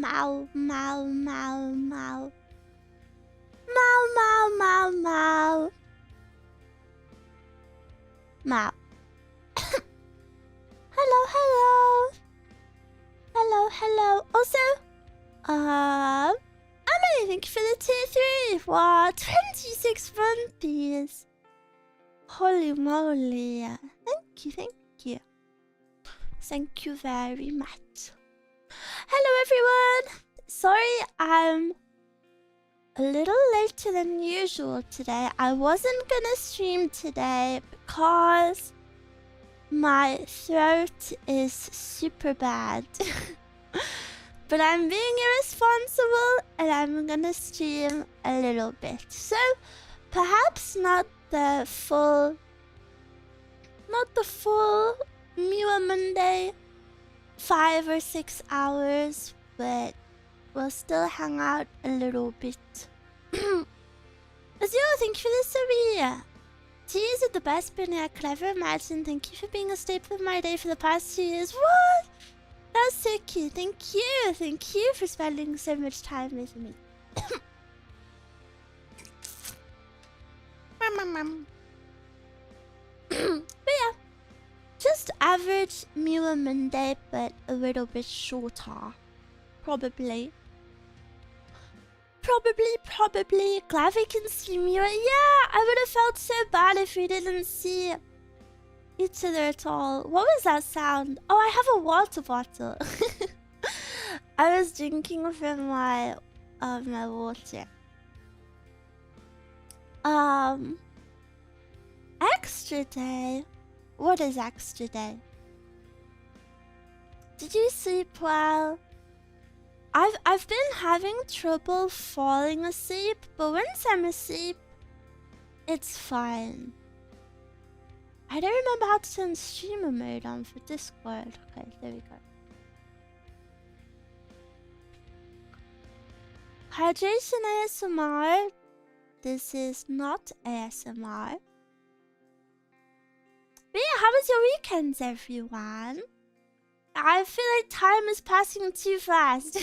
Mow, mow, mow, mow. Mow, mow, mow, mow. Mow. Hello, hello. Hello, hello. Also, Emily, thank you for the tier 3. Wow, 26 rupees. Holy moly. Thank you, thank you. Thank you very much. Hello, everyone. Sorry, I'm a little later than usual today. I wasn't gonna stream today because my throat is super bad. But I'm being irresponsible and I'm gonna stream a little bit. So perhaps not the full Miwa Monday 5 or 6 hours, but we'll still hang out a little bit. Azio, thank you for the Saria. Teas are the best bunny I could ever imagine. Thank you for being a staple of my day for the past 2 years. What? That's so cute. Thank you. Thank you for spending so much time with me. But yeah, just average Miwa Monday, but a little bit shorter. Probably. Glad we can see Miwa. Yeah, I would have felt so bad if we didn't see each other at all. What was that sound? Oh, I have a water bottle. I was drinking from my my water. Extra day? What is extra day? Did you sleep well? I've been having trouble falling asleep, but once I'm asleep, it's fine. I don't remember how to turn streamer mode on for Discord. Okay, there we go. Hydration ASMR. This is not ASMR. But yeah, how was your weekends, everyone? I feel like time is passing too fast.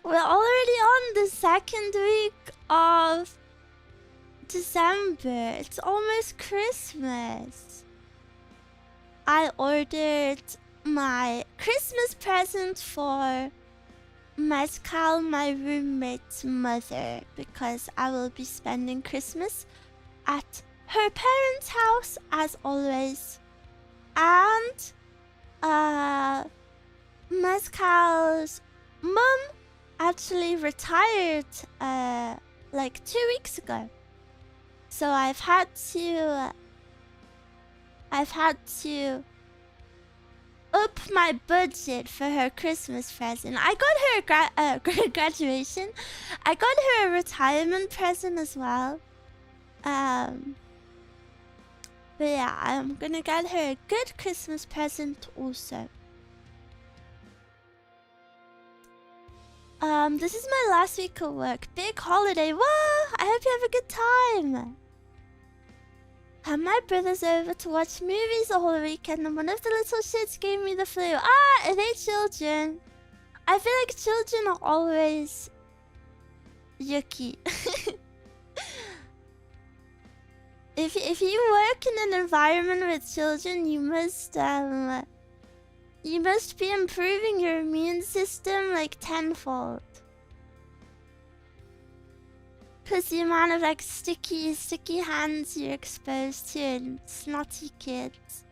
We're already on the 2nd week of December. It's almost Christmas. I ordered my Christmas present for Mezcal, my roommate's mother, because I will be spending Christmas at her parents' house as always. And Mezcal's mum actually retired like 2 weeks ago. So I've had to up my budget for her Christmas present. I got her a graduation. I got her a retirement present as well. But yeah, I'm gonna get her a good Christmas present also. This is my last week of work. Big holiday. Whoa! I hope you have a good time. Had my brothers over to watch movies the whole weekend, and one of the little shits gave me the flu. Ah, are they children? I feel like children are always yucky. If you work in an environment with children, you must be improving your immune system like tenfold. Because the amount of like sticky hands you're exposed to and snotty kids.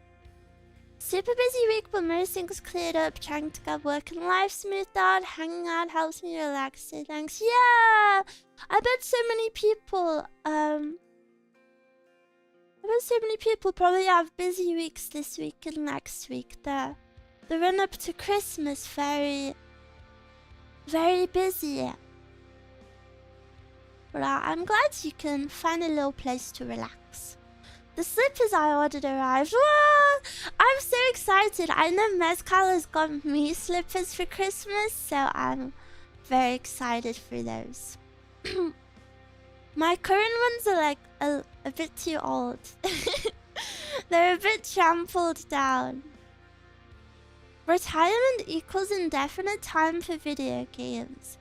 Super busy week, but most things cleared up. Trying to get work and life smoothed out. Hanging out helps me relax. So thanks. Yeah, I bet so many people. I bet so many people probably have busy weeks this week and next week. The run up to Christmas very busy. But I'm glad you can find a little place to relax. The slippers I ordered arrived. Whoa! I'm so excited. I know Mezcal has got me slippers for Christmas, so I'm very excited for those. My current ones are like a bit too old. They're a bit trampled down. Retirement equals indefinite time for video games.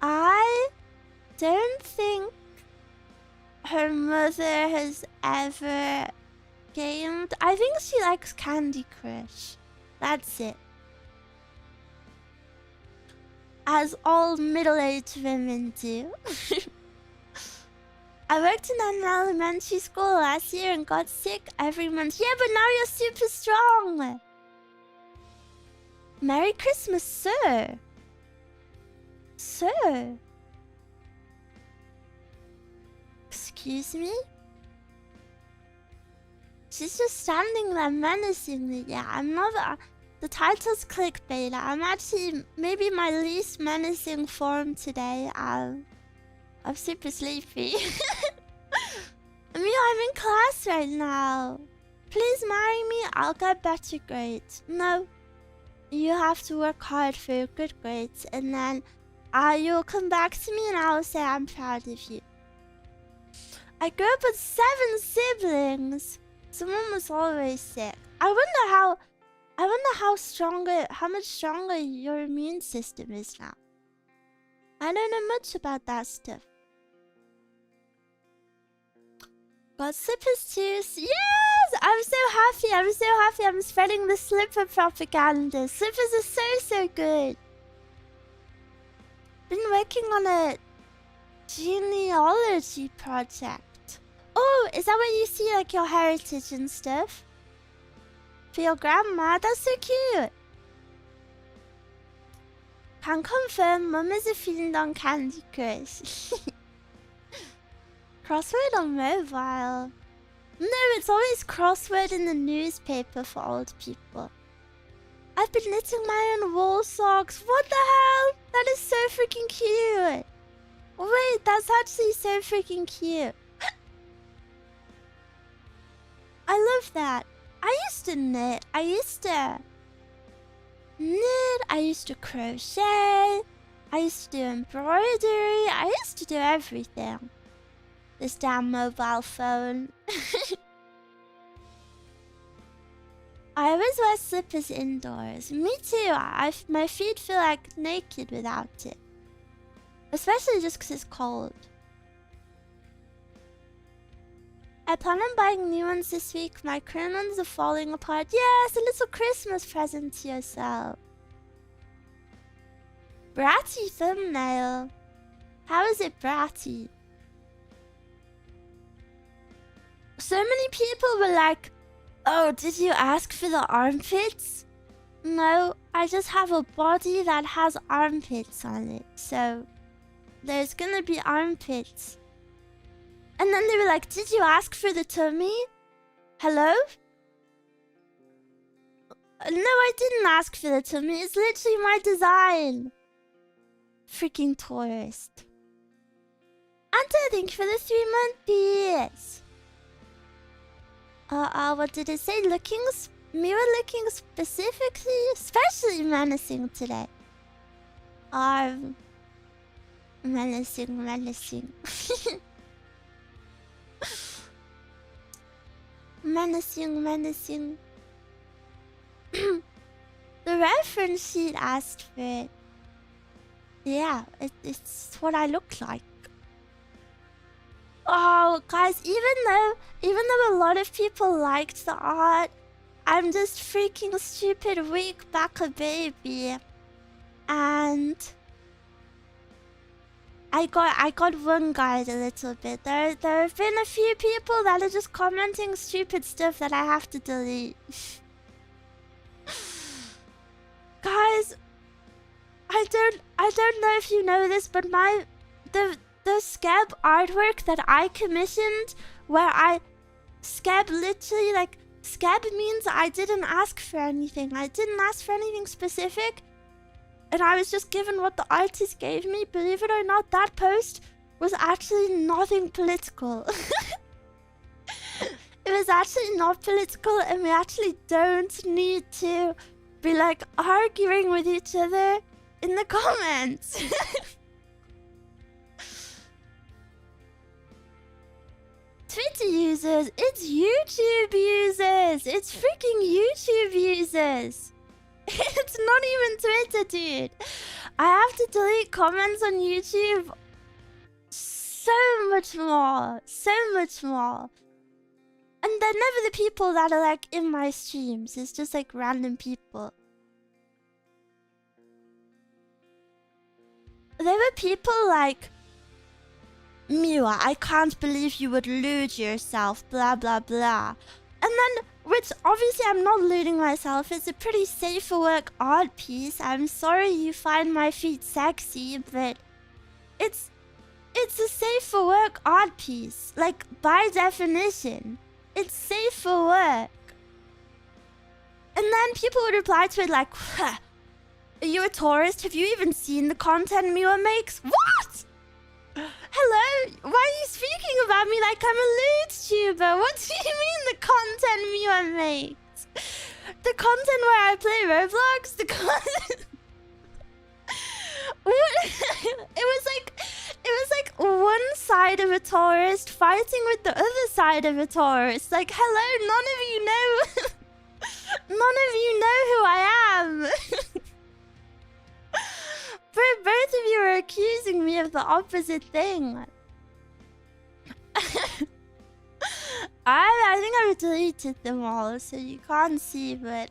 I don't think her mother has ever gamed. I think she likes Candy Crush. That's it. As all middle-aged women do. I worked in an elementary school last year and got sick every month. Yeah, but now you're super strong. Merry Christmas, sir. Sir. Excuse me? She's just standing there menacingly. Yeah, I'm not... the title's clickbait. I'm actually maybe my least menacing form today. I'm super sleepy. Miwa, I'm in class right now. Please marry me, I'll get better grades. No. You have to work hard for your good grades, and then you'll come back to me and I'll say I'm proud of you. I grew up with 7 siblings. Someone was always sick. I wonder how much stronger your immune system is now. I don't know much about that stuff. Got slippers too. Yes! I'm so happy. I'm so happy. I'm spreading the slipper propaganda. Slippers are so good. Been working on a genealogy project. Oh, is that where you see like your heritage and stuff? For your grandma? That's so cute. Can confirm Mum is a fiend on Candy Crush. Crossword on mobile? No, it's always crossword in the newspaper for old people. I've been knitting my own wool socks. What the hell? That is so freaking cute. Wait, that's actually so freaking cute. I love that. I used to knit. I used to crochet. I used to do embroidery. I used to do everything. This damn mobile phone. I always wear slippers indoors. Me too. My feet feel like naked without it. Especially just because it's cold. I plan on buying new ones this week. My current ones are falling apart. Yes, a little Christmas present to yourself. Bratty thumbnail. How is it bratty? So many people were like, oh, did you ask for the armpits? No, I just have a body that has armpits on it. So, there's gonna be armpits. And then they were like, did you ask for the tummy? Hello? No, I didn't ask for the tummy. It's literally my design. Freaking tourist. And thank you for the 3-month beers. What did it say? Miwa looking specifically, especially menacing today. Menacing. menacing. The reference sheet asked for it. Yeah, it's what I look like. Oh, guys, even though a lot of people liked the art, I'm just freaking stupid weak back a baby. And I got one guide a little bit. There have been a few people that are just commenting stupid stuff that I have to delete. Guys, I don't know if you know this, but the Skeb artwork that I commissioned, where Skeb literally, like, Skeb means I didn't ask for anything. I didn't ask for anything specific. And I was just given what the artist gave me. Believe it or not, that post was actually nothing political. It was actually not political, and we actually don't need to be, like, arguing with each other in the comments. Twitter users, it's YouTube users, it's freaking YouTube users. It's not even Twitter, dude. I have to delete comments on YouTube so much more. So much more. And they're never the people that are like in my streams. It's just like random people. There were people like, Miwa, I can't believe you would lewd yourself, blah blah blah. And then, which obviously I'm not lewding myself, it's a pretty safe for work art piece. I'm sorry you find my feet sexy, but it's a safe for work art piece. Like, by definition, it's safe for work. And then people would reply to it like, huh, are you a tourist? Have you even seen the content Miwa makes? What? Hello? Why are you speaking about me like I'm a lewd tuber? What do you mean the content Miwa makes? The content where I play Roblox? The content... It was like one side of a tourist fighting with the other side of a tourist. Like, hello, none of you know... none of you know who I am. But both of you are accusing me of the opposite thing. I think I've deleted them all, so you can't see, but...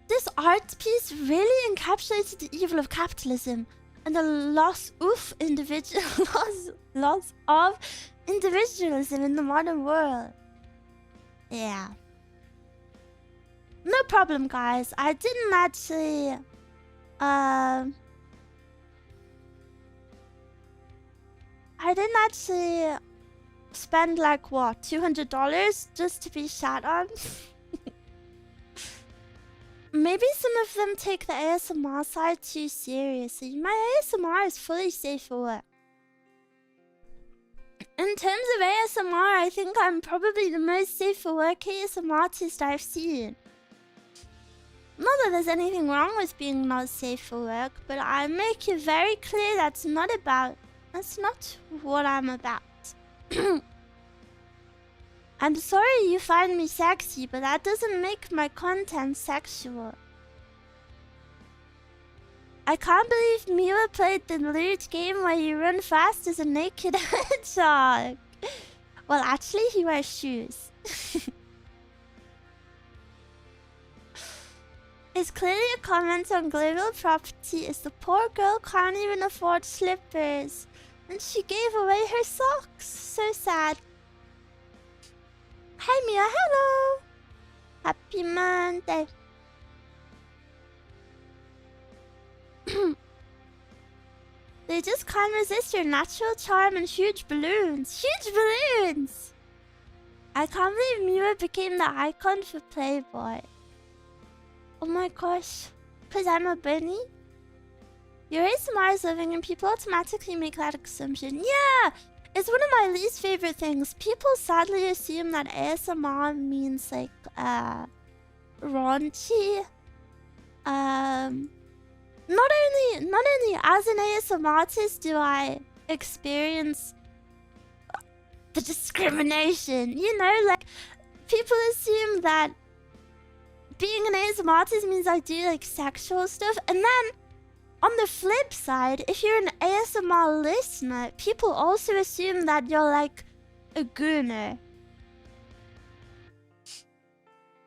This art piece really encapsulated the evil of capitalism and the loss of individualism in the modern world. Yeah. No problem, guys. I didn't actually... I didn't actually spend like, what, $200 just to be shat on? Maybe some of them take the ASMR side too seriously. My ASMR is fully safe for work. In terms of ASMR, I think I'm probably the most safe for work ASMR artist I've seen. Not that there's anything wrong with being not safe for work, but I make it very clear that's not what I'm about. I'm sorry you find me sexy, but that doesn't make my content sexual. I can't believe Miwa played the lewd game where you run fast as a naked hedgehog. Well, actually, he wears shoes. It's clearly a comment on global property as the poor girl can't even afford slippers. And she gave away her socks. So sad. Hi Mia, hello! Happy Monday. They just can't resist your natural charm and huge balloons. Huge balloons! I can't believe Miwa became the icon for Playboy. Oh my gosh. Because I'm a bunny? Your ASMR is living and people automatically make that assumption. Yeah! It's one of my least favorite things. People sadly assume that ASMR means like, raunchy. Not only as an ASMR artist do I experience the discrimination. You know, like, people assume that being an ASMR artist means I do like sexual stuff, and then on the flip side, if you're an ASMR listener, people also assume that you're like a gooner.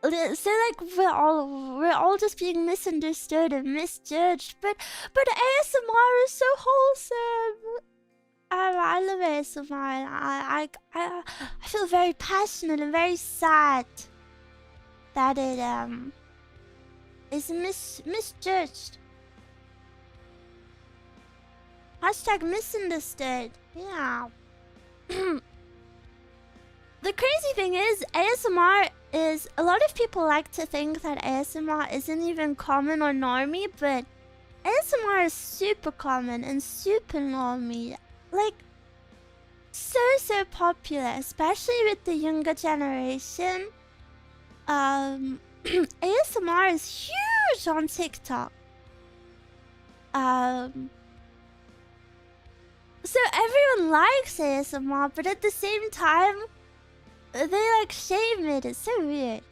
So like we're all just being misunderstood and misjudged, but ASMR is so wholesome. I love ASMR. I feel very passionate and very sad that it is misjudged. Hashtag misunderstood. Yeah. The crazy thing is, ASMR is... A lot of people like to think that ASMR isn't even common or normie, but ASMR is super common and super normie. Like, so popular, especially with the younger generation. ASMR is huge on TikTok. So everyone likes ASMR, but at the same time, they like shame it. It's so weird.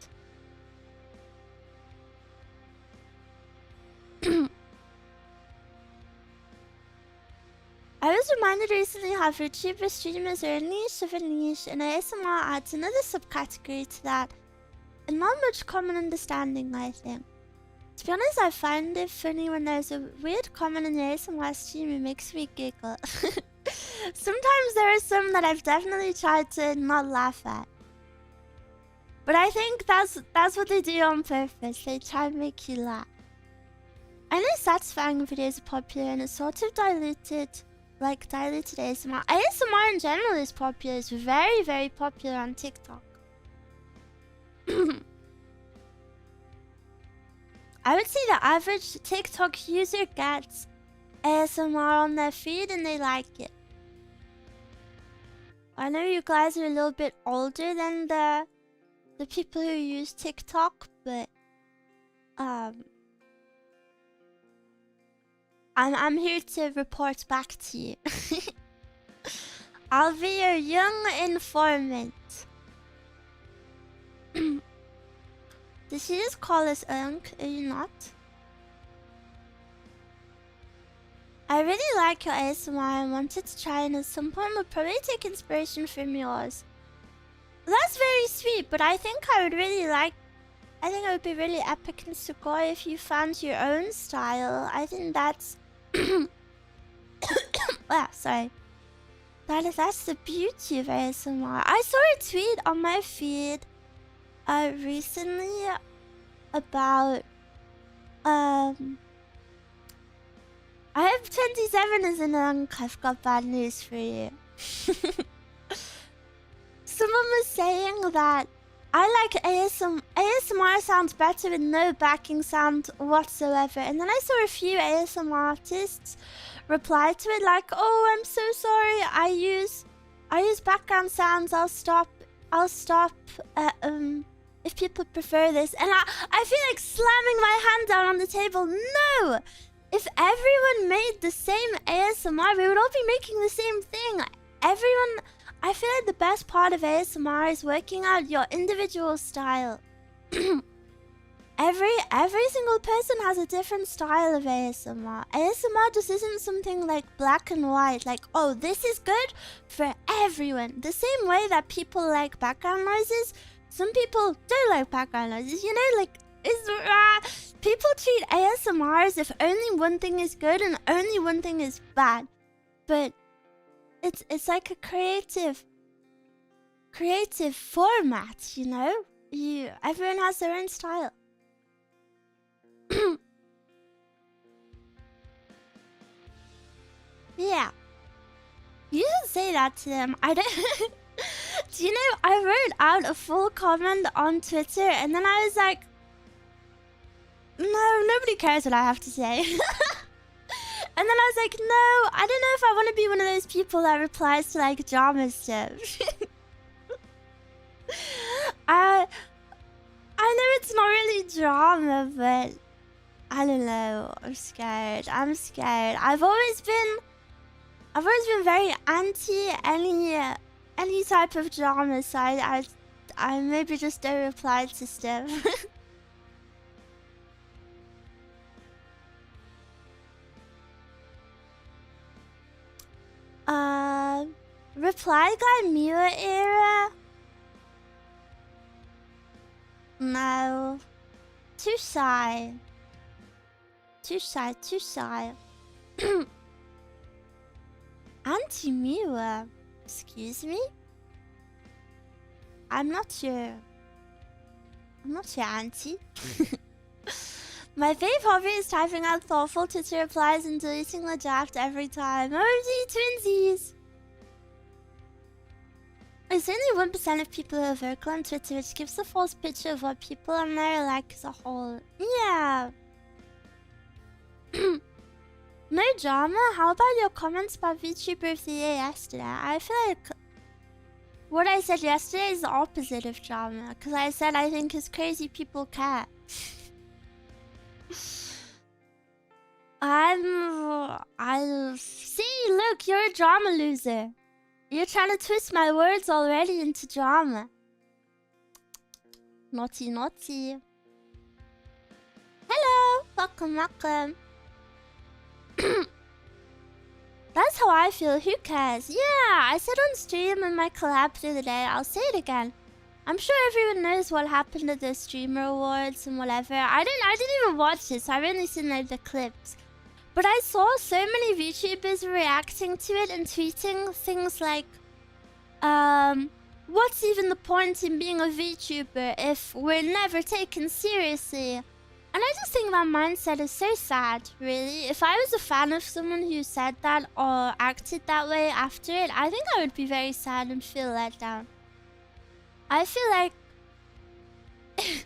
reminded recently how VTuber streamers are a niche of a niche, and ASMR adds another subcategory to that. And not much common understanding, I think. To be honest, I find it funny when there's a weird comment in the ASMR stream. It makes me giggle. Sometimes there are some that I've definitely tried to not laugh at. But I think that's what they do on purpose. They try and make you laugh. I know satisfying videos are popular and it's sort of diluted ASMR. ASMR in general is popular. It's very, very popular on TikTok. I would say the average TikTok user gets ASMR on their feed and they like it. I know you guys are a little bit older than the people who use TikTok, but I'm here to report back to you. I'll be your young informant. Did she just call us Unk? Are you not? I really like your ASMR and wanted to try, and at some point will probably take inspiration from yours. That's very sweet, but I think it would be really epic and sugoi if you found your own style. I think that's sorry. That's the beauty of ASMR. I saw a tweet on my feed recently about I have 27 as an Unk. I've got bad news for you. Someone was saying that I like ASMR sounds better with no backing sound whatsoever. And then I saw a few ASMR artists reply to it like, "Oh, I'm so sorry. I use background sounds. I'll stop if people prefer this." And I feel like slamming my hand down on the table. No! If everyone made the same ASMR, we would all be making the same thing. I feel like the best part of ASMR is working out your individual style. Every single person has a different style of ASMR. ASMR just isn't something like black and white, like, oh, this is good for everyone. The same way that people like background noises, some people don't like background noises, you know, like, people treat ASMR as if only one thing is good and only one thing is bad. But it's like a creative format, you know? Everyone has their own style. Yeah. You should say that to them. I don't Do you know, I wrote out a full comment on Twitter and then I was like, no, nobody cares what I have to say. And then I was like, no, I don't know if I want to be one of those people that replies to like drama stuff. I know it's not really drama, but I don't know. I'm scared. I've always been very anti any type of drama, so I maybe just don't reply to stuff. Reply guy Miwa era? No. Too shy. Auntie Miwa? Excuse me? I'm not your auntie. My fave hobby is typing out thoughtful Twitter replies and deleting the draft every time. OMG twinsies! It's only 1% of people who are vocal on Twitter, which gives a false picture of what people on there are like as a whole. Yeah. No drama? How about your comments about VTuber of the Year yesterday? I feel like what I said yesterday is the opposite of drama, because I said I think it's crazy people care. I'll see, look, you're a drama loser. You're trying to twist my words already into drama. Naughty, naughty. Hello, welcome. That's how I feel. Who cares? Yeah, I said on stream in my collab the other day. I'll say it again. I'm sure everyone knows what happened at the streamer awards and whatever. I didn't even watch this. I've only seen like the clips. But I saw so many VTubers reacting to it and tweeting things like, what's even the point in being a VTuber if we're never taken seriously? And I just think that mindset is so sad, really. If I was a fan of someone who said that or acted that way after it, I think I would be very sad and feel let down. I feel like if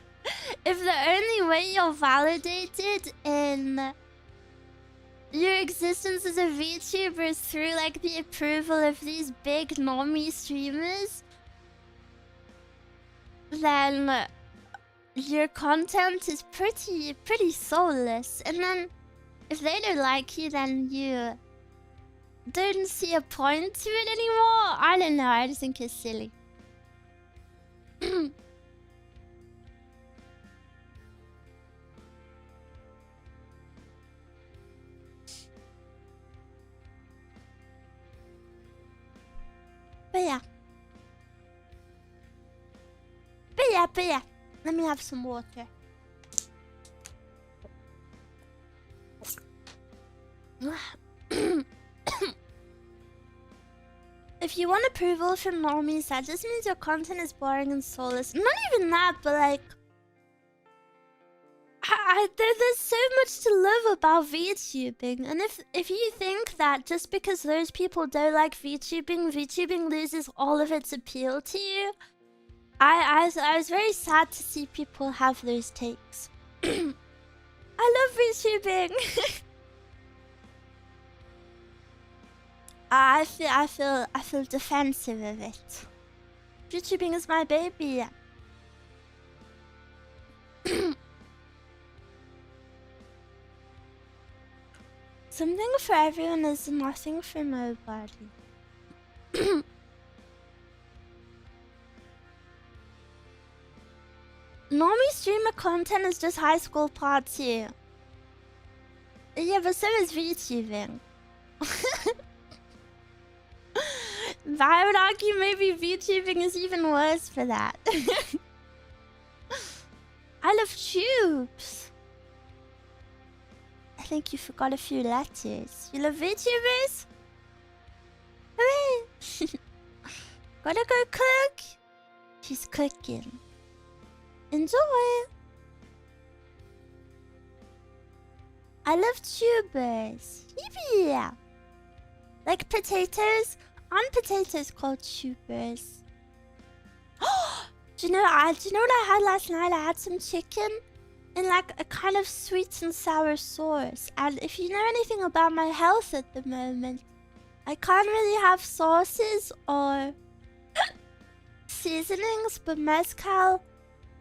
the only way you're validated in your existence as a VTuber is through like the approval of these big normie streamers, then your content is pretty soulless. And then if they don't like you, then you don't see a point to it anymore. I don't know, I just think it's silly. But yeah. Let me have some water. If you want approval from normies, that just means your content is boring and soulless. Not even that, but like... there's so much to love about VTubing. And if you think that just because those people don't like VTubing loses all of its appeal to you, I was very sad to see people have those takes. I love VTubing. I feel defensive of it. VTubing is my baby. Something for everyone is nothing for nobody. Normie streamer content is just high school party. Yeah, but so is VTubing. I would argue maybe VTubing is even worse for that. I love tubes. I think you forgot a few letters. You love VTubers? Hooray! Gotta go cook. She's cooking. Enjoy! I love tubers. Yeah. Like potatoes? Aren't potatoes called tubers? Do you know what I had last night? I had some chicken in like a kind of sweet and sour sauce. And if you know anything about my health at the moment, I can't really have sauces or seasonings, but mezcal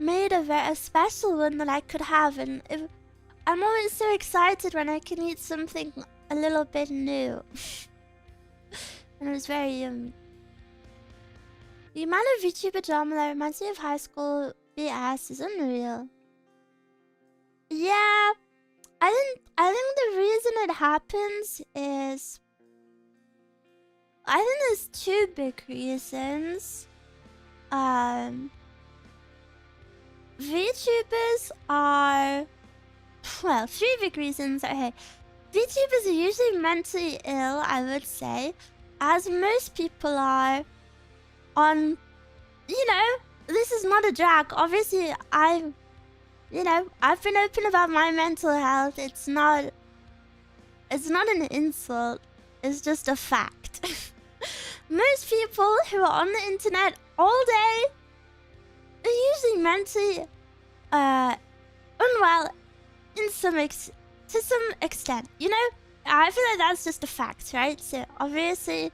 made a special one that I could have, and I'm always so excited when I can eat something a little bit new. And it was very yummy. The amount of VTuber drama that reminds me of high school BS is unreal. Yeah, I think the reason it happens is I think there's two big reasons. VTubers are, well, three big reasons. Okay, VTubers are usually mentally ill, I would say, as most people are on, you know, this is not a drag. Obviously, I've been open about my mental health. It's not an insult. It's just a fact. Most people who are on the internet all day are usually mentally unwell to some extent. You know, I feel like that's just a fact, right? So obviously,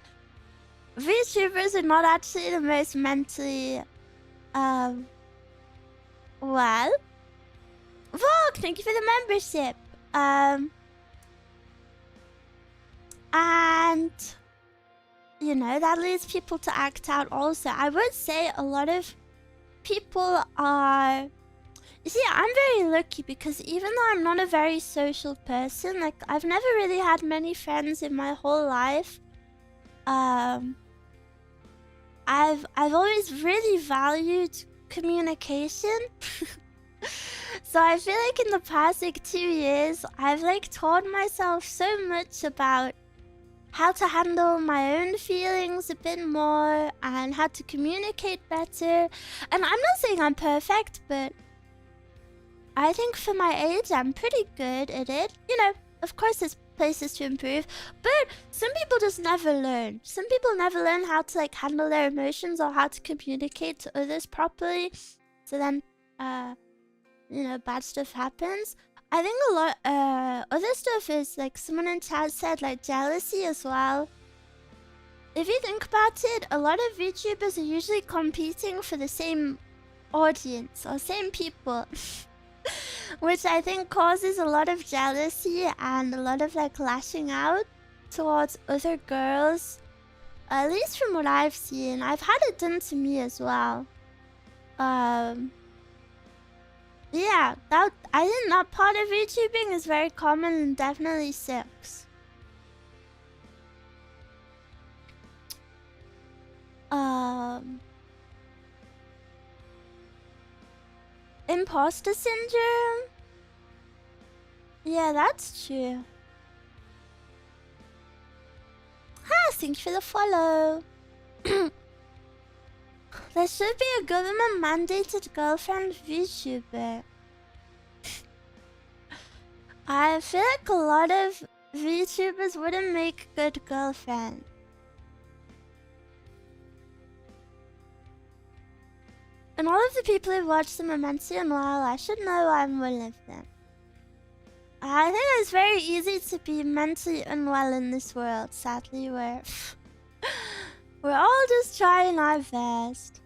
VTubers are not actually the most mentally well. Vog, thank you for the membership. And you know, that leads people to act out also. I would say a lot of people are... You see, I'm very lucky because even though I'm not a very social person, like, I've never really had many friends in my whole life. I've always really valued communication. So I feel like in the past like 2 years, I've like taught myself so much about how to handle my own feelings a bit more and how to communicate better. And I'm not saying I'm perfect, but I think for my age, I'm pretty good at it. You know, of course there's places to improve, but some people just never learn. Some people never learn how to like handle their emotions or how to communicate to others properly. So then, you know, bad stuff happens. I think a lot, other stuff is like someone in chat said, like jealousy as well. If you think about it, a lot of VTubers are usually competing for the same audience or same people. Which I think causes a lot of jealousy and a lot of like lashing out towards other girls. At least from what I've seen. I've had it done to me as well. Yeah, I think that part of YouTubing is very common and definitely sucks. Imposter syndrome? Yeah, that's true. Ah, thanks for the follow. There should be a government-mandated girlfriend VTuber. I feel like a lot of VTubers wouldn't make good girlfriends. And all of the people who watch the Menacing unwell, I should know I'm one of them. I think it's very easy to be mentally unwell in this world, sadly. We're all just trying our best.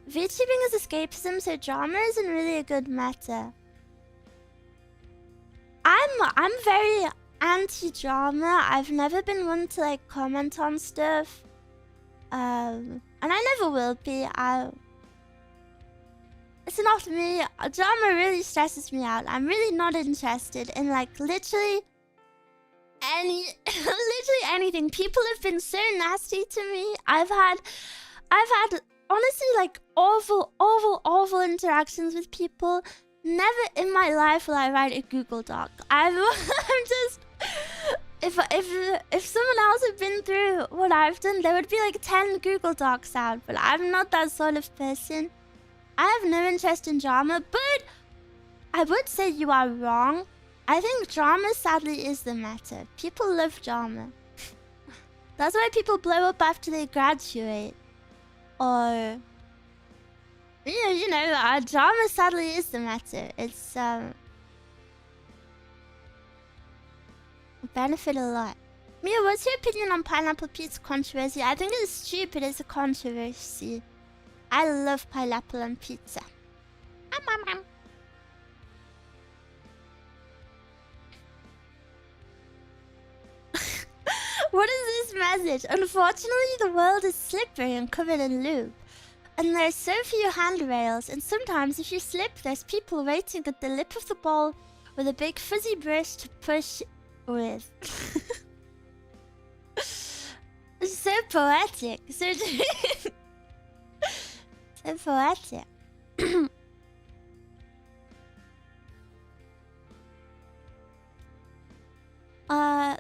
VTubing is escapism, so drama isn't really a good meta. I'm very anti-drama. I've never been one to like comment on stuff. And I never will be. It's not me. Drama really stresses me out. I'm really not interested in like literally anything. People have been so nasty to me. I've had honestly like awful interactions with people. Never in my life will I write a Google Doc. I'm just if someone else had been through what I've done, there would be like 10 Google Docs out. But I'm not that sort of person. I have no interest in drama, but I would say you are wrong. I think drama sadly is the matter. People love drama. That's why people blow up after they graduate. Or you know, drama sadly is the matter. It's benefit a lot. Miwa, what's your opinion on pineapple pizza controversy? I think it's stupid as a controversy. I love pineapple on pizza. What is this message? Unfortunately, the world is slippery and covered in lube. And there's so few handrails, and sometimes if you slip, there's people waiting at the lip of the bowl with a big fuzzy brush to push with. So poetic. So poetic.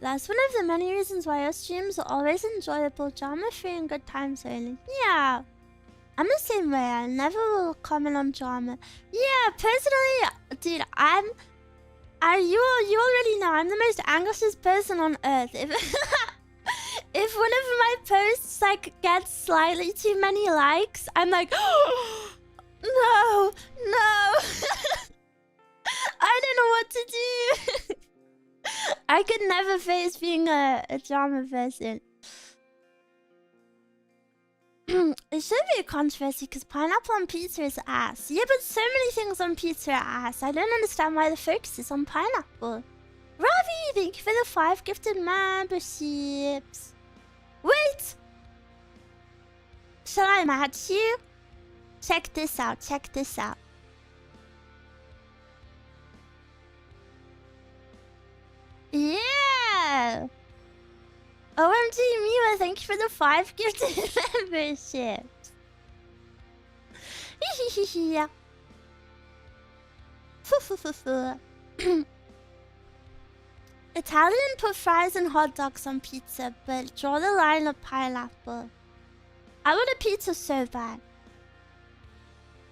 That's one of the many reasons why our streams are always enjoyable, drama-free, and good times only. Yeah. I'm the same way. I never will comment on drama. Yeah, personally, dude, you already know I'm the most anxious person on earth. If one of my posts like gets slightly too many likes, I'm like, oh, no. I don't know what to do. I could never face being a drama person. It should be a controversy because pineapple on pizza is ass. Yeah, but so many things on pizza are ass. I don't understand why the focus is on pineapple. Ravi, thank you for the 5 gifted memberships. Wait! Shall I match you? Check this out, Yeah! OMG, Miwa, thank you for the 5 gifted memberships. Yeah. Italian put fries and hot dogs on pizza, but draw the line at pineapple. I want a pizza so bad.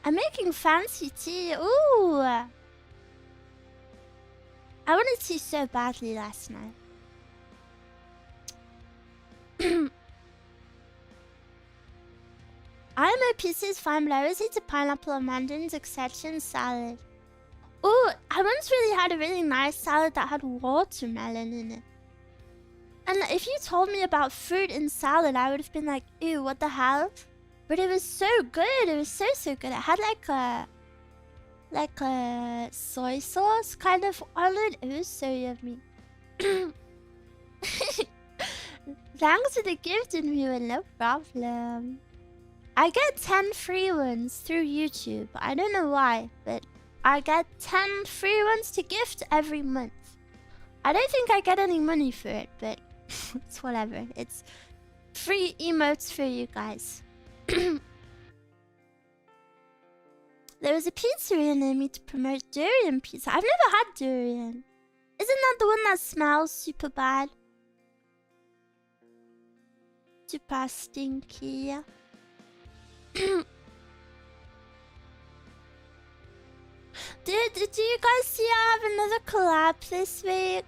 I'm making fancy tea. Ooh. I wanted tea so badly last night. IMO pizza is fine, but I always eat a pineapple or mandarins, etc. in salad. Ooh, I once really had a really nice salad that had watermelon in it. And if you told me about fruit in salad, I would have been like, ew, what the hell? But it was so good. It was so good. It had like a soy sauce kind of on it. It was so yummy. Thanks for the gift, Miwa, no problem. I get 10 free ones through YouTube. I don't know why, but I get 10 free ones to gift every month. I don't think I get any money for it, but it's whatever. It's free emotes for you guys. There was a pizzeria near me to promote durian pizza. I've never had durian. Isn't that the one that smells super bad? Super stinky. Do you guys see I have another collab this week?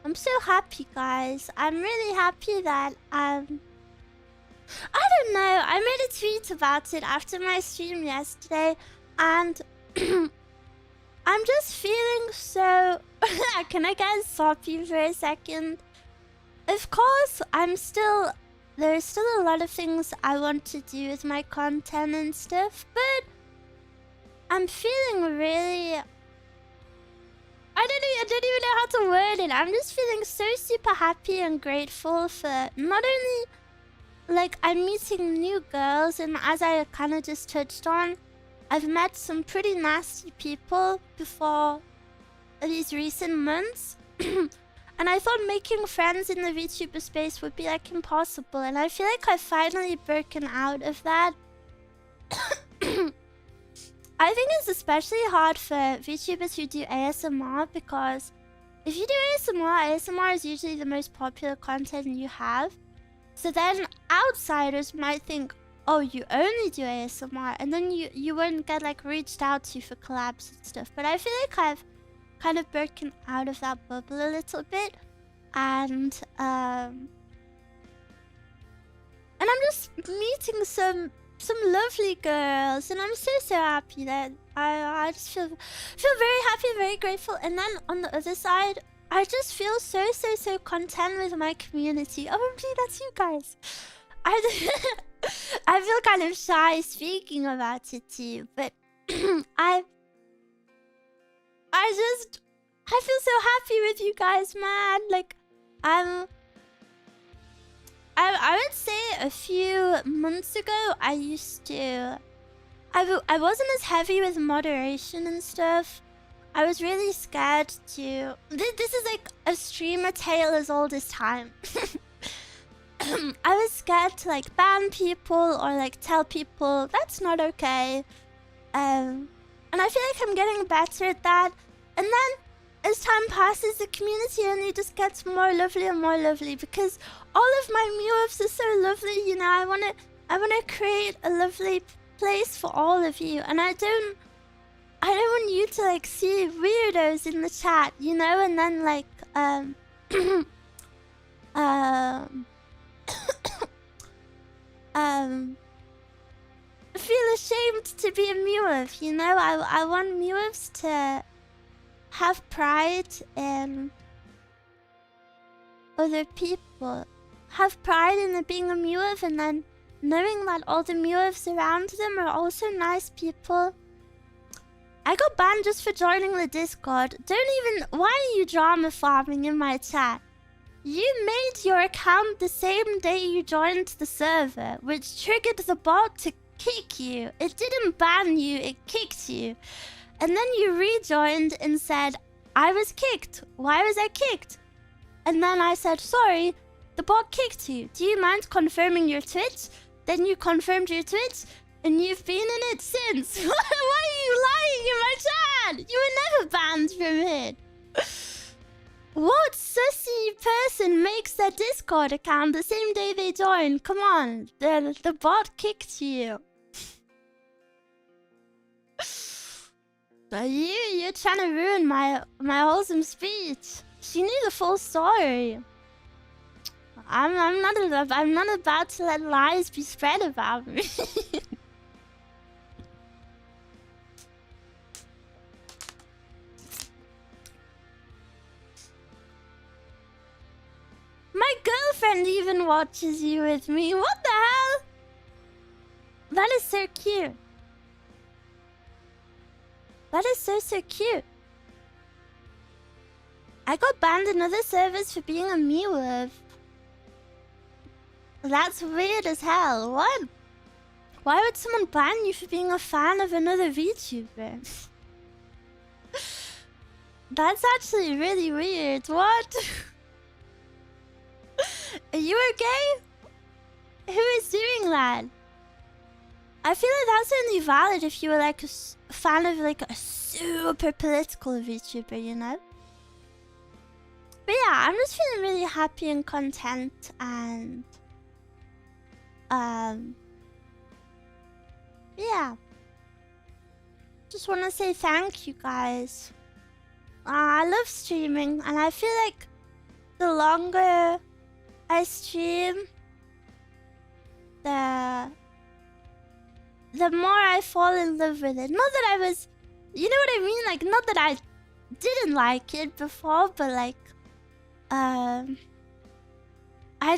I'm so happy, guys. I'm really happy that I don't know. I made a tweet about it after my stream yesterday, and I'm just feeling so... Can I get soppy for a second? Of course, there's still a lot of things I want to do with my content and stuff, but I'm feeling really... I don't even know how to word it. I'm just feeling so super happy and grateful for not only... Like, I'm meeting new girls, and as I kind of just touched on, I've met some pretty nasty people before these recent months. And I thought making friends in the VTuber space would be, like, impossible. And I feel like I've finally broken out of that. I think it's especially hard for VTubers who do ASMR, because if you do ASMR is usually the most popular content you have. So then outsiders might think, oh, you only do ASMR, and then you won't get, like, reached out to for collabs and stuff. But I feel like I've kind of broken out of that bubble a little bit, and I'm just meeting some lovely girls, and I'm so happy that I just feel very happy and very grateful. And then on the other side, I just feel so content with my community. OMG, that's you guys. I feel kind of shy speaking about it too, but I feel so happy with you guys, man. Like, I would say a few months ago, I wasn't as heavy with moderation and stuff. I was really scared to... This is like a streamer tale as old as time. I was scared to, like, ban people or, like, tell people that's not okay. And I feel like I'm getting better at that. And then, as time passes, the community only just gets more lovely and more lovely, because all of my Miwas are so lovely, you know. I wanna create a lovely place for all of you, and I don't want you to, like, see weirdos in the chat, you know, and then, like, feel ashamed to be a Miwa, you know. I want Miwas to have pride in other people, have pride in being a Miwa, and then knowing that all the Miwas around them are also nice people. I got banned just for joining the Discord. Why are you drama farming in my chat? You made your account the same day you joined the server, which triggered the bot to kick you. It didn't ban you, it kicked you. And then you rejoined and said, I was kicked. Why was I kicked? And then I said, sorry. The bot kicked you. Do you mind confirming your Twitch? Then you confirmed your Twitch, and you've been in it since. Why are you lying in my chat? You were never banned from it. What sussy person makes their Discord account the same day they join? Come on, the bot kicked you. You're trying to ruin my wholesome speech. She knew the full story. I'm not about to let lies be spread about me. My girlfriend even watches you with me. What the hell? That is so cute. That is so cute. I got banned in other servers for being a Miwa. That's weird as hell. What? Why would someone ban you for being a fan of another VTuber? That's actually really weird. What? Are you okay? Who is doing that? I feel like that's only valid if you were like a fan of like a super political VTuber, you know? But yeah, I'm just feeling really happy and content and yeah. Just want to say thank you guys. I love streaming, and I feel like the longer I stream, the more I fall in love with it. Not that I was, you know what I mean? Like, not that I didn't like it before, but like, I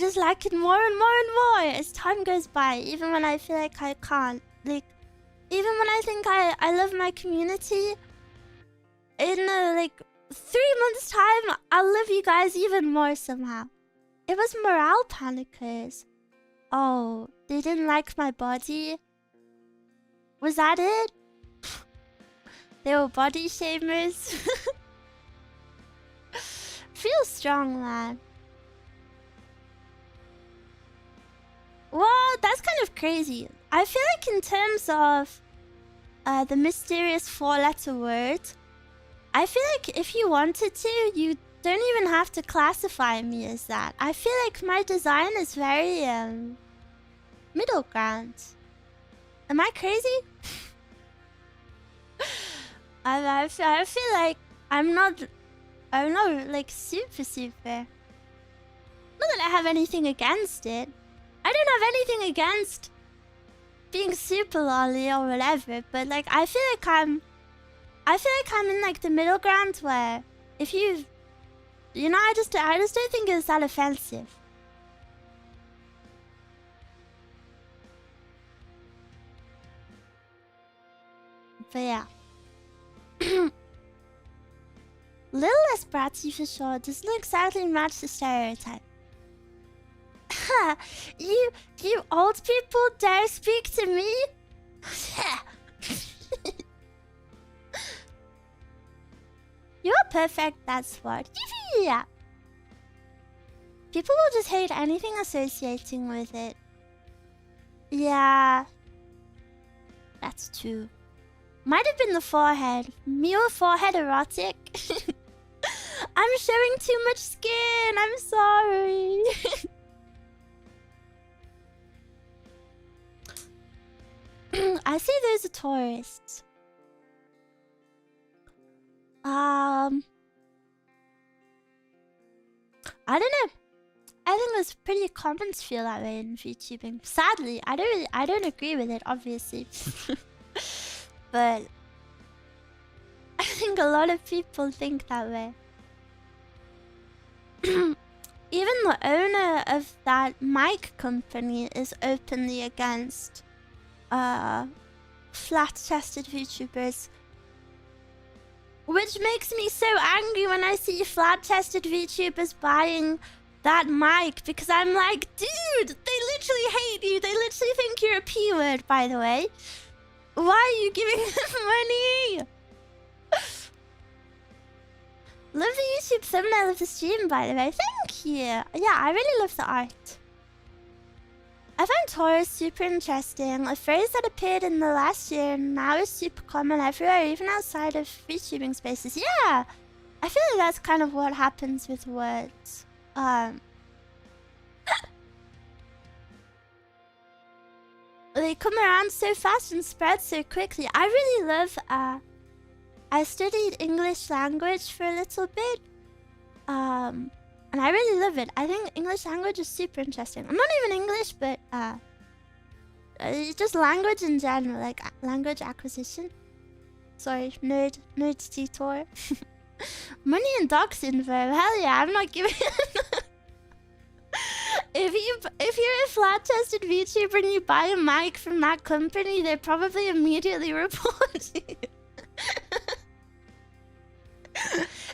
just like it more and more and more as time goes by. Even when I feel like I can't. Like, even when I think I love my community, in like 3 months' time, I'll love you guys even more somehow. It was morale panickers. Oh, they didn't like my body? Was that it? They were body shamers. Feel strong, man. Well, that's kind of crazy. I feel like in terms of the mysterious 4-letter word, I feel like if you wanted to, you don't even have to classify me as that. I feel like my design is very middle ground. Am I crazy? I feel like I'm not like super. Not that I have anything against it. I don't have anything against being super lolly or whatever, but like I feel like I'm in like the middle ground where if you know, I just don't think it's that offensive. But yeah. Little less bratty for sure. Doesn't exactly match the stereotype. You old people dare speak to me? You're perfect, that's what. Yeah. People will just hate anything associating with it. Yeah. That's true. Might have been the forehead. Miwa forehead erotic. I'm showing too much skin. I'm sorry. I see those are tourists. I don't know. I think it's pretty common to feel that way in VTubing. Sadly, I don't agree with it, obviously. But I think a lot of people think that way. Even the owner of that mic company is openly against flat-chested VTubers. Which makes me so angry when I see flat-chested VTubers buying that mic, because I'm like, dude, they literally hate you. They literally think you're a P-word, by the way. Why are you giving them money? Love the YouTube thumbnail of the stream, by the way. Thank you. Yeah, I really love the art. I find Taurus super interesting. A phrase that appeared in the last year and now is super common everywhere, even outside of VTubing spaces. Yeah, I feel like that's kind of what happens with words. They come around so fast and spread so quickly. I really love, I studied English language for a little bit. And I really love it. I think English language is super interesting. Not even English, but just language in general, like language acquisition. Sorry, nerd detour. Money and docs info. Hell yeah, I'm not giving it. If you're a flat-chested VTuber and you buy a mic from that company, they probably immediately report you.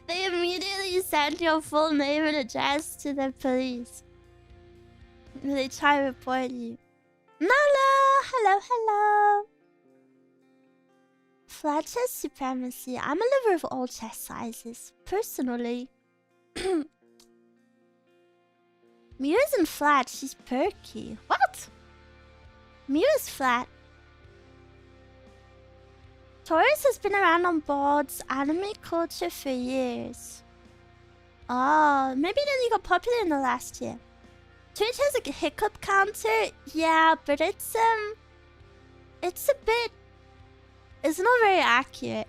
They immediately send your full name and address to the police. They try to report you. Nala! Hello. Flat chest supremacy. I'm a lover of all chest sizes, personally. Miwa isn't flat, she's perky. What? Miwa's flat. Taurus has been around on boards, anime culture for years. Oh, maybe it only got popular in the last year. Twitch has a hiccup counter, yeah, but it's not very accurate.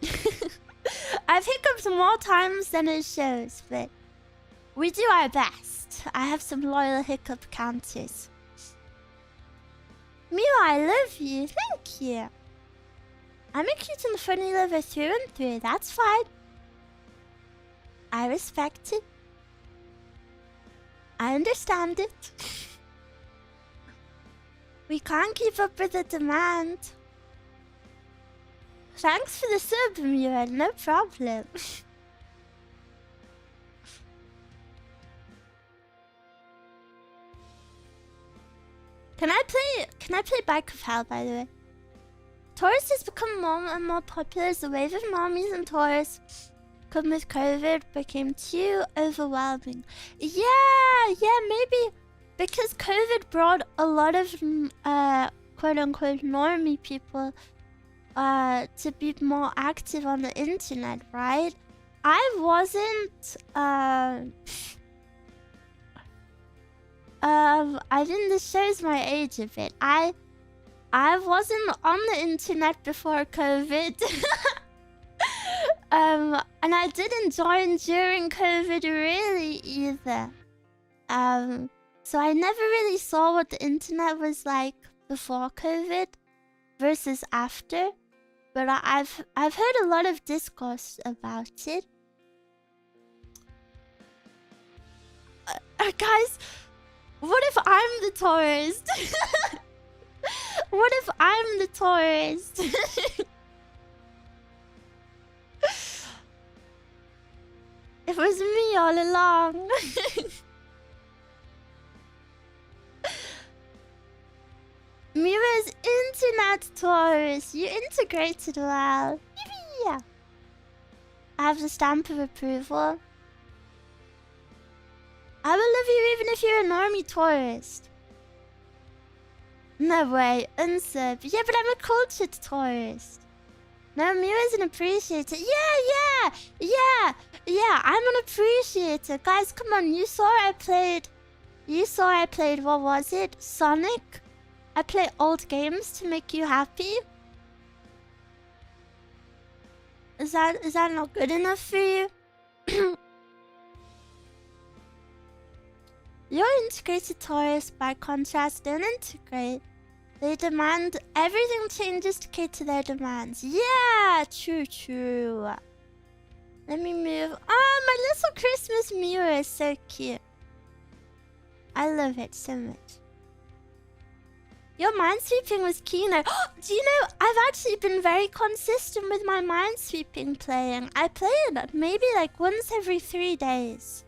I've hiccuped more times than it shows, but we do our best. I have some loyal hiccup counters. Miwa, I love you, thank you. I'm a cute and funny lover through and through, that's fine. I respect it. I understand it. We can't keep up with the demand. Thanks for the sub, Miwa, no problem. Can I play Bike of Hell, by the way? Taurus has become more and more popular as the wave of normies and Taurus come with COVID became too overwhelming. Yeah, maybe because COVID brought a lot of quote-unquote normie people to be more active on the internet, right? I wasn't I think this shows my age a bit. I wasn't on the internet before COVID. And I didn't join during COVID really either. So I never really saw what the internet was like before COVID versus after. But I've heard a lot of discourse about it. Guys, what if I'm the tourist? What if I'm the tourist? It was me all along. Miwa's internet tourist. You integrated well. Yeah. I have the stamp of approval. I will love you even if you're a normie tourist. No way, unsub. Yeah, but I'm a cultured tourist. No, Miwa's an appreciator. Yeah, I'm an appreciator. Guys, come on, you saw I played, what was it? Sonic? I play old games to make you happy? Is that not good enough for you? Your integrated tourists, by contrast, don't integrate. They demand everything changes to cater their demands. Yeah, true. Let me move. Oh, my little Christmas Miwa is so cute. I love it so much. Your minesweeping was keynote. Do you know, I've actually been very consistent with my minesweeping playing. I play it maybe like once every 3 days.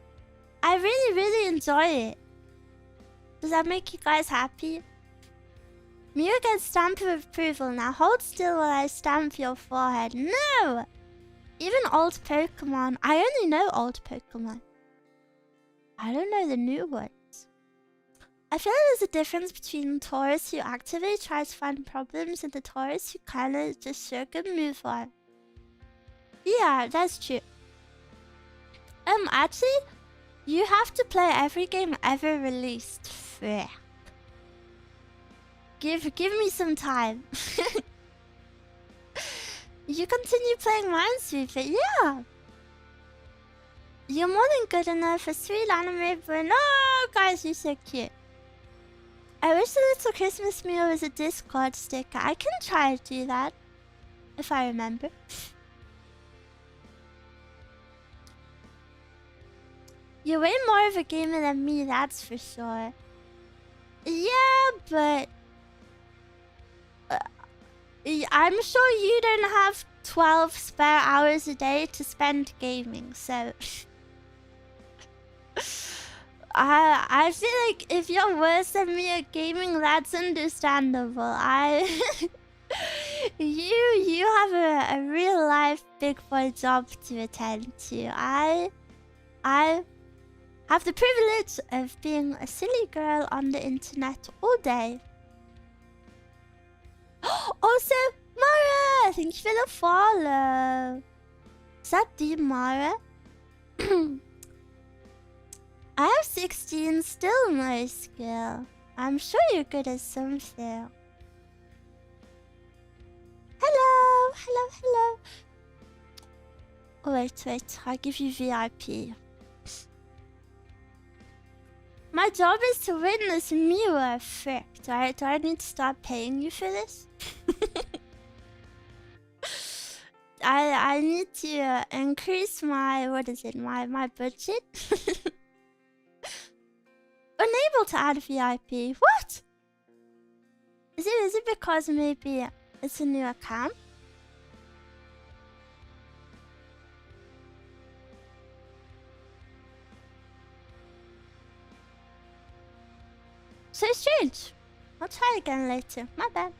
I really enjoy it. Does that make you guys happy? Miwa gets stamp of approval. Now hold still while I stamp your forehead. No! Even old Pokemon. I only know old Pokemon. I don't know the new ones. I feel like there's a difference between tourists who actively try to find problems and the tourists who kinda just shrug and move on. Yeah, that's true. Actually, you have to play every game ever released. Give me some time. You continue playing Minesweeper, yeah. You're more than good enough for sweet anime, but no, guys, you're so cute. I wish the little Christmas meal was a Discord sticker. I can try to do that, if I remember. You're way more of a gamer than me, that's for sure. Yeah, but... I'm sure you don't have 12 spare hours a day to spend gaming, so... I feel like if you're worse than me at gaming, that's understandable. You have a real life big boy job to attend to. I have the privilege of being a silly girl on the internet all day. Also, Mara! Thank you for the follow. Is that the Mara? I have 16, still no skill. I'm sure you're good at something. Hello, hello, hello. Oh, wait, I'll give you VIP. My job is to win this Miwa. Frick, do I need to start paying you for this? I need to increase my, my budget? Unable to add VIP. What? Is it because maybe it's a new account? So strange. I'll try again later. My bad.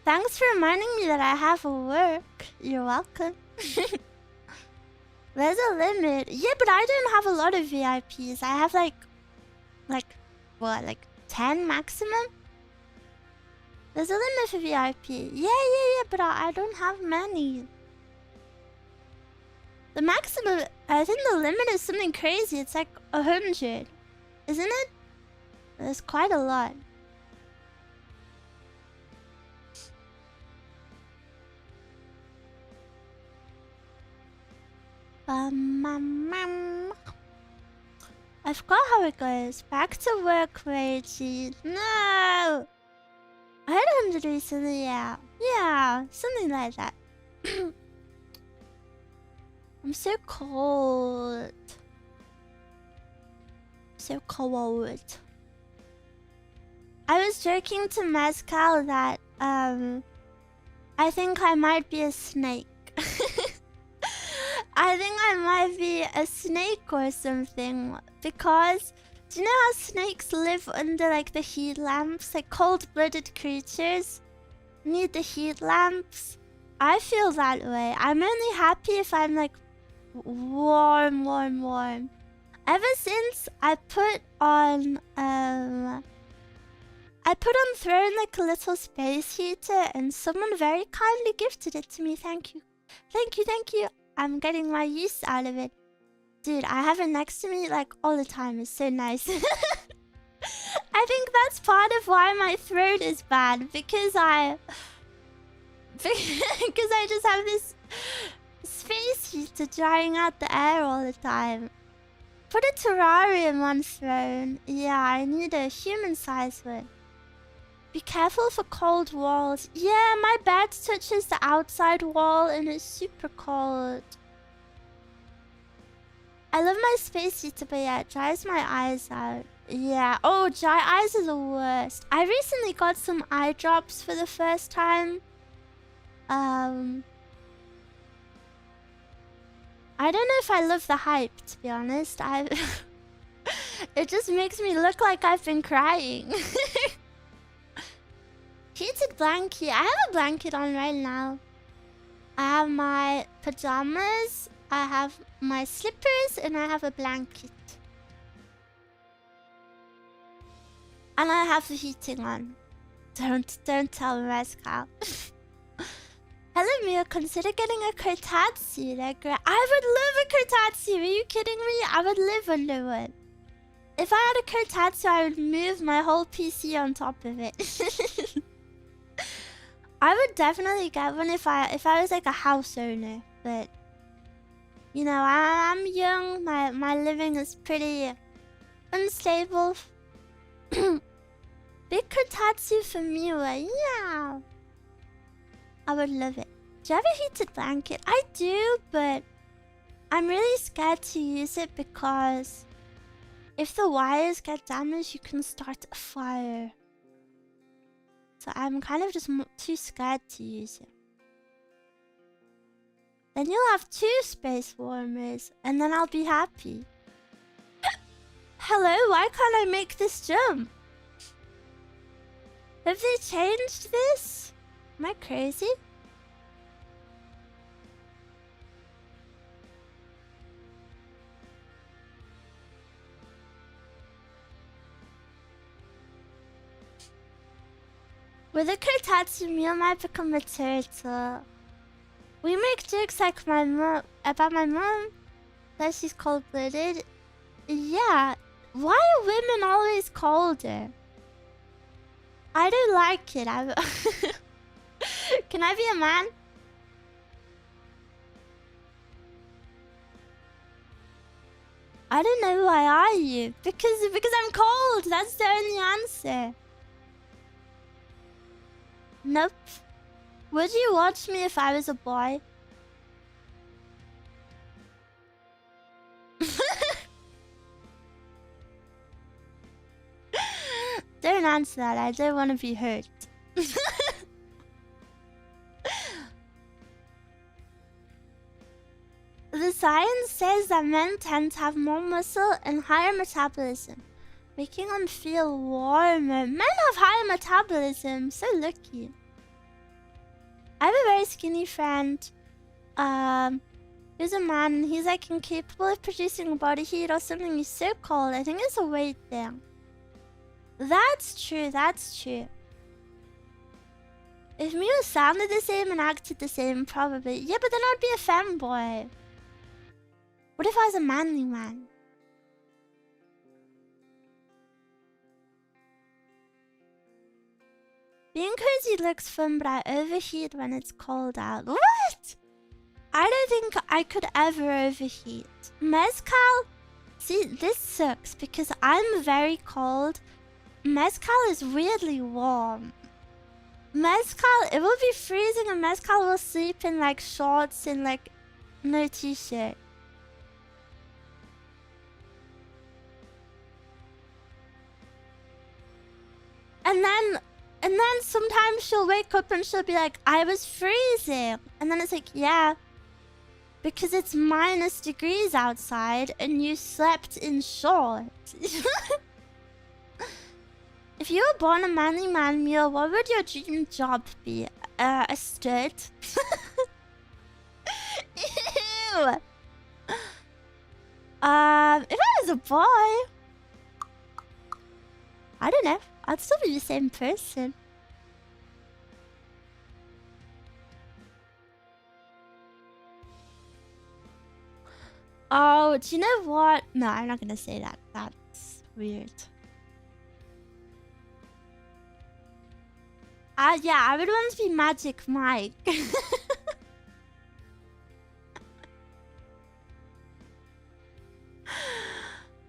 Thanks for reminding me that I have work. You're welcome. There's a limit. Yeah, but I don't have a lot of VIPs. I have like what, like 10 maximum? There's a limit for VIP. Yeah, but I don't have many. The maximum, I think the limit is something crazy. It's like 100. Isn't it? There's quite a lot. I forgot how it goes. Back to work, Reggie. No! I had 100 recently, yeah. Yeah, something like that. I'm so cold. So cold. I was joking to Mezcal that, I think I might be a snake. I think I might be a snake or something. Because, do you know how snakes live under, like, the heat lamps? Like, cold-blooded creatures need the heat lamps. I feel that way. I'm only happy if I'm, like, warm. Ever since I put on Throne, like, a little space heater, and someone very kindly gifted it to me. Thank you. Thank you. I'm getting my use out of it. Dude, I have it next to me, like, all the time. It's so nice. I think that's part of why my throat is bad. Because I just have this space heater drying out the air all the time. Put a terrarium on Throne. Yeah, I need a human-sized one. Be careful for cold walls. Yeah, my bed touches the outside wall and it's super cold. I love my space heater, but yeah, it dries my eyes out. Yeah, oh, dry eyes are the worst. I recently got some eye drops for the first time. I don't know if I love the hype, to be honest. It just makes me look like I've been crying. Heated blanket. I have a blanket on right now. I have my pajamas I have my slippers and I have a blanket. And I have the heating on. Don't tell me, Rascal. Hello, Mia. Consider getting a kotatsu. They're great. I would love a kotatsu. Are you kidding me? I would live under one. If I had a kotatsu, I would move my whole PC on top of it. I would definitely get one if I was like a house owner. But you know, I'm young. My living is pretty unstable. Big kotatsu for Miwa. Yeah. I would love it. Do you have a heated blanket? I do, but I'm really scared to use it because if the wires get damaged, you can start a fire. So I'm kind of just too scared to use it. Then you'll have 2 space warmers, and then I'll be happy. Hello, why can't I make this jump? Have they changed this? Am I crazy? With a kotatsu, Mia might become a turtle. We make jokes like about my mom, that she's cold-blooded. Yeah, why are women always colder? I don't like it. Can I be a man? I don't know, why are you? Because I'm cold. That's the only answer. Nope. Would you watch me if I was a boy? Don't answer that. I don't want to be hurt. The science says that men tend to have more muscle and higher metabolism, making them feel warmer. Men have higher metabolism. So lucky. I have a very skinny friend. He's a man. He's like incapable of producing body heat or something. He's so cold. I think it's a weight thing. That's true. That's true. If Miwa sounded the same and acted the same, probably. Yeah, but then I'd be a femboy. What if I was a manly man? Being cozy looks fun, but I overheat when it's cold out. What? I don't think I could ever overheat. Mezcal? See, this sucks because I'm very cold. Mezcal is weirdly warm. Mezcal, it will be freezing and Mezcal will sleep in like shorts and like no t-shirt. And then sometimes she'll wake up and she'll be like, I was freezing. And then it's like, yeah, because it's -degrees outside and you slept in shorts. If you were born a manly man, Mia, what would your dream job be? A stud? Ew. If I was a boy, I don't know. I'd still be the same person. Oh, do you know what? No, I'm not gonna say that. That's weird. Yeah, I would want to be Magic Mike.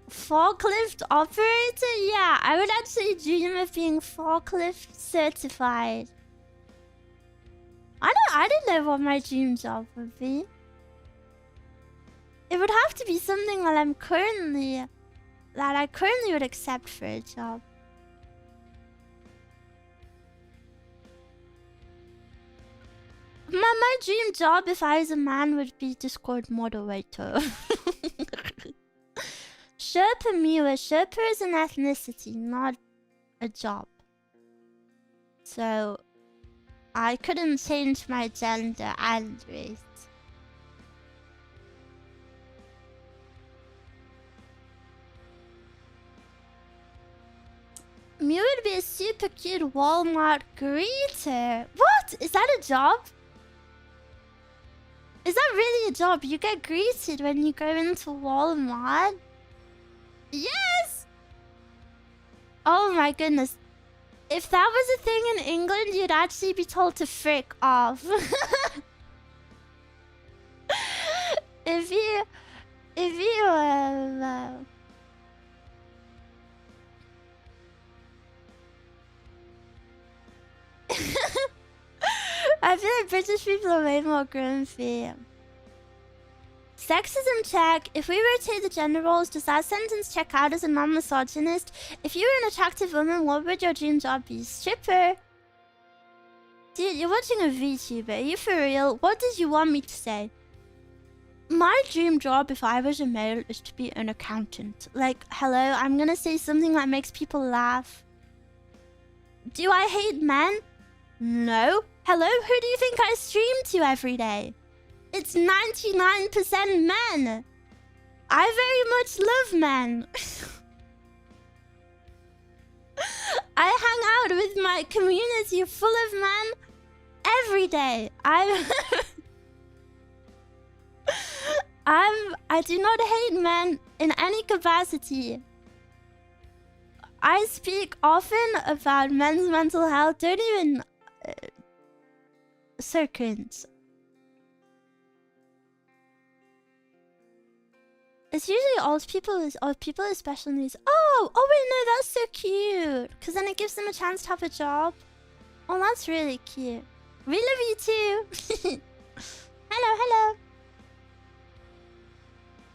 Forklift operator? Yeah, I would actually dream of being forklift certified. I don't know what my dream job would be. It would have to be something that I currently would accept for a job. My dream job if I was a man would be Discord moderator. Sherpa Miwa. Sherpa is an ethnicity, not a job. So I couldn't change my gender and race. Miwa would be a super cute Walmart greeter. What? Is that a job? Is that really a job? You get greeted when you go into Walmart? Yes! Oh my goodness. If that was a thing in England, you'd actually be told to frick off. If you... I feel like British people are way more grumpy. Sexism check. If we rotate the gender roles, does that sentence check out as a non-misogynist? If you were an attractive woman, what would your dream job be? Stripper? Dude, you're watching a VTuber. Are you for real? What did you want me to say? My dream job, if I was a male, is to be an accountant. Like, hello, I'm gonna say something that makes people laugh. Do I hate men? No. Hello, who do you think I stream to every day? It's 99% men. I very much love men. I hang out with my community full of men every day. I do not hate men in any capacity. I speak often about men's mental health. Don't even... Circles. It's usually old people with special needs. Oh wait, no, that's so cute. Because then it gives them a chance to have a job. Oh, that's really cute. We love you too. Hello.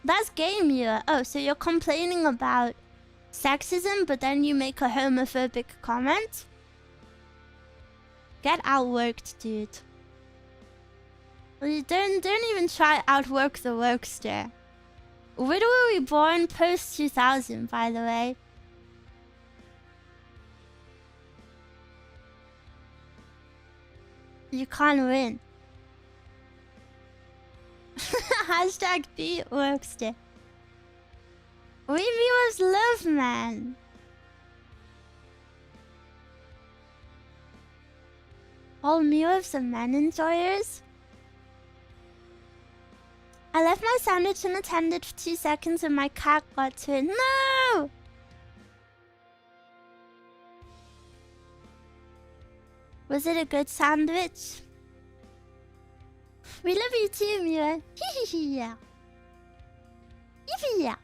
That's gay, Miwa. Oh, so you're complaining about sexism, but then you make a homophobic comment? Get outworked, dude. Don't even try outwork the workster. When were we born? Post 2000, by the way. You can't win. Hashtag beat workster. We viewers love man. All Miwas are men enjoyers. I left my sandwich unattended for 2 seconds and my cat got to it. No! Was it a good sandwich? We love you too, Miwa. Yeah. Yeah.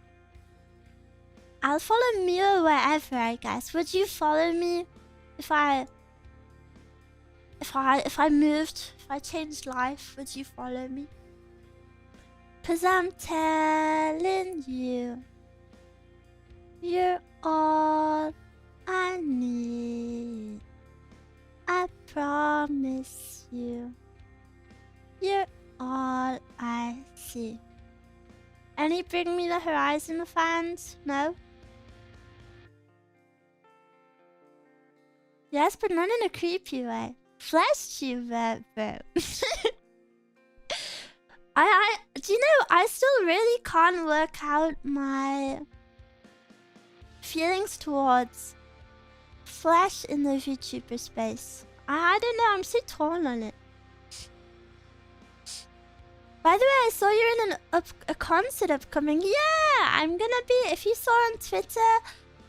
I'll follow Miwa wherever, I guess. Would you follow me if I moved, if I changed life? Would you follow me? 'Cause I'm telling you, you're all I need. I promise you, you're all I see. Any Bring Me the Horizon fans? No? Yes, but not in a creepy way. Flesh tuber, bro. Do you know, I still really can't work out my feelings towards flesh in the VTuber space. I don't know, I'm so torn on it. By the way, I saw you're in a concert upcoming. Yeah, I'm gonna be, if you saw on Twitter,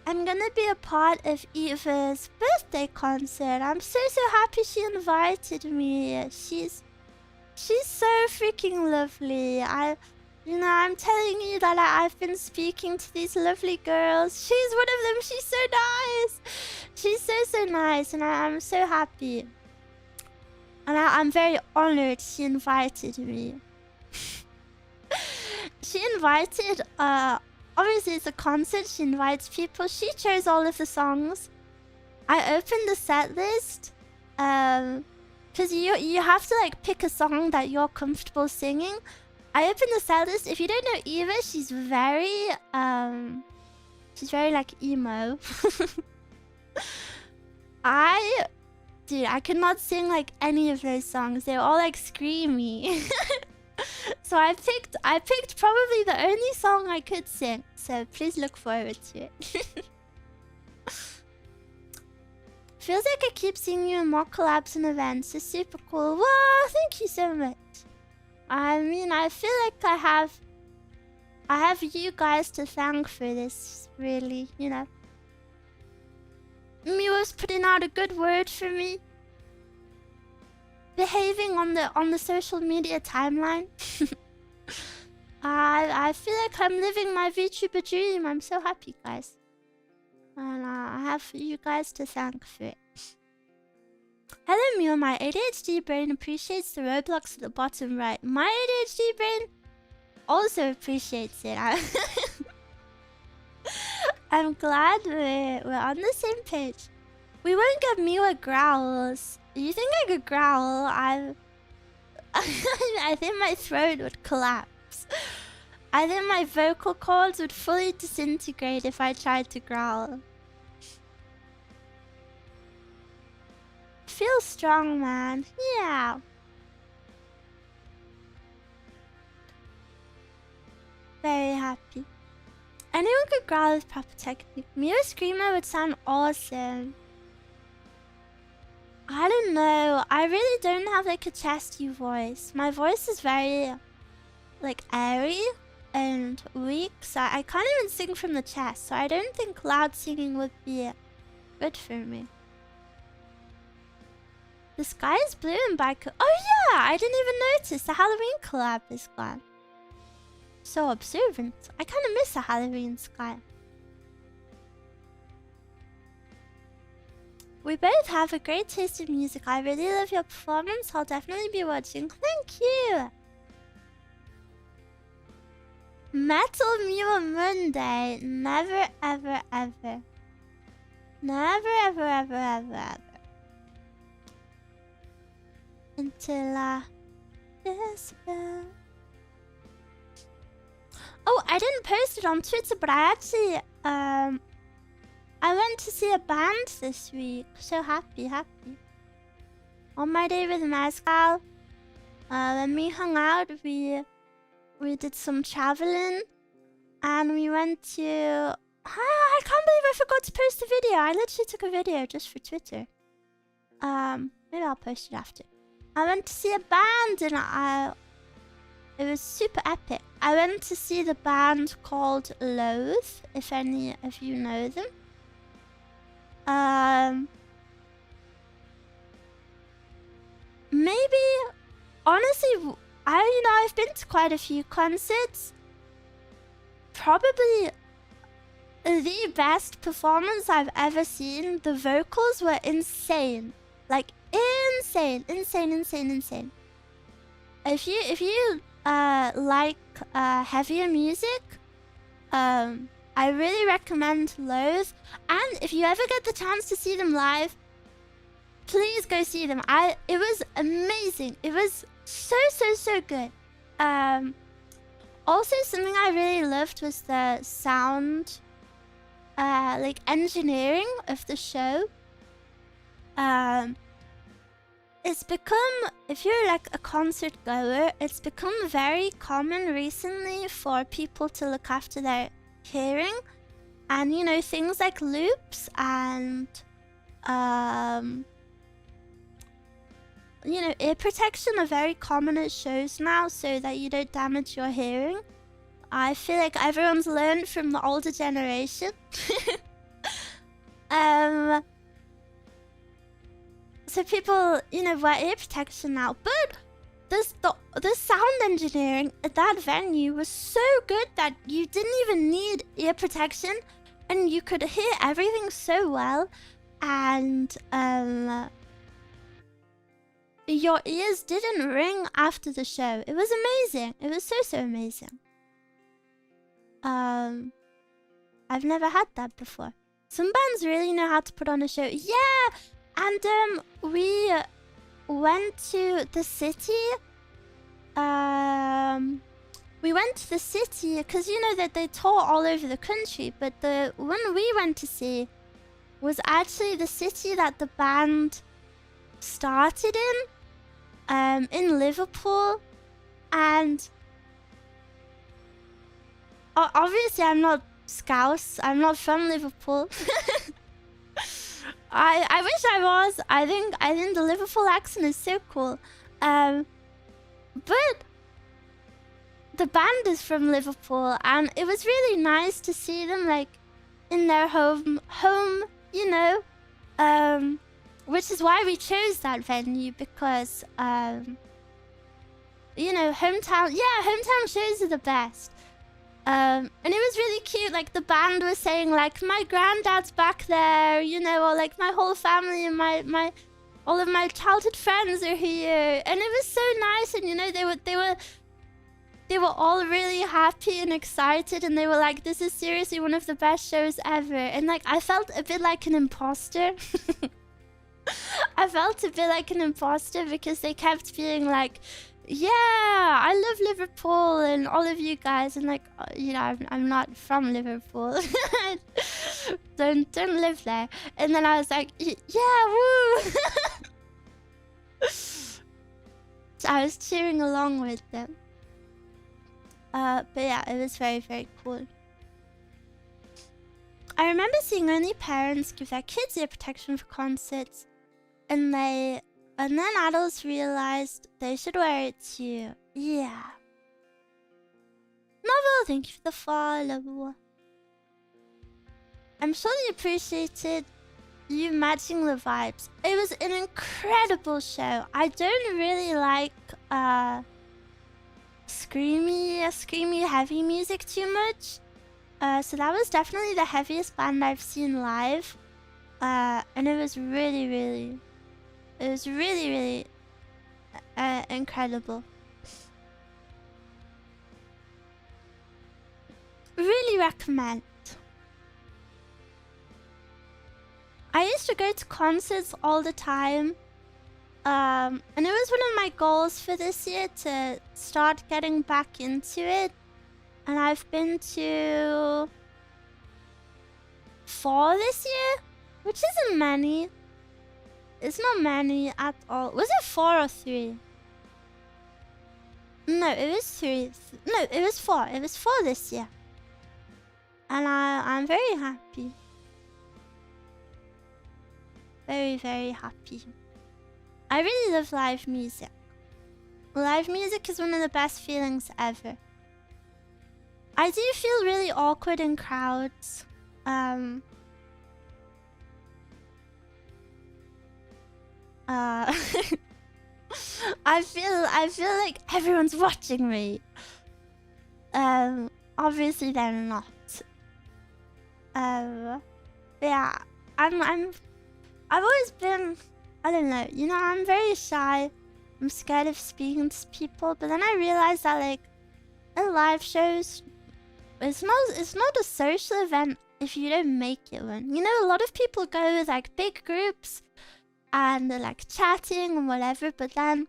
I'm gonna be a part of Eva's birthday concert. I'm so happy she invited me. She's so freaking lovely. I'm telling you that I've been speaking to these lovely girls. She's one of them. She's so nice. She's so nice, and I'm so happy. And I'm very honored she invited me. She invited, obviously it's a concert, she invites people. She chose all of the songs. I opened the set list, because you have to like pick a song that you're comfortable singing. I opened the set list. If you don't know Eva, she's very like emo. Dude, I could not sing like any of those songs. They were all like screamy. So I picked probably the only song I could sing. So please look forward to it. feels like I keep seeing you in more collabs and events. It's super cool. Whoa, thank you so much. I mean, I feel like I have you guys to thank for this, really, you know. Miwa's putting out a good word for me. Behaving on the social media timeline. I feel like I'm living my VTuber dream. I'm so happy, guys. And I have you guys to thank for it. Hello, Miwa. My ADHD brain appreciates the Roblox at the bottom right. My ADHD brain also appreciates it. I'm glad we're on the same page. We won't get Miwa growls. You think I could growl? I think my throat would collapse. I think my vocal cords would fully disintegrate if I tried to growl. Feel strong, man. Yeah. Very happy. Anyone could growl with proper technique. Miwa Screamer would sound awesome. I don't know. I really don't have like a chesty voice. My voice is very like airy and weak, so I can't even sing from the chest. So I don't think loud singing would be good for me. The sky is blue and bike. Oh yeah, I didn't even notice the Halloween collab is gone. So observant. I kind of miss a Halloween sky. We both have a great taste in music. I really love your performance. I'll definitely be watching. Thank you. Metal Miwa Monday. Never, ever, ever. Never, ever, ever, ever, ever. Until disappear. Oh, I didn't post it on Twitter, but I actually I went to see a band this week. So happy. On my day with Mezcal, when we hung out, we did some traveling, and we went to. I can't believe I forgot to post a video. I literally took a video just for Twitter. Maybe I'll post it after. I went to see a band, and it was super epic. I went to see the band called Loathe, if any of you know them. Maybe, honestly, I've been to quite a few concerts. Probably the best performance I've ever seen. The vocals were insane. Like, insane. If you like heavier music, I really recommend Loathe. And if you ever get the chance to see them live, please go see them. It was amazing. It was so good. Also, something I really loved was the sound, like engineering of the show. It's become, if you're like a concert goer, it's become very common recently for people to look after their hearing. And you know, things like loops and you know, ear protection are very common at shows now, so that you don't damage your hearing. I feel like everyone's learned from the older generation. So people, you know, wear ear protection now. But the sound engineering at that venue was so good that you didn't even need ear protection, and you could hear everything so well, and your ears didn't ring after the show. It was amazing. It was so amazing. I've never had that before. Some bands really know how to put on a show. Yeah, and we went to the city. We went to the city because you know that they tour all over the country, but the one we went to see was actually the city that the band started in Liverpool. And obviously I'm not Scouse, I'm not from Liverpool. I wish I was. I think the Liverpool accent is so cool. But the band is from Liverpool, and it was really nice to see them like in their home, you know. Which is why we chose that venue, because you know, hometown shows are the best. And it was really cute. Like the band was saying, like, my granddad's back there, you know, or like my whole family and my all of my childhood friends are here, and it was so nice. And you know, they were all really happy and excited, and they were like, this is seriously one of the best shows ever. And like I felt a bit like an imposter. I felt a bit like an imposter because they kept being like, yeah, I love Liverpool and all of you guys, and like, you know, I'm not from Liverpool. don't live there. And then I was like, yeah, woo. So I was cheering along with them. But yeah, it was very, very cool. I remember seeing only parents give their kids ear protection for concerts, and then adults realized they should wear it too. Yeah. Novel, thank you for the follow. I'm sure you appreciated you matching the vibes. It was an incredible show. I don't really like screamy heavy music too much. So that was definitely the heaviest band I've seen live. And it was really incredible. Really recommend. I used to go to concerts all the time. And it was one of my goals for this year to start getting back into it. And I've been to 4 this year, which isn't many. It's not many at all. Was it 4 or 3? No, it was 3. No, it was 4. It was 4 this year. And I'm very happy. Very, very happy. I really love live music. Live music is one of the best feelings ever. I do feel really awkward in crowds. I feel like everyone's watching me. Obviously they're not. Yeah, I've always been, I don't know, you know, I'm very shy. I'm scared of speaking to people, but then I realized that like in live shows, it's not a social event if you don't make it one. You know, a lot of people go with like big groups and they're like chatting and whatever, but then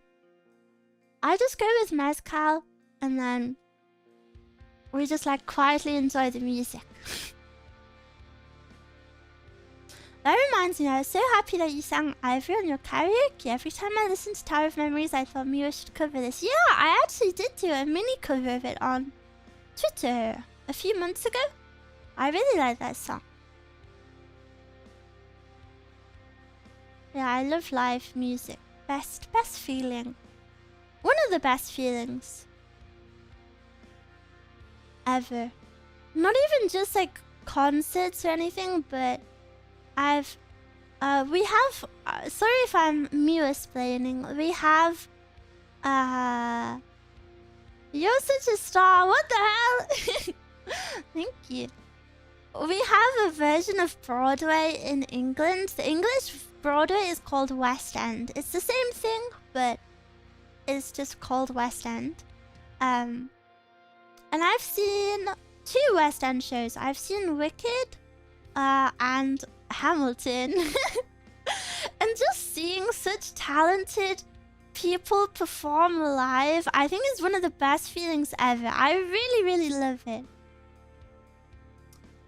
I just go with mezcal and then we just like quietly enjoy the music. That reminds me, I was so happy that you sang Ivory on your karaoke. Every time I listened to Tower of Memories, I thought Miwa should cover this. Yeah, I actually did do a mini cover of it on Twitter a few months ago. I really like that song. Yeah, I love live music. Best feeling. One of the best feelings ever. Not even just like concerts or anything, but we have, sorry if I'm Miwa-splaining, we have, you're such a star, what the hell? Thank you. We have a version of Broadway in England. The English Broadway is called West End. It's the same thing, but it's just called West End. And I've seen 2 West End shows. I've seen Wicked, and Hamilton. And just seeing such talented people perform live, I think is one of the best feelings ever. I really love it.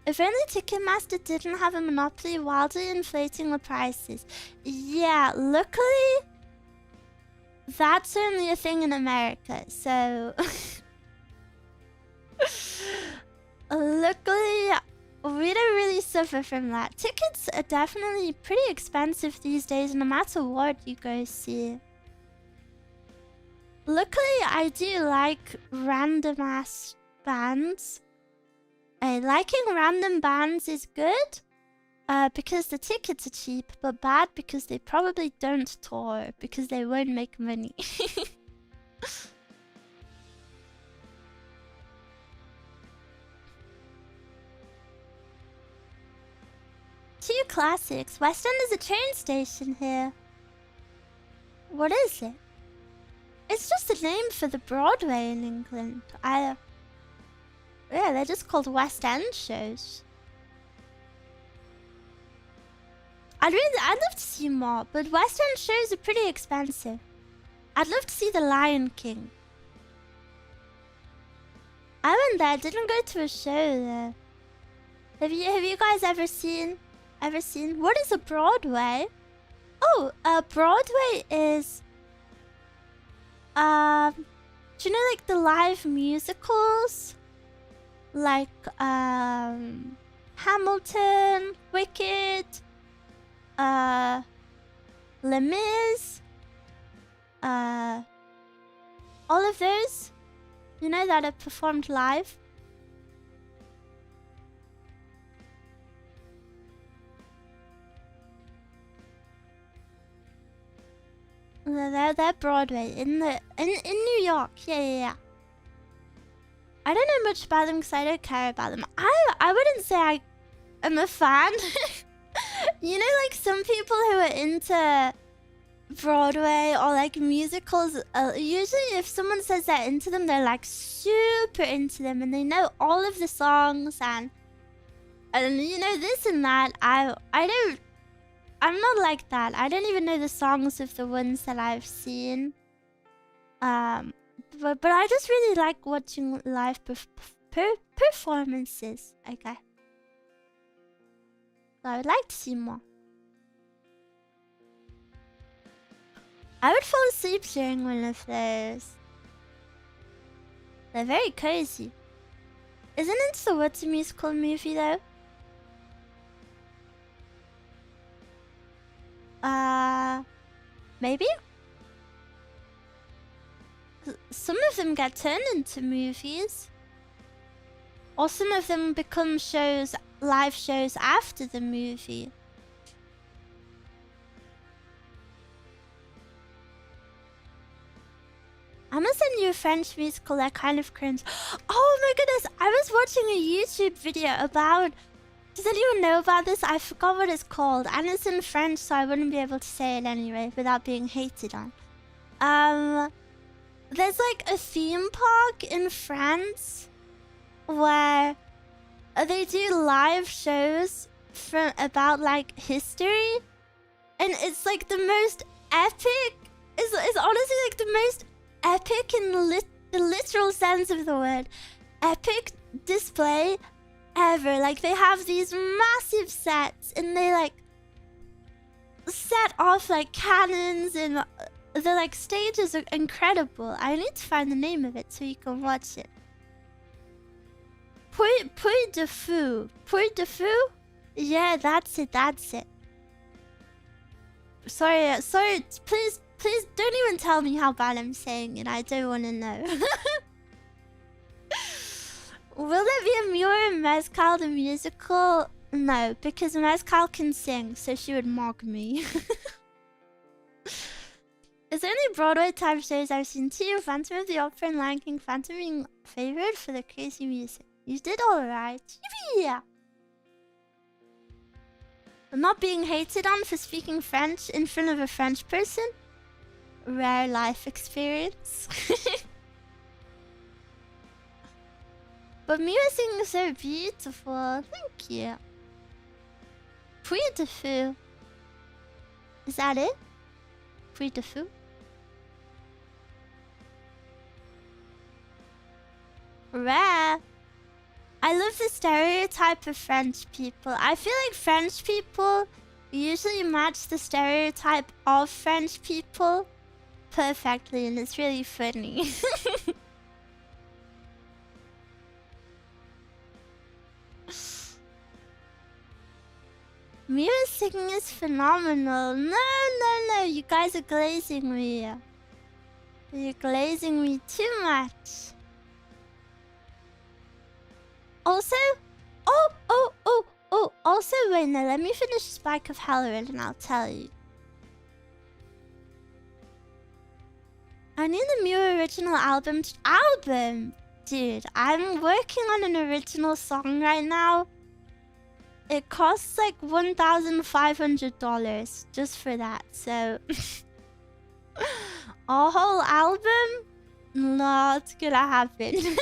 If only Ticketmaster didn't have a monopoly wildly inflating the prices. Yeah, luckily that's only a thing in America, so luckily We don't really suffer from that. Tickets are definitely pretty expensive these days, no matter what you go see. Luckily, I do like random ass bands. Liking random bands is good because the tickets are cheap, but bad because they probably don't tour because they won't make money. Two classics. West End is a train station here. What is it? It's just a name for the Broadway in England. Yeah, they're just called West End shows. I'd love to see more, but West End shows are pretty expensive. I'd love to see The Lion King. I went there, didn't go to a show there. Have you guys ever seen? What is a Broadway? Oh, Broadway is do you know like the live musicals? Like Hamilton, Wicked, Les Mis, all of those, you know, that are performed live. They're Broadway in New York. Yeah. I don't know much about them because I don't care about them. I wouldn't say I am a fan. You know, like some people who are into Broadway or like musicals, usually if someone says they're into them, they're like super into them and they know all of the songs and you know this and that. I'm not like that. I don't even know the songs of the ones that I've seen. But I just really like watching live performances. Okay. So I would like to see more. I would fall asleep during one of those. They're very cozy. Isn't it the What's a Musical movie though? Maybe? Some of them get turned into movies. Or some of them become shows, live shows after the movie. I'm gonna send you a French musical that kind of cringe. Oh my goodness, I was watching a YouTube video about... Does anyone know about this? I forgot what it's called. And it's in French, so I wouldn't be able to say it anyway without being hated on. There's like a theme park in France where they do live shows about like history. And it's like the most epic... It's honestly like the most epic in the literal sense of the word. Epic display ever. Like they have these massive sets and they like set off like cannons and the like stages are incredible. I need to find the name of it so you can watch it. Puy de Fou. Puy de Fou? Yeah, that's it. Sorry, please don't even tell me how bad I'm saying it. I don't want to know. Will there be a Miwa and Mezcal the musical? No, because Mezcal can sing, so she would mock me. Is there any Broadway type shows I've seen too? Phantom of the Opera and Lion King. Phantom being favorite for the crazy music. You did alright. Yeah. I'm not being hated on for speaking French in front of a French person. Rare life experience. But Menacing is so beautiful. Thank you. Puy de Fou. Is that it? Puy de Fou? Rare. I love the stereotype of French people. I feel like French people usually match the stereotype of French people perfectly, and it's really funny. Miwa's singing is phenomenal. No, you guys are glazing me. You're glazing me too much. Also, also, wait, no, let me finish Spike of Halloran and I'll tell you. I need the Miwa original album. Dude, I'm working on an original song right now. It costs like $1,500 just for that, so... A whole album? Not gonna happen.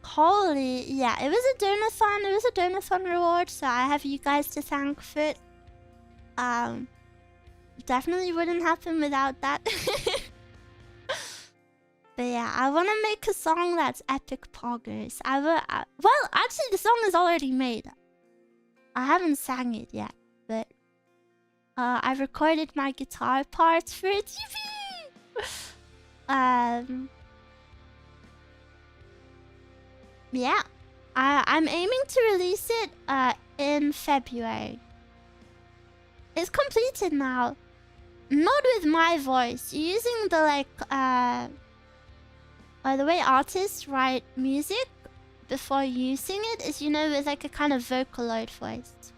Holy, yeah, it was a donathon. It was a donathon reward, so I have you guys to thank for it. Definitely wouldn't happen without that. But yeah, I want to make a song that's epic poggers. Well, actually, the song is already made. I haven't sang it yet, but I recorded my guitar parts for it. Yeah, I'm aiming to release it in February. It's completed now. Not with my voice. Using the the way artists write music before using it is, you know, with like a kind of Vocaloid voice.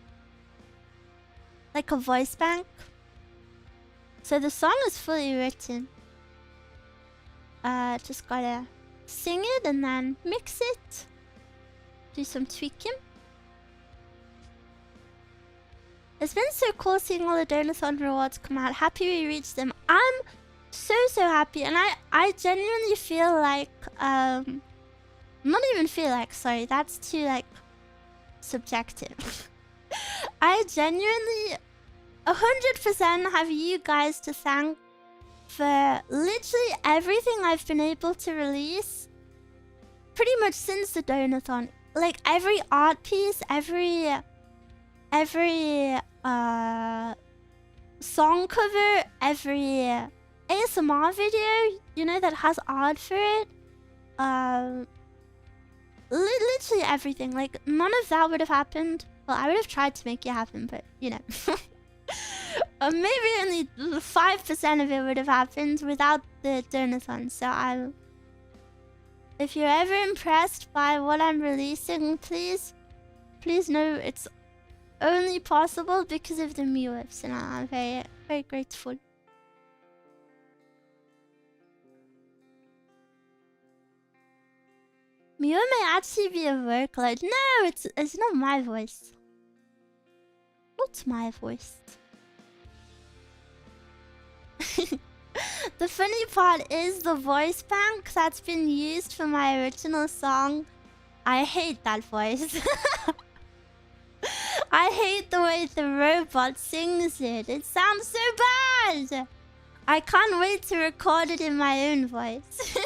Like a voice bank. So the song is fully written. Just gotta sing it and then mix it. Do some tweaking. It's been so cool seeing all the Donathon rewards come out. Happy we reached them. I'm so happy, and I genuinely feel like not even feel like, sorry, that's too like subjective. I genuinely 100% have you guys to thank for literally everything I've been able to release pretty much since the Donathon. Like every art piece, every song cover, every ASMR video, you know, that has art for it. Literally everything. Like, none of that would have happened. Well, I would have tried to make it happen, but, you know. Maybe only 5% of it would have happened without the Donathon. So if you're ever impressed by what I'm releasing, please know it's only possible because of the Miwas, and I'm very, very grateful. Miwa may actually be a Vocaloid. No, it's not my voice. Not my voice. The funny part is the voice bank that's been used for my original song. I hate that voice. I hate the way the robot sings it. It sounds so bad. I can't wait to record it in my own voice.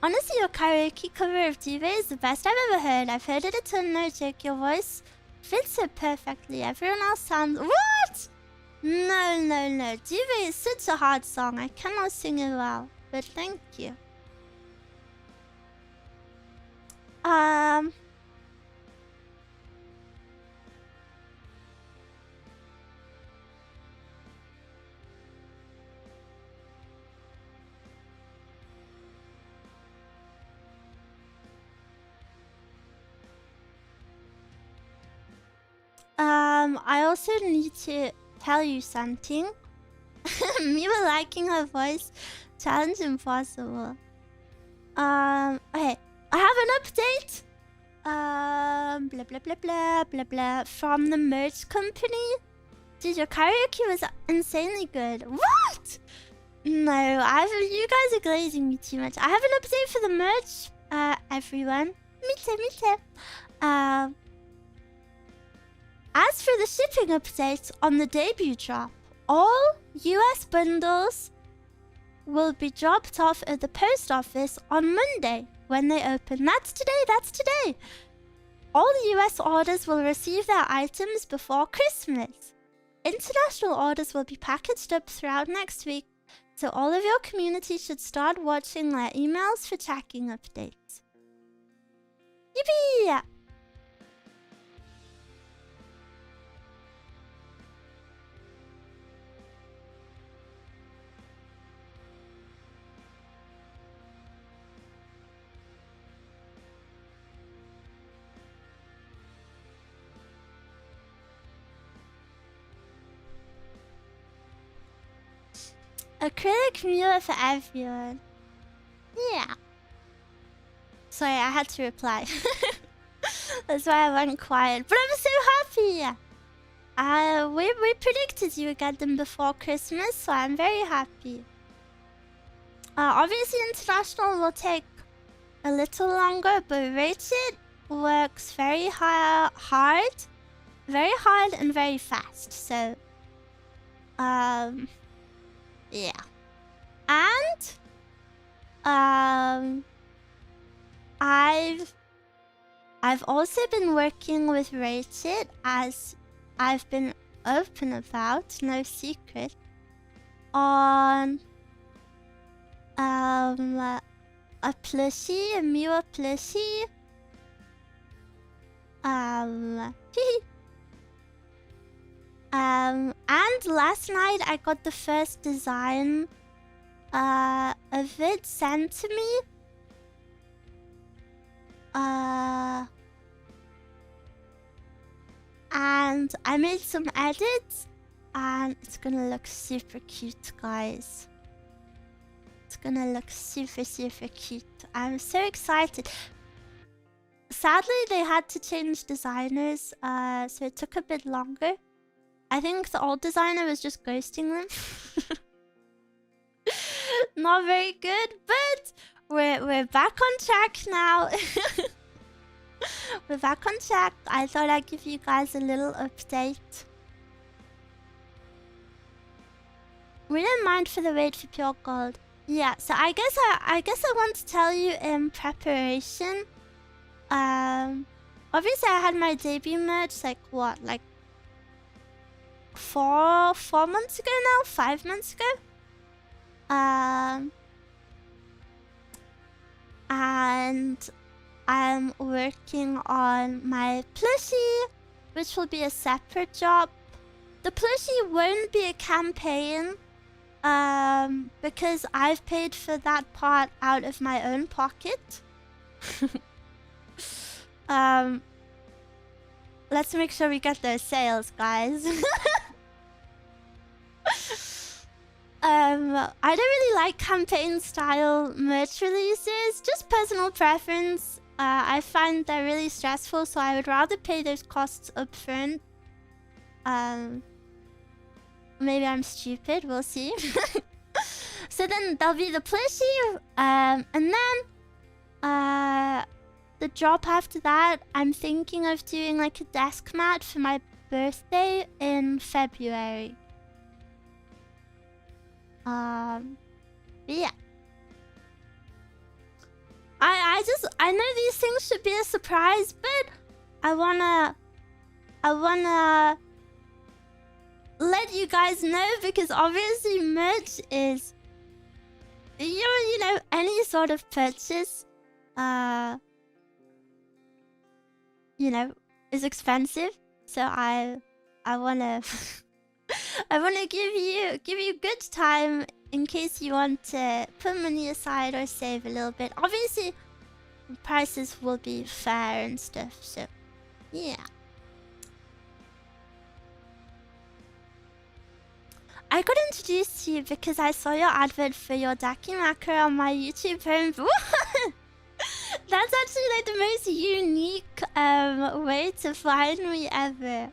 Honestly, your karaoke cover of Duvet is the best I've ever heard. I've heard it a ton, no joke. Your voice fits so perfectly. Everyone else sounds... What? No. Duvet is such a hard song. I cannot sing it well. But thank you. I also need to tell you something. Miwa liking her voice, challenge impossible. Okay, I have an update. Blah, from the merch company. Dude, your karaoke was insanely good. What? No, you guys are glazing me too much. I have an update for the merch, everyone. Mite. As for the shipping update on the debut drop, all US bundles will be dropped off at the post office on Monday when they open. That's today. All US orders will receive their items before Christmas. International orders will be packaged up throughout next week So all of your community should start watching their emails for tracking updates. Yippee! Acrylic Miwa for everyone. Yeah. Sorry, I had to reply. That's why I went quiet. But I'm so happy. We predicted you would get them before Christmas, so I'm very happy. Obviously, international will take a little longer, but rated works very hard, and very fast. So, yeah. And I've also been working with Rated, as I've been open about, no secret, on a plushie, a Miwa plushie. And last night I got the first design of it sent to me. And I made some edits, and it's gonna look super cute, guys. It's gonna look super, super cute. I'm so excited. Sadly, they had to change designers, so it took a bit longer. I think the old designer was just ghosting them. Not very good, but we're back on track now. We're back on track. I thought I'd give you guys a little update. We don't mind for the wait for pure gold. Yeah, so I guess I want to tell you in preparation. Obviously I had my debut merch like 4 months ago now, 5 months ago. And I'm working on my plushie, which will be a separate job. The plushie won't be a campaign, because I've paid for that part out of my own pocket. Let's make sure we get those sales, guys. I don't really like campaign-style merch releases, just personal preference. I find they're really stressful, so I would rather pay those costs upfront. Maybe I'm stupid, we'll see. So then there'll be the plushie, and then the job after that, I'm thinking of doing like a desk mat for my birthday in February. Yeah. I know these things should be a surprise, but I wanna let you guys know, because obviously merch is, you know, any sort of purchase, you know, is expensive. So I wanna I wanna give you good time in case you want to put money aside or save a little bit. Obviously, prices will be fair and stuff. So yeah. I got introduced to you because I saw your advert for your Dakimakura on my YouTube home. That's actually like the most unique way to find me ever.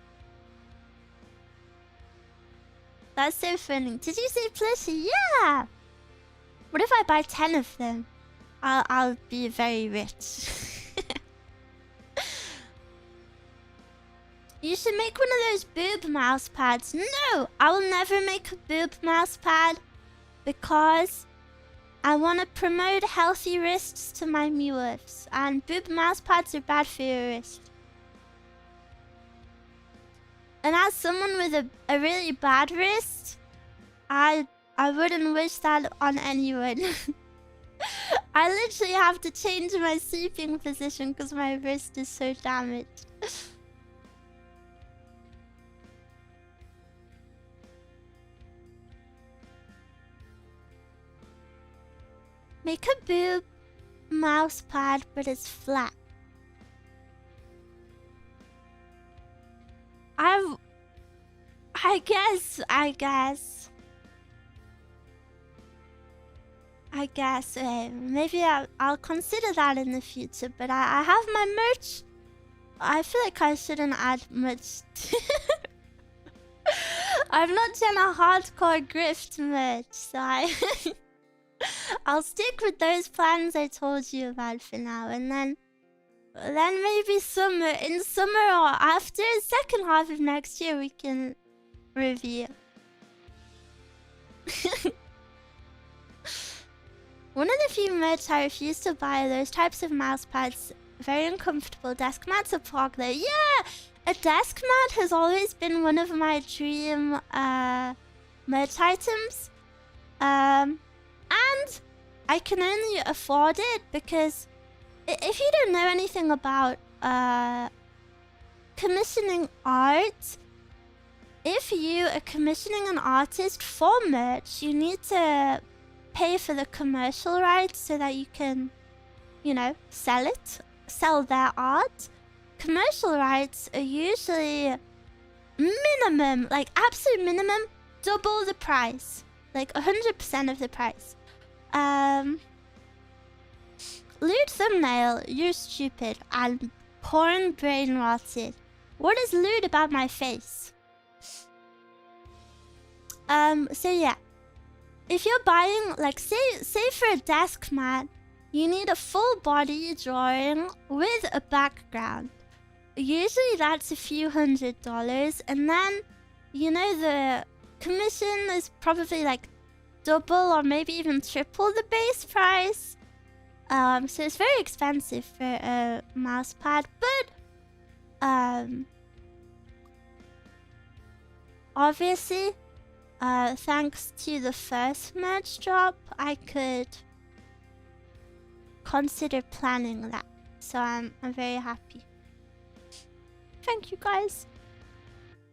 That's so funny. Did you say plushie? Yeah! What if I buy 10 of them? I'll be very rich. You should make one of those boob mouse pads. No! I will never make a boob mouse pad, because I want to promote healthy wrists to my Miwas, and boob mouse pads are bad for your wrist. And as someone with a really bad wrist, I I wouldn't wish that on anyone. I literally have to change my sleeping position because my wrist is so damaged. Make a boob mouse pad, but it's flat. I guess. Maybe I'll consider that in the future. But I have my merch. I feel like I shouldn't add much. I've not done a hardcore grift merch, so I'll stick with those plans I told you about for now, and then maybe in summer or after second half of next year we can review. One of the few merch I refuse to buy are those types of mouse pads. Very uncomfortable. Desk mats are popular. Yeah! A desk mat has always been one of my dream merch items. And I can only afford it because if you don't know anything about commissioning art, if you are commissioning an artist for merch, you need to pay for the commercial rights so that you can, you know, sell their art. Commercial rights are usually minimum, like absolute minimum, double the price, like 100% of the price. Lewd thumbnail, you're stupid and porn brain rotted. What is lewd about my face? So yeah. If you're buying, like, say for a desk mat, you need a full body drawing with a background. Usually that's a few $100s, and then, you know, the commission is probably like double or maybe even triple the base price. So it's very expensive for a mouse pad, but obviously, thanks to the first merch drop, I could consider planning that. So I'm very happy. Thank you guys.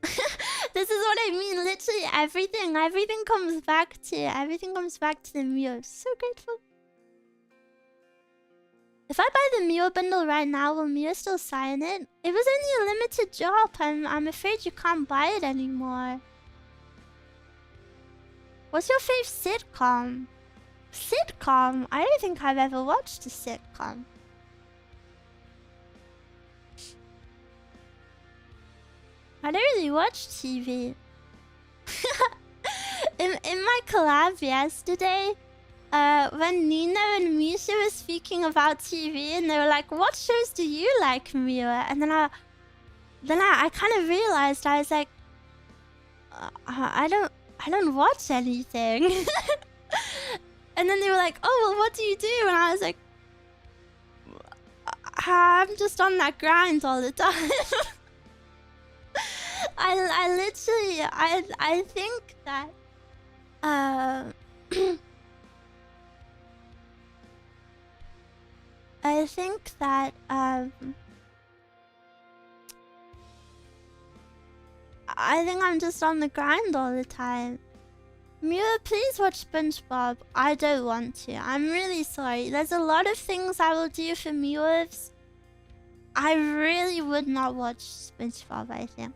This is what I mean. Literally everything comes back to the Miwa. I'm so grateful. If I buy the Miwa bundle right now, will Miwa still sign it? It was only a limited drop. I'm afraid you can't buy it anymore. What's your fave sitcom? Sitcom? I don't think I've ever watched a sitcom. I don't really watch TV. in my collab yesterday, when Nina and Misha were speaking about TV, and they were like, "What shows do you like, Miwa?" And then I kind of realized, I was like, I don't watch anything. And then they were like, "Oh, well, what do you do?" And I was like, I'm just on that grind all the time. I literally, I think that, I think that, I think I'm just on the grind all the time. Miwa, please watch SpongeBob. I don't want to. I'm really sorry. There's a lot of things I will do for Miwas. I really would not watch SpongeBob, I think.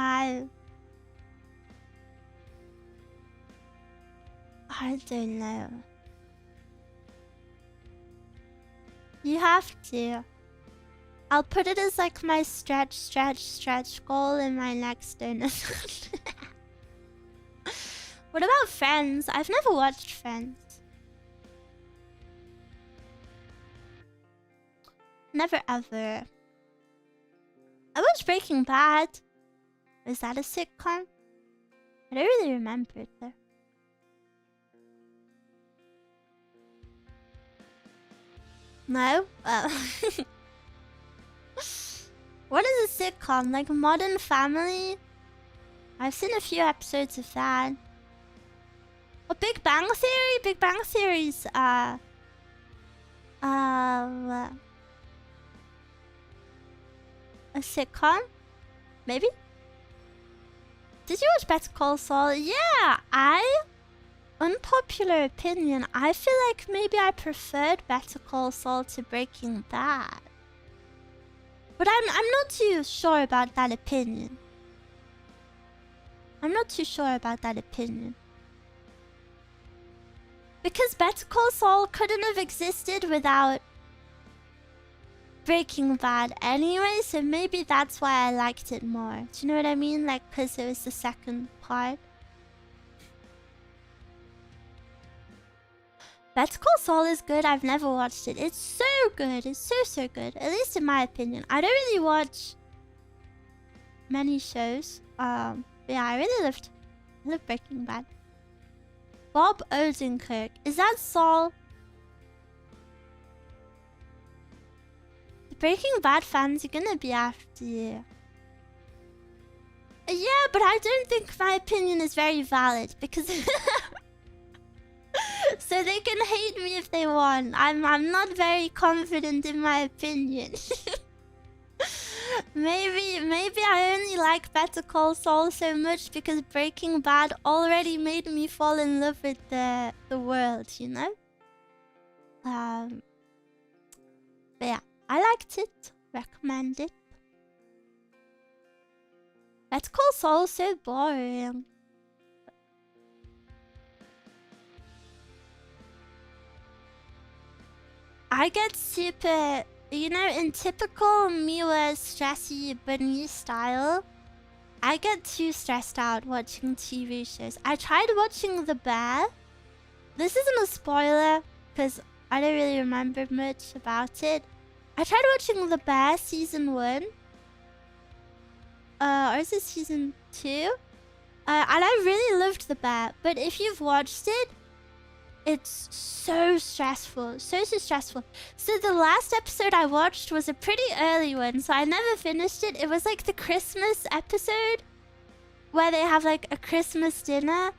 I don't know. You have to. I'll put it as like my stretch goal in my next donut. What about Friends? I've never watched Friends. Never ever. I watched Breaking Bad. Is that a sitcom? I don't really remember it though. No? What is a sitcom? Like Modern Family? I've seen a few episodes of that. Oh, Big Bang Theory? Big Bang Theory's, a sitcom? Maybe? Did you watch Better Call Saul? Yeah, unpopular opinion, I feel like maybe I preferred Better Call Saul to Breaking Bad. But I'm not too sure about that opinion. Because Better Call Saul couldn't have existed without Breaking Bad anyway, so maybe that's why I liked it more. Do you know what I mean? Like, because it was the second part. Better Call Saul is good. I've never watched it. It's so good. It's so good. At least in my opinion. I don't really watch many shows. But yeah, I really loved Breaking Bad. Bob Odenkirk. Is that Saul? The Breaking Bad fans are gonna be after you. Yeah, but I don't think my opinion is very valid because so they can hate me if they want. I'm not very confident in my opinion. Maybe I only like Better Call Saul so much because Breaking Bad already made me fall in love with the world, you know? But yeah, I liked it. Recommend it. Better Call Saul is so boring. I get super, you know, in typical Miwa stressy bunny style, I get too stressed out watching TV shows. I tried watching The Bear. This isn't a spoiler, because I don't really remember much about it. I tried watching The Bear season 1. Or is it season 2? And I really loved The Bear, but if you've watched it, it's so stressful. So stressful. So the last episode I watched was a pretty early one, so I never finished it. It was like the Christmas episode where they have like a Christmas dinner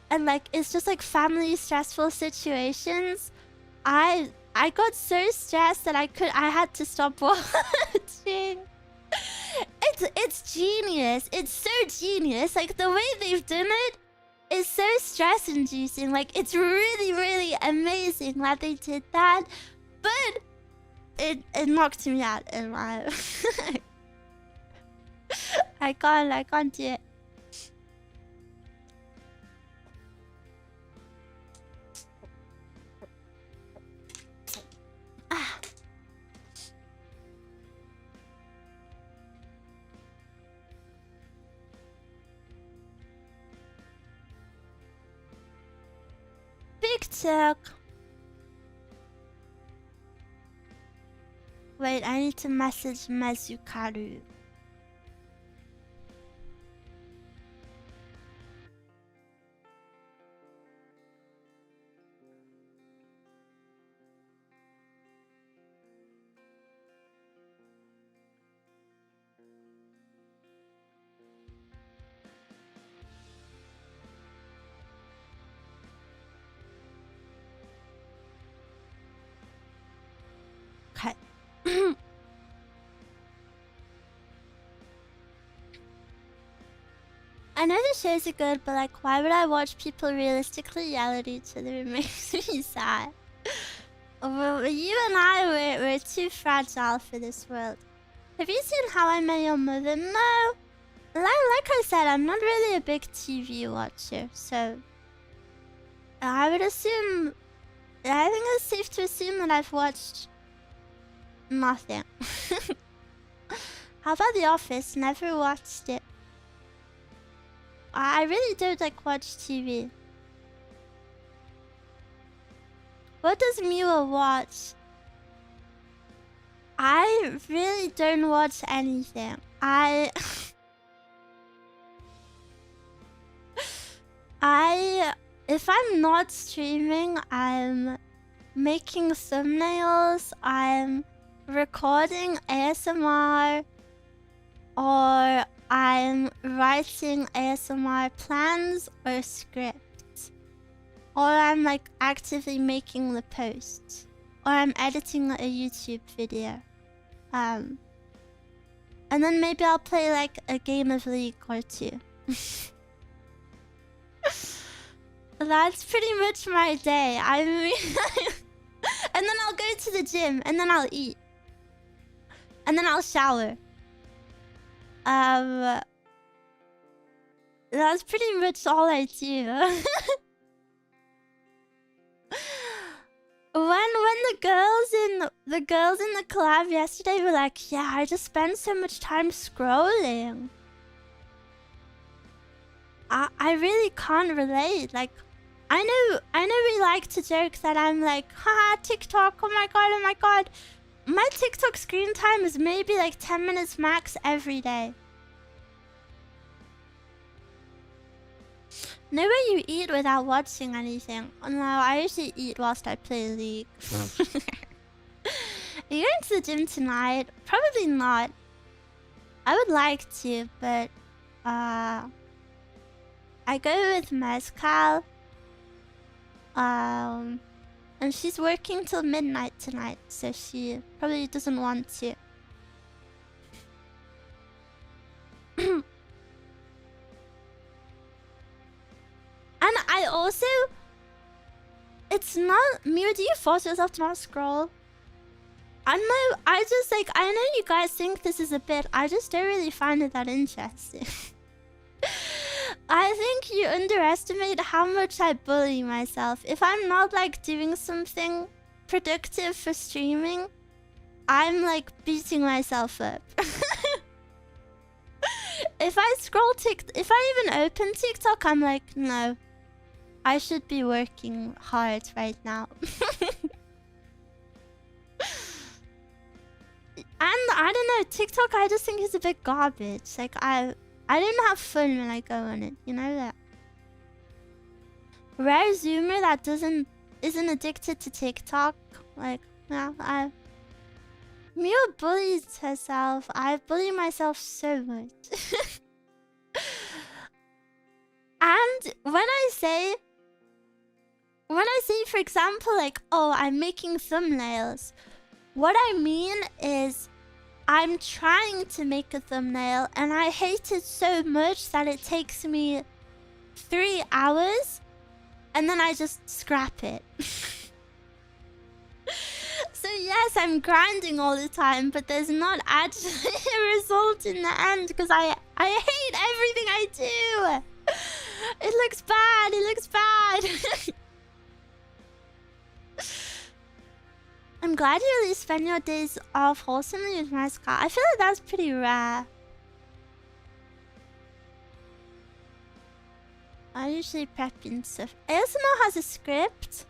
and like it's just like family stressful situations. I got so stressed that I had to stop watching. It's genius. It's so genius. Like the way they've done it is so stress-inducing. Like, it's really, really amazing that they did that. But it knocked me out in my... I can't do it. Big Tuck. Wait, I need to message Mezukaru. Okay. I know the shows are good, but like, why would I watch people realistically yell at each other? It makes me sad. Well, you and I, we're too fragile for this world. Have you seen How I Met Your Mother? No. Like I said, I'm not really a big TV watcher, so I would assume... I think it's safe to assume that I've watched nothing. How about The Office? Never watched it. I really don't like watch TV. What does Miwa watch? I really don't watch anything. If I'm not streaming, I'm making thumbnails, I'm recording ASMR, or I'm writing ASMR plans or scripts, or I'm like actively making the posts, or I'm editing a YouTube video. And then maybe I'll play like a game of League or two. That's pretty much my day. I mean, and then I'll go to the gym, and then I'll eat, and then I'll shower. That's pretty much all I do. When the girls in the collab yesterday were like, yeah, I just spend so much time scrolling. I really can't relate. Like, I know we like to joke that I'm like, haha, TikTok, oh my god, oh my god. My TikTok screen time is maybe like 10 minutes max every day. No way you eat without watching anything. No, I usually eat whilst I play League. Are you going to the gym tonight? Probably not. I would like to, but I go with Mezcal. And she's working till midnight tonight, so she probably doesn't want to. And I also... It's not... Miwa, do you force yourself to not scroll? I know, I just like... I know you guys think this is a bit. I just don't really find it that interesting. I think you underestimate how much I bully myself. If I'm not like doing something productive for streaming, I'm like beating myself up. If I scroll if I even open TikTok, I'm like, no, I should be working hard right now. And I don't know, TikTok I just think is a bit garbage. Like I don't have fun when I go on it, you know that. Rare Zoomer that isn't addicted to TikTok. Like, yeah, Miwa bullies herself. I bully myself so much. And when I say, for example, like, oh, I'm making thumbnails, what I mean is I'm trying to make a thumbnail and I hate it so much that it takes me 3 hours and then I just scrap it. So yes, I'm grinding all the time, but there's not actually a result in the end because I hate everything I do. It looks bad, it looks bad. I'm glad you really spend your days off wholesomely with my Scar. I feel like that's pretty rare. I usually prep and stuff. ASMR has a script.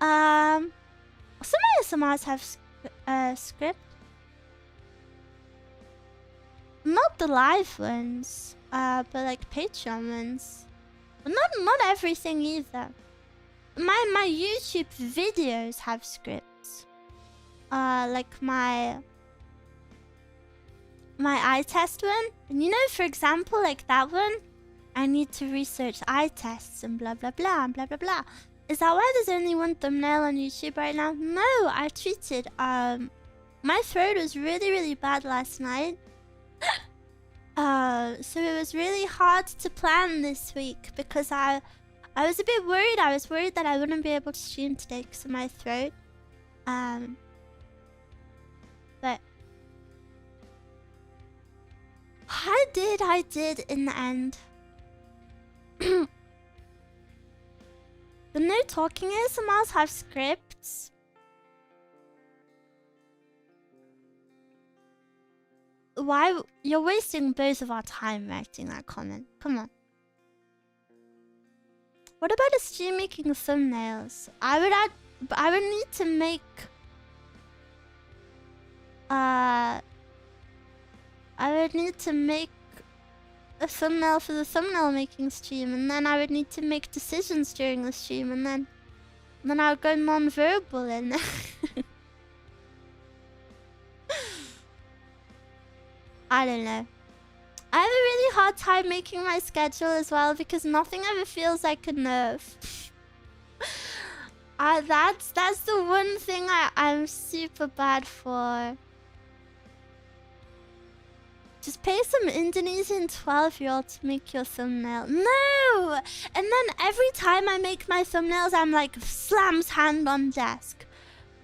Some ASMRs have script. Not the live ones, but like Patreon ones. But not everything either. My YouTube videos have scripts. Like my eye test one. And you know, for example, like that one, I need to research eye tests and blah blah blah and blah blah blah. Is that why there's only one thumbnail on YouTube right now? No, I treated. My throat was really bad last night. So it was really hard to plan this week because I was a bit worried. I was worried that I wouldn't be able to stream today because of my throat. But I did in the end. But no talking ASMRs have scripts. Why? You're wasting both of our time writing that comment. Come on. What about a stream making thumbnails? I would need to make... I would need to make a thumbnail for the thumbnail making stream, and then I would need to make decisions during the stream, and then I would go non-verbal and I don't know. I have a really hard time making my schedule as well because nothing ever feels like a nerf. That's the one thing I'm super bad for. Just pay some Indonesian 12-year-old to make your thumbnail. No! And then every time I make my thumbnails, I'm like, slams hand on desk.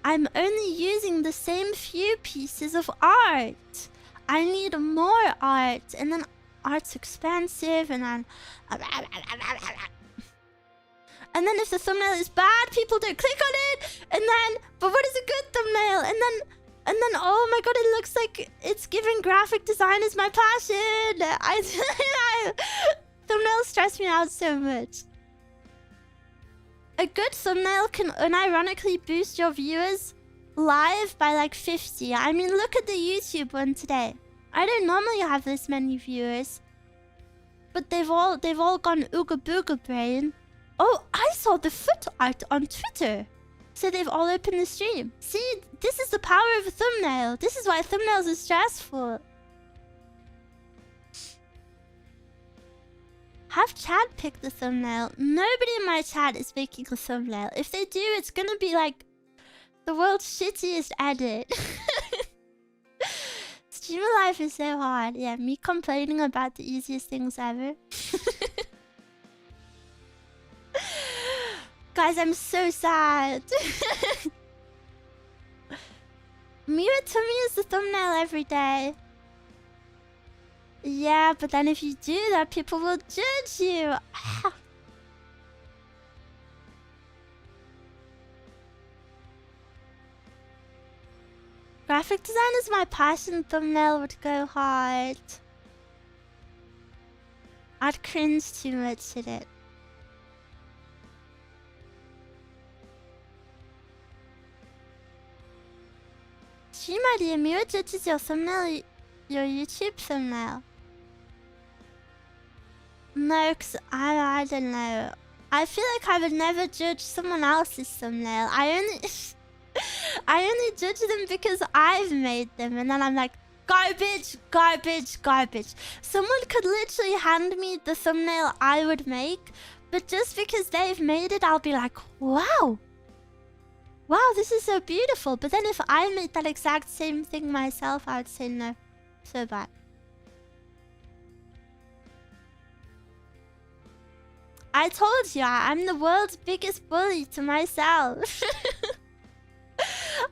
I'm only using the same few pieces of art. I need more art. And then art's expensive, and then... And then if the thumbnail is bad, people don't click on it. And then, but what is a good thumbnail? And then, oh my god, it looks like it's giving graphic design is my passion. Thumbnails stress me out so much. A good thumbnail can unironically boost your viewers live by like 50. I mean, look at the YouTube one today. I don't normally have this many viewers, but they've all gone ooga booga brain. Oh, I saw the foot art on Twitter. So they've all opened the stream. See, this is the power of a thumbnail. This is why thumbnails are stressful. Have chat pick the thumbnail. Nobody in my chat is making a thumbnail. If they do, it's gonna be like the world's shittiest edit. Streamer life is so hard. Yeah, me complaining about the easiest things ever. Guys, I'm so sad. Miwa to me is the thumbnail every day. Yeah, but then if you do that, people will judge you. Graphic design is my passion. Thumbnail would go hard. I'd cringe too much at it. Stream idea. Miwa judges your thumbnail, your YouTube thumbnail. No, cause I don't know. I feel like I would never judge someone else's thumbnail. I only judge them because I've made them, and then I'm like, garbage, garbage, garbage. Someone could literally hand me the thumbnail I would make, but just because they've made it, I'll be like, wow. Wow, this is so beautiful. But then if I made that exact same thing myself, I would say no. So bad. I told you, I'm the world's biggest bully to myself.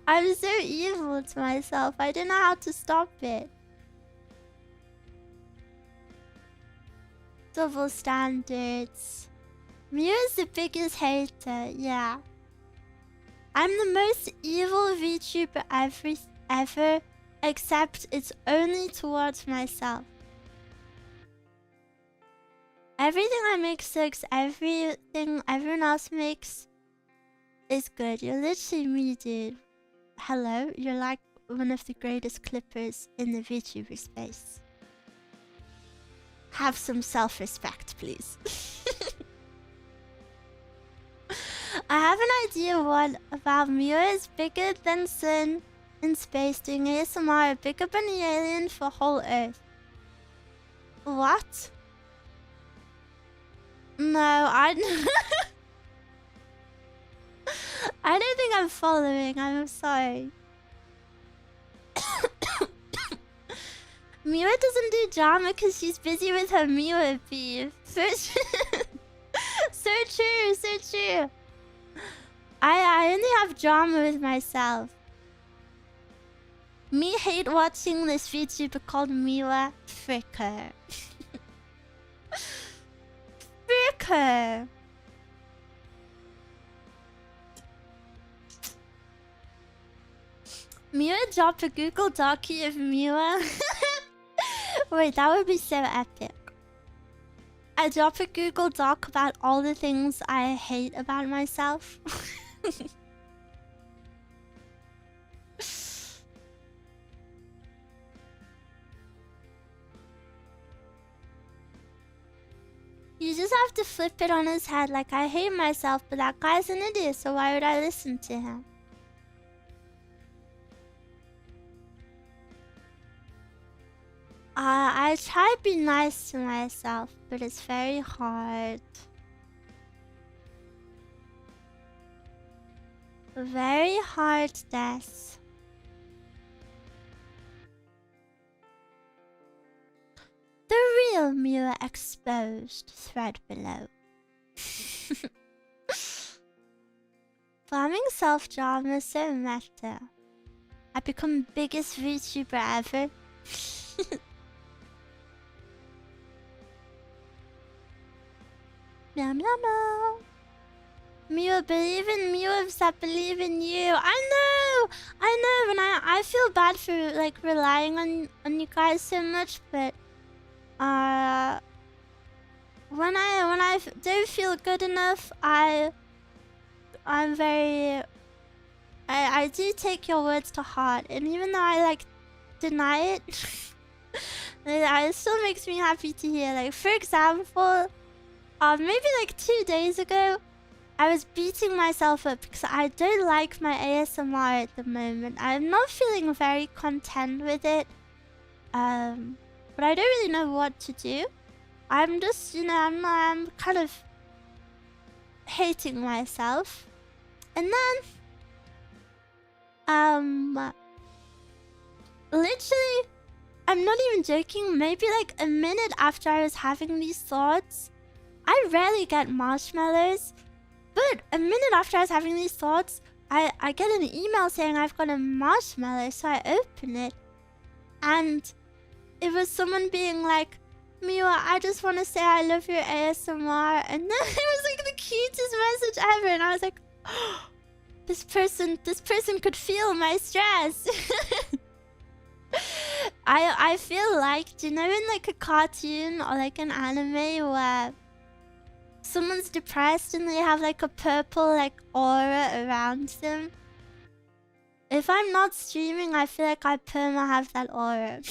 I'm so evil to myself. I don't know how to stop it. Double standards. Miwa's the biggest hater, yeah. I'm the most evil VTuber ever, except it's only towards myself. Everything I make sucks. Everything everyone else makes is good. You're literally me, dude. Hello? You're like one of the greatest clippers in the VTuber space. Have some self-respect, please. I have an idea what about Miwa is bigger than Sun in space doing ASMR, bigger than the alien for whole Earth. What? No, I don't think I'm following. I'm sorry. Miwa doesn't do drama because she's busy with her Miwa beef. So true, so true. I only have drama with myself. Me hate watching this VTuber called Miwa. Frick her. Frick her. Miwa drop a Google Docu of Miwa. Wait, that would be so epic. I drop a Google Doc about all the things I hate about myself. You just have to flip it on his head like, I hate myself, but that guy's an idiot, so why would I listen to him? I try to be nice to myself, but it's very hard. Very hard, Des. The real Miwa exposed. Thread below. Farming self-drama is so meta. I become biggest VTuber ever. Meow meow meow. Miwa, believe in Miwas that believe in you. I know, and I feel bad for like relying on you guys so much, but when I don't feel good enough, I'm very I do take your words to heart, and even though I like deny it, it still makes me happy to hear. Like for example, maybe like 2 days ago, I was beating myself up because I don't like my ASMR at the moment. I'm not feeling very content with it. But I don't really know what to do. I'm just, you know, I'm kind of hating myself. And then, literally, I'm not even joking, maybe like a minute after I was having these thoughts, I rarely get marshmallows, but a minute after I was having these thoughts, I get an email saying I've got a marshmallow, so I open it, and it was someone being like, Miwa, I just want to say I love your ASMR, and then it was like the cutest message ever, and I was like, oh, this person could feel my stress. I feel like, do you know in like a cartoon or like an anime where someone's depressed and they have like a purple like aura around them? If I'm not streaming, I feel like I perma have that aura.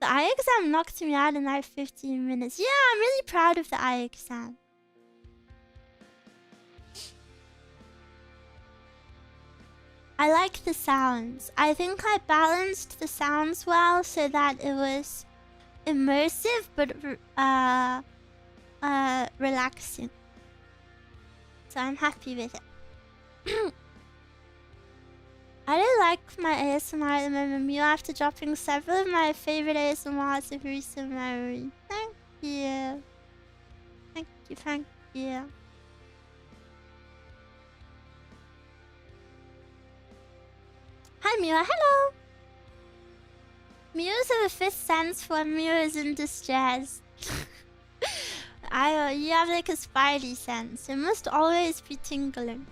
The eye exam knocked me out in like 15 minutes. Yeah, I'm really proud of the eye exam. I like the sounds. I think I balanced the sounds well so that it was immersive but relaxing. So I'm happy with it. I don't like my ASMR at the moment, Miwa, after dropping several of my favorite ASMRs of recent memory. Thank you. Thank you, thank you. Hi, Miwa, hello! Miwas have a fifth sense for when Miwa is in distress. You have like a spidey sense. It must always be tingling.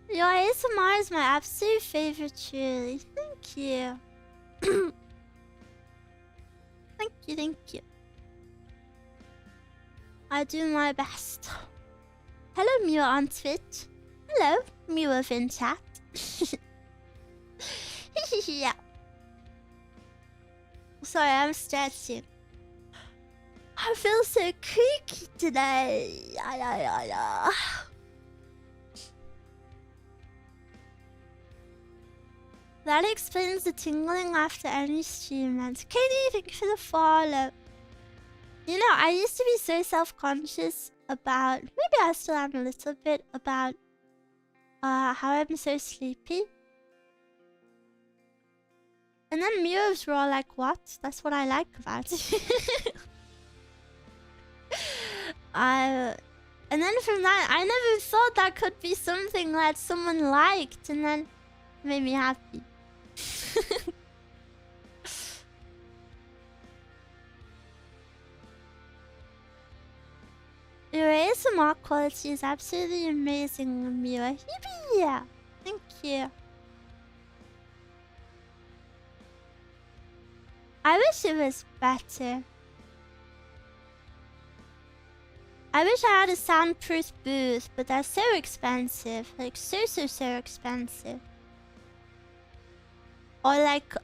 Your ASMR is my absolute favorite, truly. Thank you. Thank you, thank you. I do my best. Hello, Miwa on Twitch. Hello, Miwa in chat. Yeah. Sorry, I'm stretching. I feel so creaky today. Yeah. That explains the tingling after any stream. And Katie, thank you for the follow. You know, I used to be so self-conscious about, maybe I still am a little bit, about how I'm so sleepy. And then Miwas were all like, what? That's what I like about it. And then from that, I never thought that could be something that someone liked, and then it made me happy. Your ASMR quality is absolutely amazing, Miwa. Yeah, thank you. I wish it was better. I wish I had a soundproof booth, but they're so expensive. Like, so expensive. Or like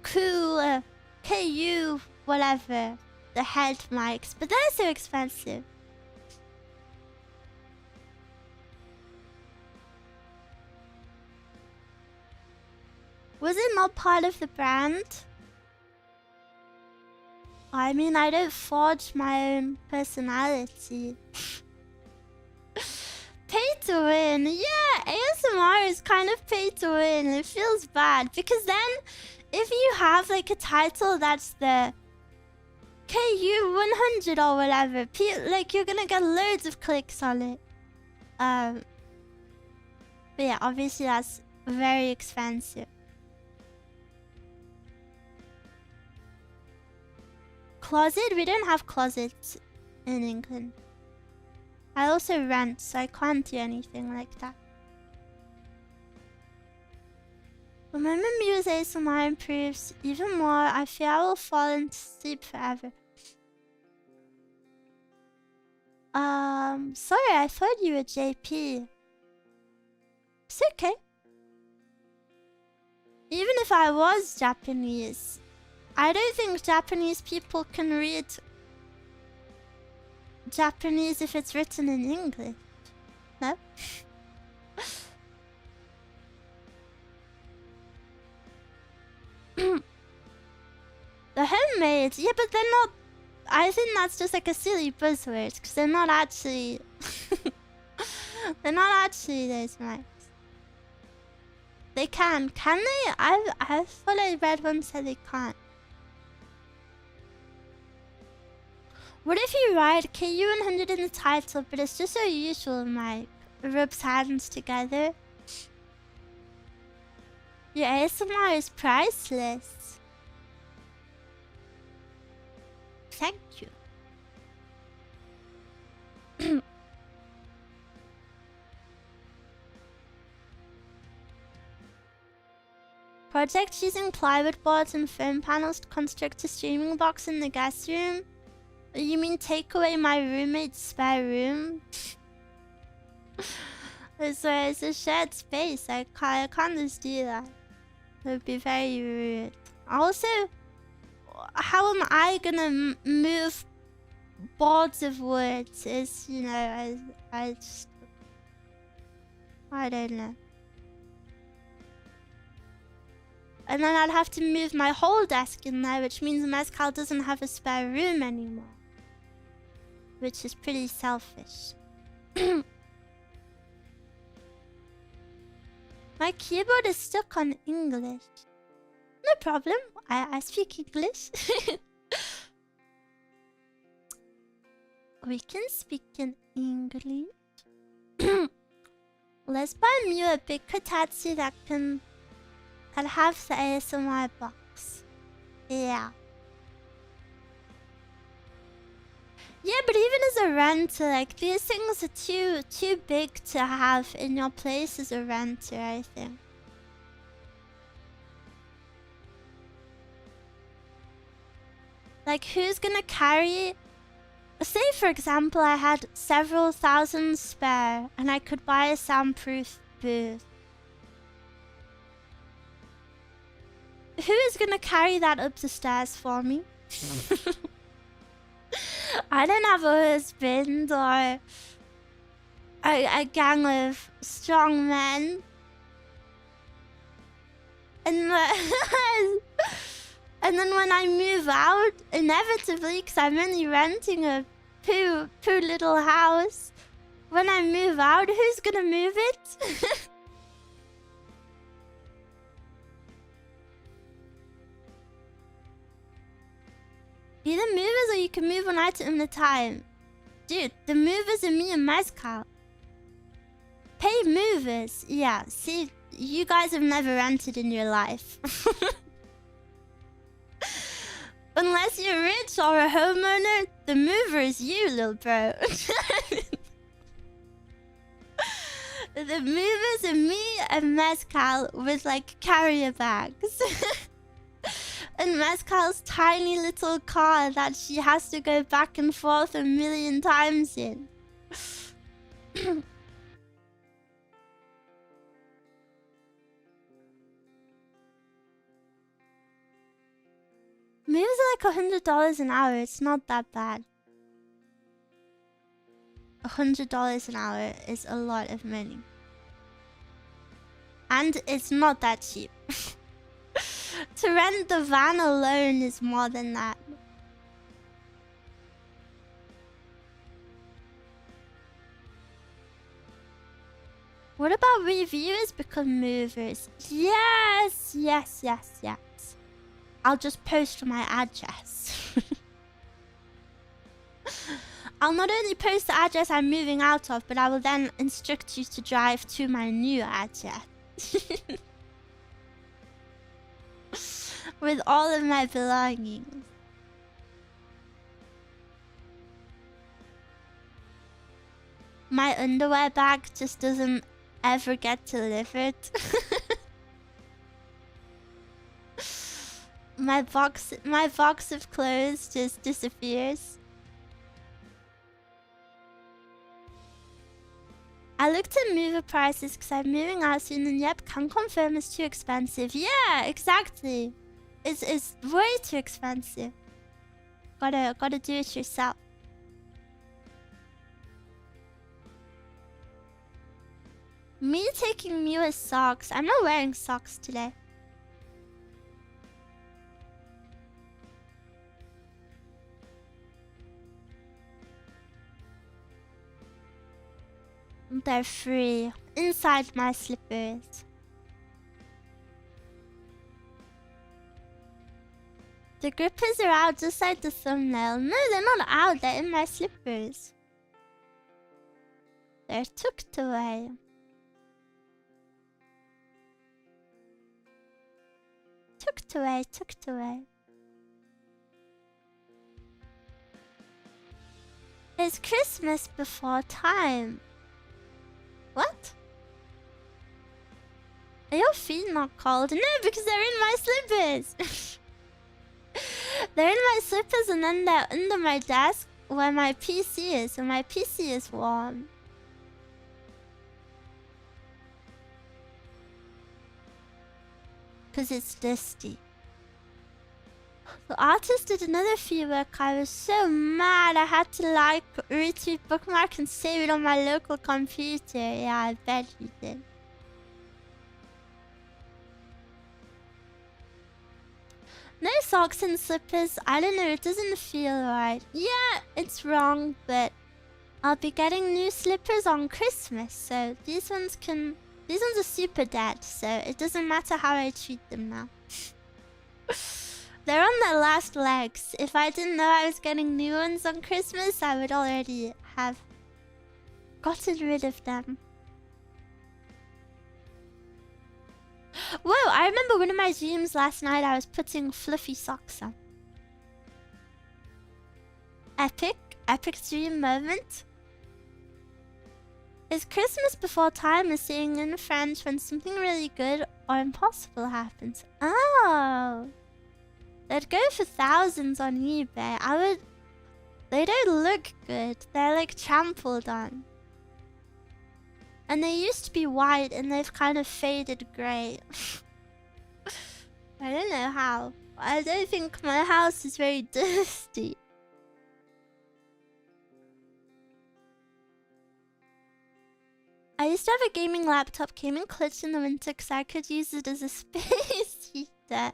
KU, whatever, the head mics, but they're so expensive. Was it not part of the brand? I mean, I don't forge my own personality. Pay to win. Yeah, ASMR is kind of pay to win. It feels bad because then if you have like a title that's the KU 100 or whatever, like you're gonna get loads of clicks on it. But yeah, obviously that's very expensive. Closet? We don't have closets in England. I also rent, so I can't do anything like that. When my Miwa's ASMR improves even more, I fear I will fall into sleep forever. Sorry, I thought you were JP. It's okay. Even if I was Japanese, I don't think Japanese people can read Japanese if it's written in English. No? The handmade, yeah, but they're not. I think that's just like a silly buzzword because they're not actually. They're not actually those mics. They can they? I thought I read one said they can't. What if you write KU100 in the title, but it's just so usual, mic rubs hands together? Your ASMR is priceless. Thank you. Project using plywood boards and foam panels to construct a streaming box in the guest room? You mean take away my roommate's spare room? It's a shared space. I can't just do that. It would be very rude. Also, how am I gonna move boards of wood? Is, you know, I don't know. And then I'd have to move my whole desk in there, which means Mezcal doesn't have a spare room anymore. Which is pretty selfish. My keyboard is stuck on English. No problem, I speak English. We can speak in English. Let's buy Miwa a big kotatsu that have the ASMR box. Yeah. Yeah, but even as a renter, like these things are too big to have in your place as a renter, I think. Like who's gonna carry? Say for example I had several thousand spare and I could buy a soundproof booth. Who is gonna carry that up the stairs for me? I don't have a husband or a gang of strong men. And then when I move out, inevitably, because I'm only renting a poo little house, when I move out, who's gonna move it? Either movers or you can move one item at a time. Dude, the movers are me and Mezcal. Pay movers. Yeah, see, you guys have never rented in your life. Unless you're rich or a homeowner, the mover is you, little bro. The movers are me and Mezcal with like carrier bags. And Mezcal's tiny little car that she has to go back and forth 1,000,000 times in. Moves are like $100 an hour. It's not that bad. $100 an hour is a lot of money. And it's not that cheap. To rent the van alone is more than that. What about reviewers become movers? Yes, yes, yes, yes. I'll just post my address. I'll not only post the address I'm moving out of, but I will then instruct you to drive to my new address. With all of my belongings. My underwear bag just doesn't ever get delivered. My box of clothes just disappears. I looked at mover prices because I'm moving out soon, and yep, can confirm it's too expensive. Yeah, exactly. It's way too expensive. Gotta do it yourself. Me taking Miwa's socks. I'm not wearing socks today. They're free. Inside my slippers. The grippers are out just like the thumbnail. No, they're not out. They're in my slippers. They're tucked away. Tucked away, tucked away. It's Christmas before time. What? Are your feet not cold? No, because they're in my slippers. They're in my slippers and then they're under my desk where my PC is. So my PC is warm. Because it's dusty. The artist did another free work. I was so mad. I had to like, retweet, bookmark, and save it on my local computer. Yeah, I bet you did. No socks and slippers. I don't know. It doesn't feel right. Yeah, it's wrong, but I'll be getting new slippers on Christmas. So these ones are super dead. So it doesn't matter how I treat them now. They're on their last legs. If I didn't know I was getting new ones on Christmas, I would already have gotten rid of them. Whoa, I remember one of my dreams last night. I was putting fluffy socks on. Epic dream moment. Is Christmas before time is saying in French when something really good or impossible happens. Oh. They'd go for thousands on eBay. They don't look good. They're like trampled on. And they used to be white and they've kind of faded grey. I don't know how. I don't think my house is very dusty. I used to have a gaming laptop, came in clutch in the winter because I could use it as a space heater.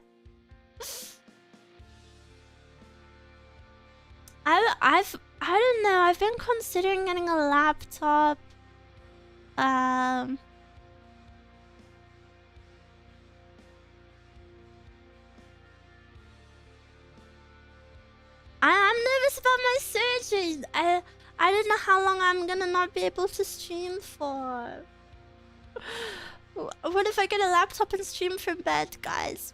I don't know. I've been considering getting a laptop. I'm nervous about my surgery. I don't know how long I'm gonna not be able to stream for. What if I get a laptop and stream from bed, guys?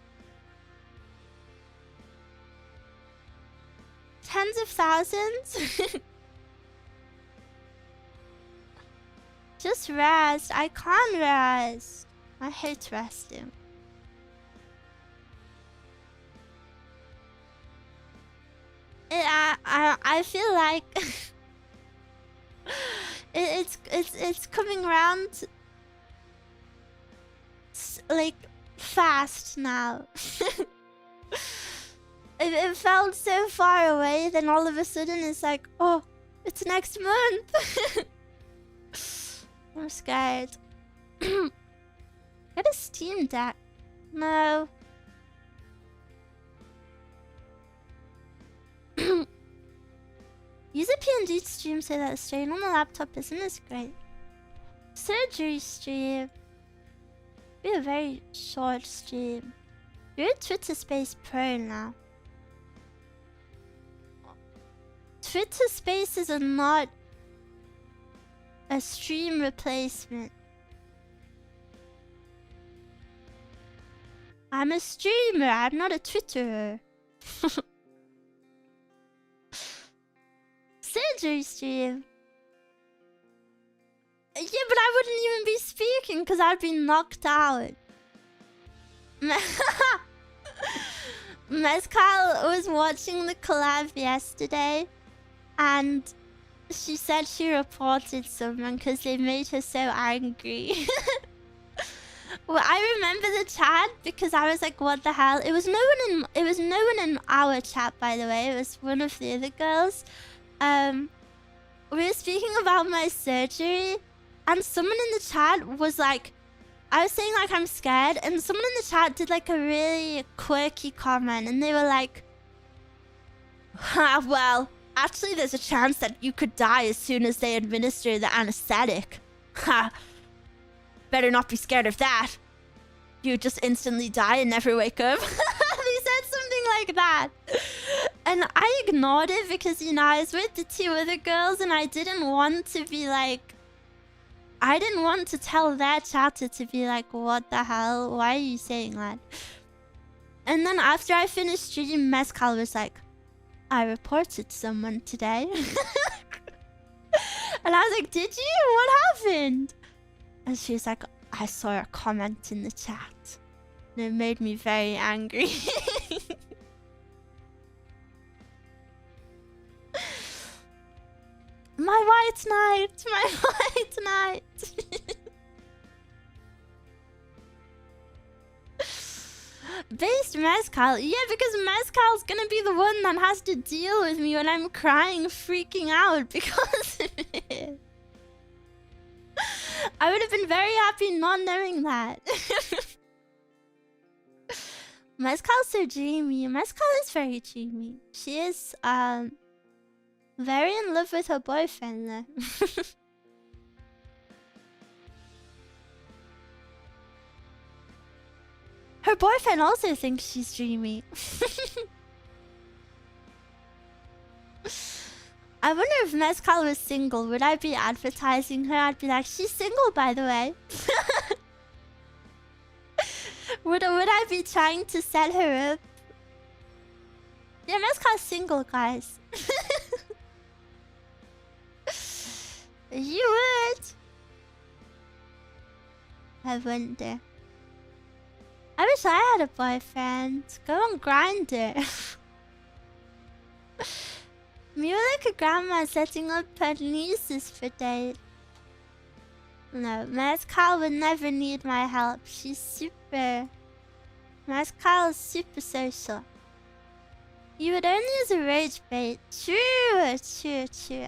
Tens of thousands? Just rest. I can't rest. I hate resting. I feel like it's coming around like fast now. it felt so far away, then all of a sudden it's like, oh, it's next month. I'm scared. Get a Steam Deck. No. Use a PNG stream so that strain on the laptop isn't as great. Surgery stream. Be a very short stream. You're a Twitter Space Pro now. Twitter Spaces are not a stream replacement. I'm a streamer, I'm not a Twitterer. Surgery stream. Yeah, but I wouldn't even be speaking because I'd be knocked out. Mezcal was watching the collab yesterday and she said she reported someone because they made her so angry. Well, I remember the chat because I was like, what the hell? It was no one in our chat, by the way. It was one of the other girls. We were speaking about my surgery and someone in the chat was like, I was saying like I'm scared and someone in the chat did like a really quirky comment and they were like, well, actually there's a chance that you could die as soon as they administer the anesthetic. Ha. Better not be scared of that. You just instantly die and never wake up. They said something like that. And I ignored it because, you know, I was with the two other girls and I didn't want to be like... I didn't want to tell their chatter to be like, what the hell? Why are you saying that? And then after I finished streaming, Mezcal was like, I reported someone today. And I was like, did you? What happened? And she was like, I saw a comment in the chat. And it made me very angry. My white knight! My white knight! Based Mezcal? Yeah, because Mezcal's gonna be the one that has to deal with me when I'm crying, freaking out because of it. I would have been very happy not knowing that. Mezcal's so dreamy. Mezcal is very dreamy. She is, very in love with her boyfriend though. Her boyfriend also thinks she's dreamy. I wonder if Mezcal was single, would I be advertising her? I'd be like, she's single by the way. Would I be trying to set her up? Yeah, Mezcal's single, guys. You would. I wonder. I wish I had a boyfriend. Go on Grindr. Miwa like a grandma setting up her nieces for date. No, Mezcal would never need my help. She's super... Mezcal is super social. You would only use a rage bait. True, true, true.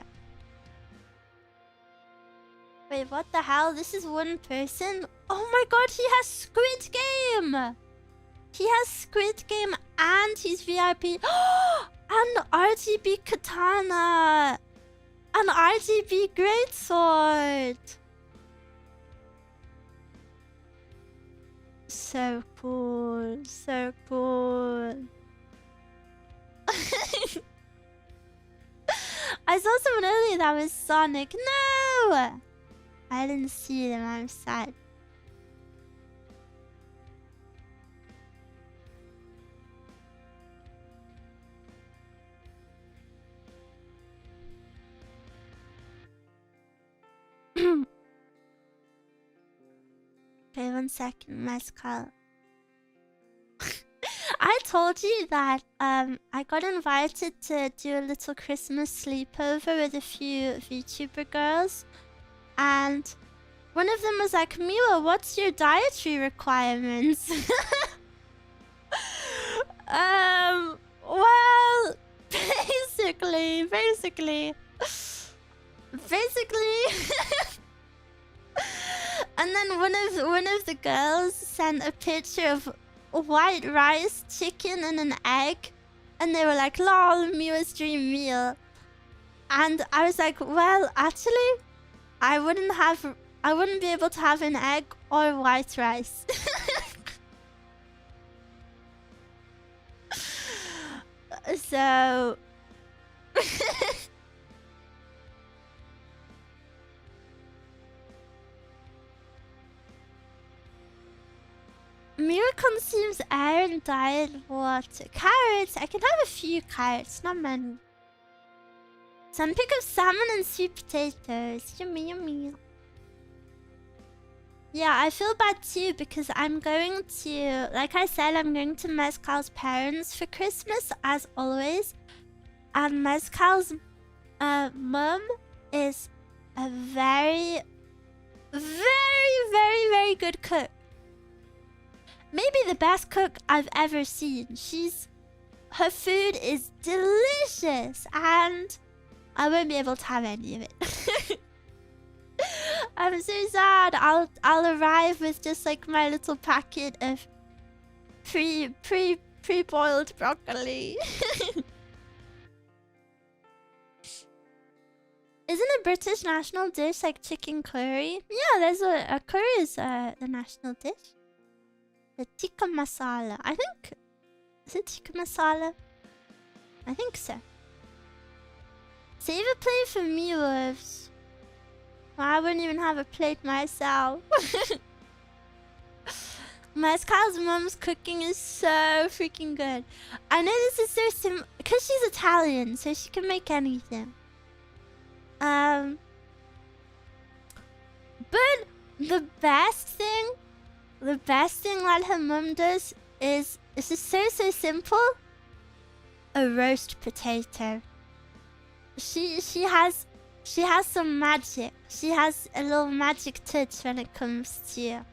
Wait, what the hell? This is one person? Oh my god, he has Squid Game! He has Squid Game and he's VIP. And RGB Katana! And RGB Greatsword! So cool, so cool. I saw someone earlier that was Sonic. No! I didn't see them, I'm sad. Okay, 1 second, Mezcal. I told you that I got invited to do a little Christmas sleepover with a few VTuber girls. And one of them was like, Miwa, what's your dietary requirements? Well, basically. And then one of the girls sent a picture of white rice, chicken, and an egg, and they were like, "Lol, Miwa's dream meal." And I was like, "Well, actually, I wouldn't be able to have an egg or white rice." So Miwa consumes air and diet water. Carrots. I can have a few carrots, not many. Some pick of salmon and sweet potatoes. Yummy, yummy. Yeah, I feel bad too because I'm going to, like I said, I'm going to Mezcal's parents for Christmas as always. And Mezcal's mom is a very good cook. Maybe the best cook I've ever seen. Her food is delicious and I won't be able to have any of it. I'm so sad. I'll arrive with just like my little packet of pre-boiled broccoli. Isn't a British national dish like chicken curry? Yeah, there's a curry is the national dish. The tikka masala. I think... Is it tikka masala? I think so. Save a plate for me, wolves. Well, I wouldn't even have a plate myself. Mezcal's mom's cooking is so freaking good. I know this is so simple because she's Italian, so she can make anything. But the best thing that her mom does is just so simple. A roast potato. She has some magic. She has a little magic touch when it comes to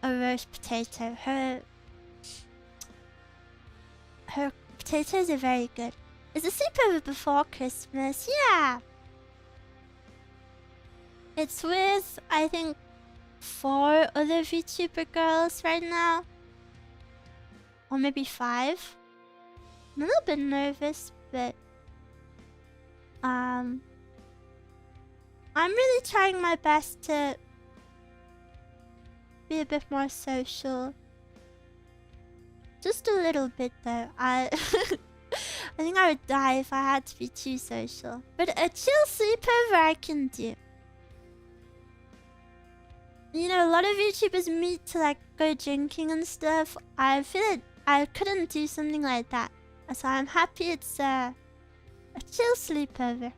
a roast potato. Her potatoes are very good. Is the sleepover before Christmas? Yeah. It's with, I think, 4 other VTuber girls right now. Or maybe 5. I'm a little bit nervous, but... I'm really trying my best to be a bit more social. Just a little bit though. I think I would die if I had to be too social. But a chill sleepover I can do. You know, a lot of YouTubers meet to like go drinking and stuff. I feel like I couldn't do something like that. So I'm happy it's a chill sleepover.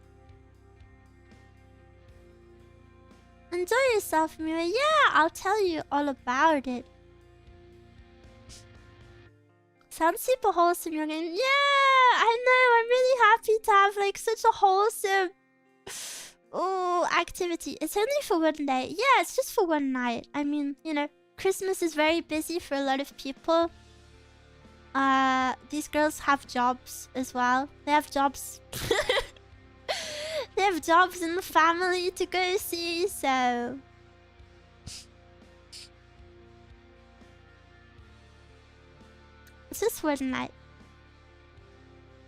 Enjoy yourself, Miwa. Yeah, I'll tell you all about it. Sounds super wholesome, you're going, yeah, I know, I'm really happy to have like such a wholesome activity. It's only for one day. Yeah, it's just for one night. I mean, you know, Christmas is very busy for a lot of people. These girls have jobs as well. They have jobs. They have jobs in the family to go see, so... It's just one night.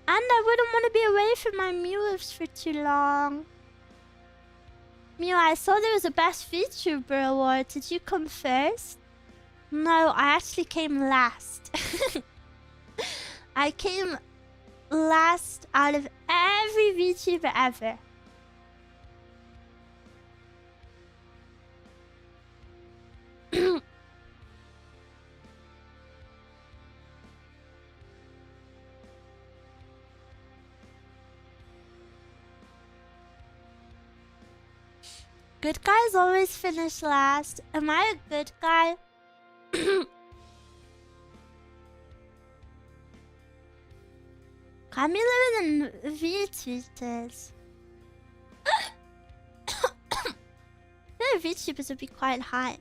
And I wouldn't want to be away from my Miwas for too long. Miwa, I saw there was a Best VTuber award. Did you come first? No, I actually came last. I came last out of every VTuber ever. Good guys always finish last. Am I a good guy? Got me living in VTubers. The VTubers would be quite high.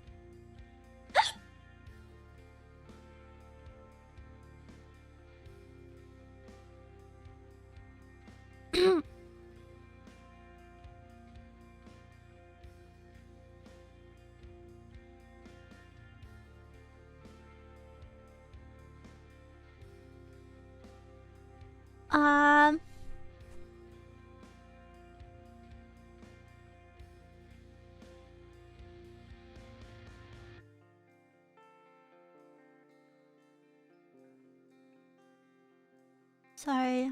um. Sorry.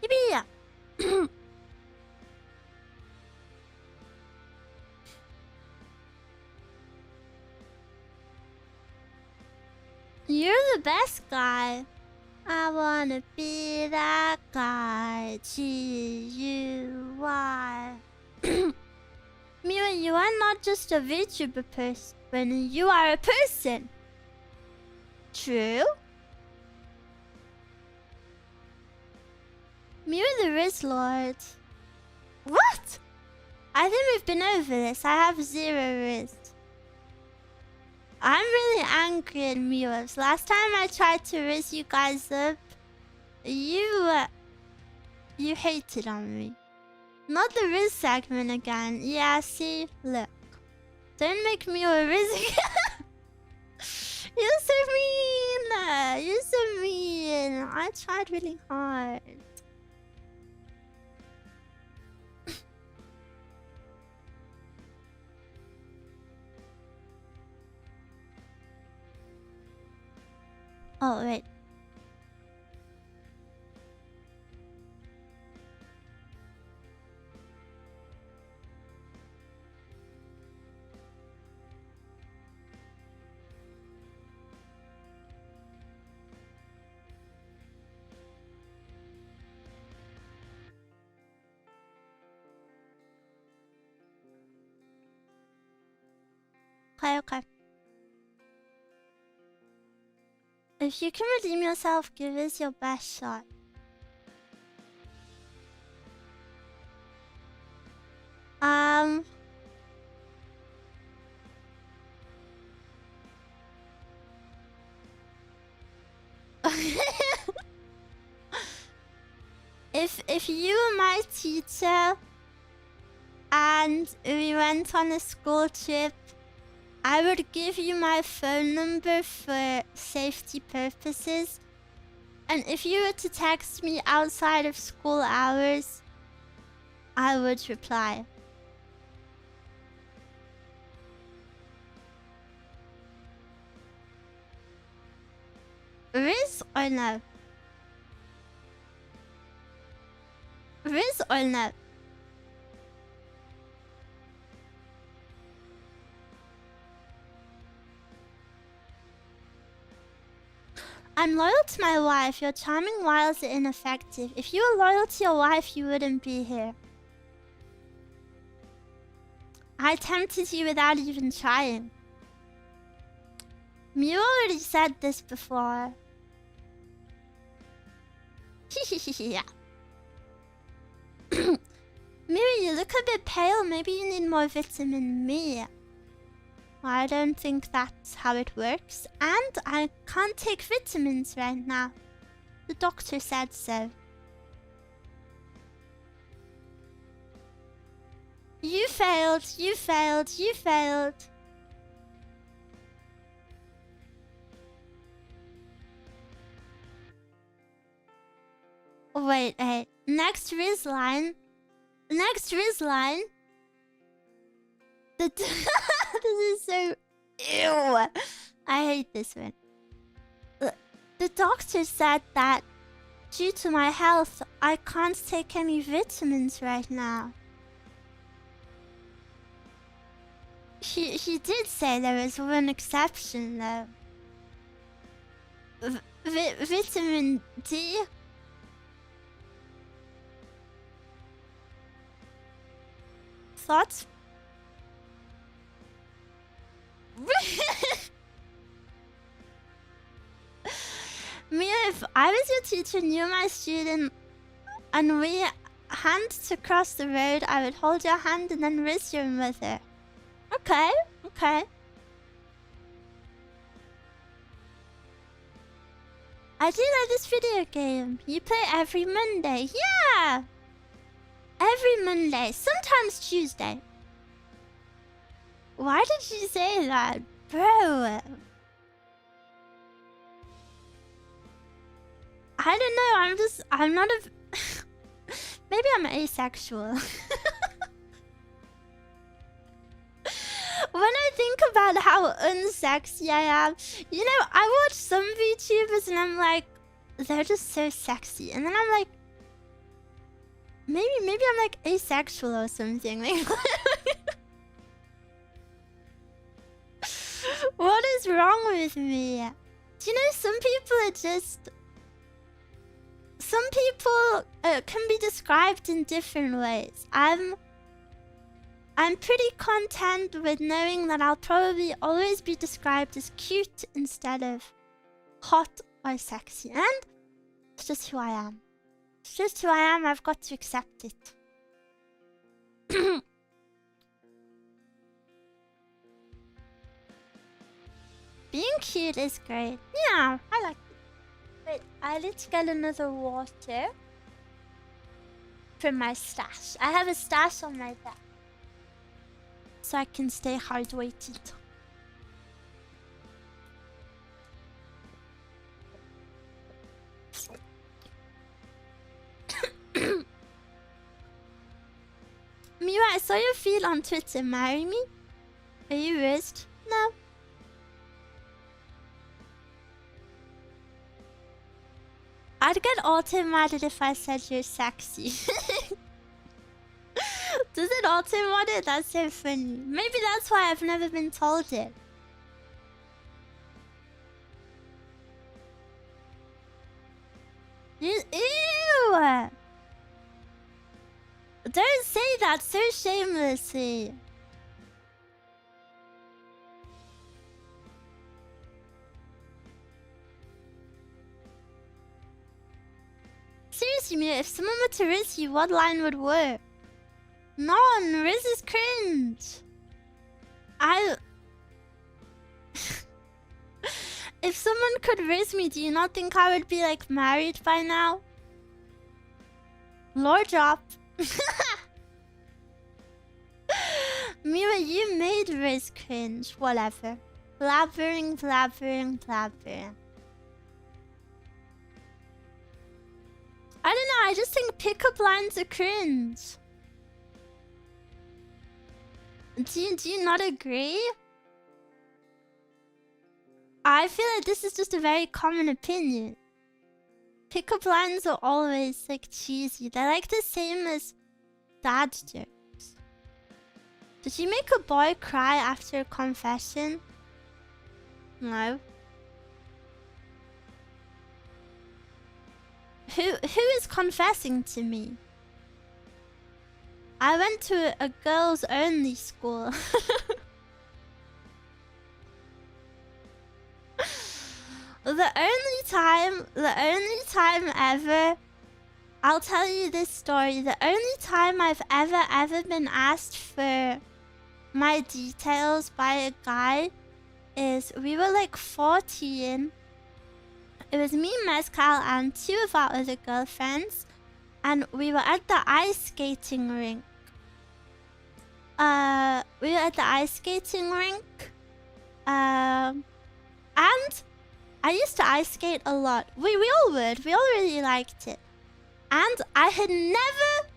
Yippee! You're the best guy. I wanna be that guy. G-U-Y. Miwa, you are not just a VTuber person. You are a person. True? Miwa the Riz Lord. What? I think we've been over this. I have 0 Riz. I'm really angry at Miwa. Last time I tried to Riz you guys up, you hated on me. Not the Riz segment again. Yeah, see? Look. Don't make me a Riz again. You're so mean. You're so mean. I tried really hard. Oh, wait. Okay. If you can redeem yourself, give us your best shot. If you were my teacher and we went on a school trip, I would give you my phone number for safety purposes. And if you were to text me outside of school hours, I would reply. Riz or no? Riz or no? I'm loyal to my wife. Your charming wiles are ineffective. If you were loyal to your wife, you wouldn't be here. I tempted you without even trying. Miwa already said this before. Yeah. Miwa, you look a bit pale. Maybe you need more vitamin me. I don't think that's how it works. And I can't take vitamins right now. The doctor said so. You failed. You failed. You failed. Wait, hey. Next Riz line. Next Riz line. This is so... Ew. I hate this one. The doctor said that due to my health, I can't take any vitamins right now. He did say there was one exception though. Vitamin D? Thoughts? Mia, if I was your teacher and you're my student, and we hand to cross the road, I would hold your hand and then raise your mother. Okay, okay. I do like this video game. You play every Monday. Yeah! Every Monday. Sometimes Tuesday. Why did you say that? Bro. I don't know. I'm not a... Maybe I'm asexual. When I think about how unsexy I am, you know, I watch some VTubers and I'm like, they're just so sexy. And then I'm like, maybe I'm like asexual or something. Like, what is wrong with me? Do you know, some people are just... Some people can be described in different ways. I'm pretty content with knowing that I'll probably always be described as cute instead of hot or sexy. And it's just who I am. It's just who I am. I've got to accept it. Being cute is great. Yeah, I like it. Wait, I need to get another water from my stash. I have a stash on my desk, so I can stay hydrated. Miwa, I saw your feed on Twitter. Marry me? Are you raised? No. I'd get auto-modded if I said you're sexy. Does it auto-mod it? That's so funny. Maybe that's why I've never been told it. Ew! Don't say that so shamelessly. Seriously, Mia, if someone were to riz you, what line would work? None! Riz is cringe! If someone could riz me, do you not think I would be, like, married by now? Lore drop. Miwa, you made riz cringe. Whatever. Blabbering, blabbering, blabbering. I don't know, I just think pickup lines are cringe. Do you not agree? I feel like this is just a very common opinion. Pickup lines are always like cheesy. They're like the same as dad jokes. Did you make a boy cry after a confession? No. Who is confessing to me? I went to a girls only school. The only time ever, I'll tell you this story. The only time I've ever been asked for my details by a guy is we were like 14. It was me, Mezcal, and 2 of our other girlfriends, and we were at the ice skating rink. And I used to ice skate a lot. We all would. We all really liked it. And I had never,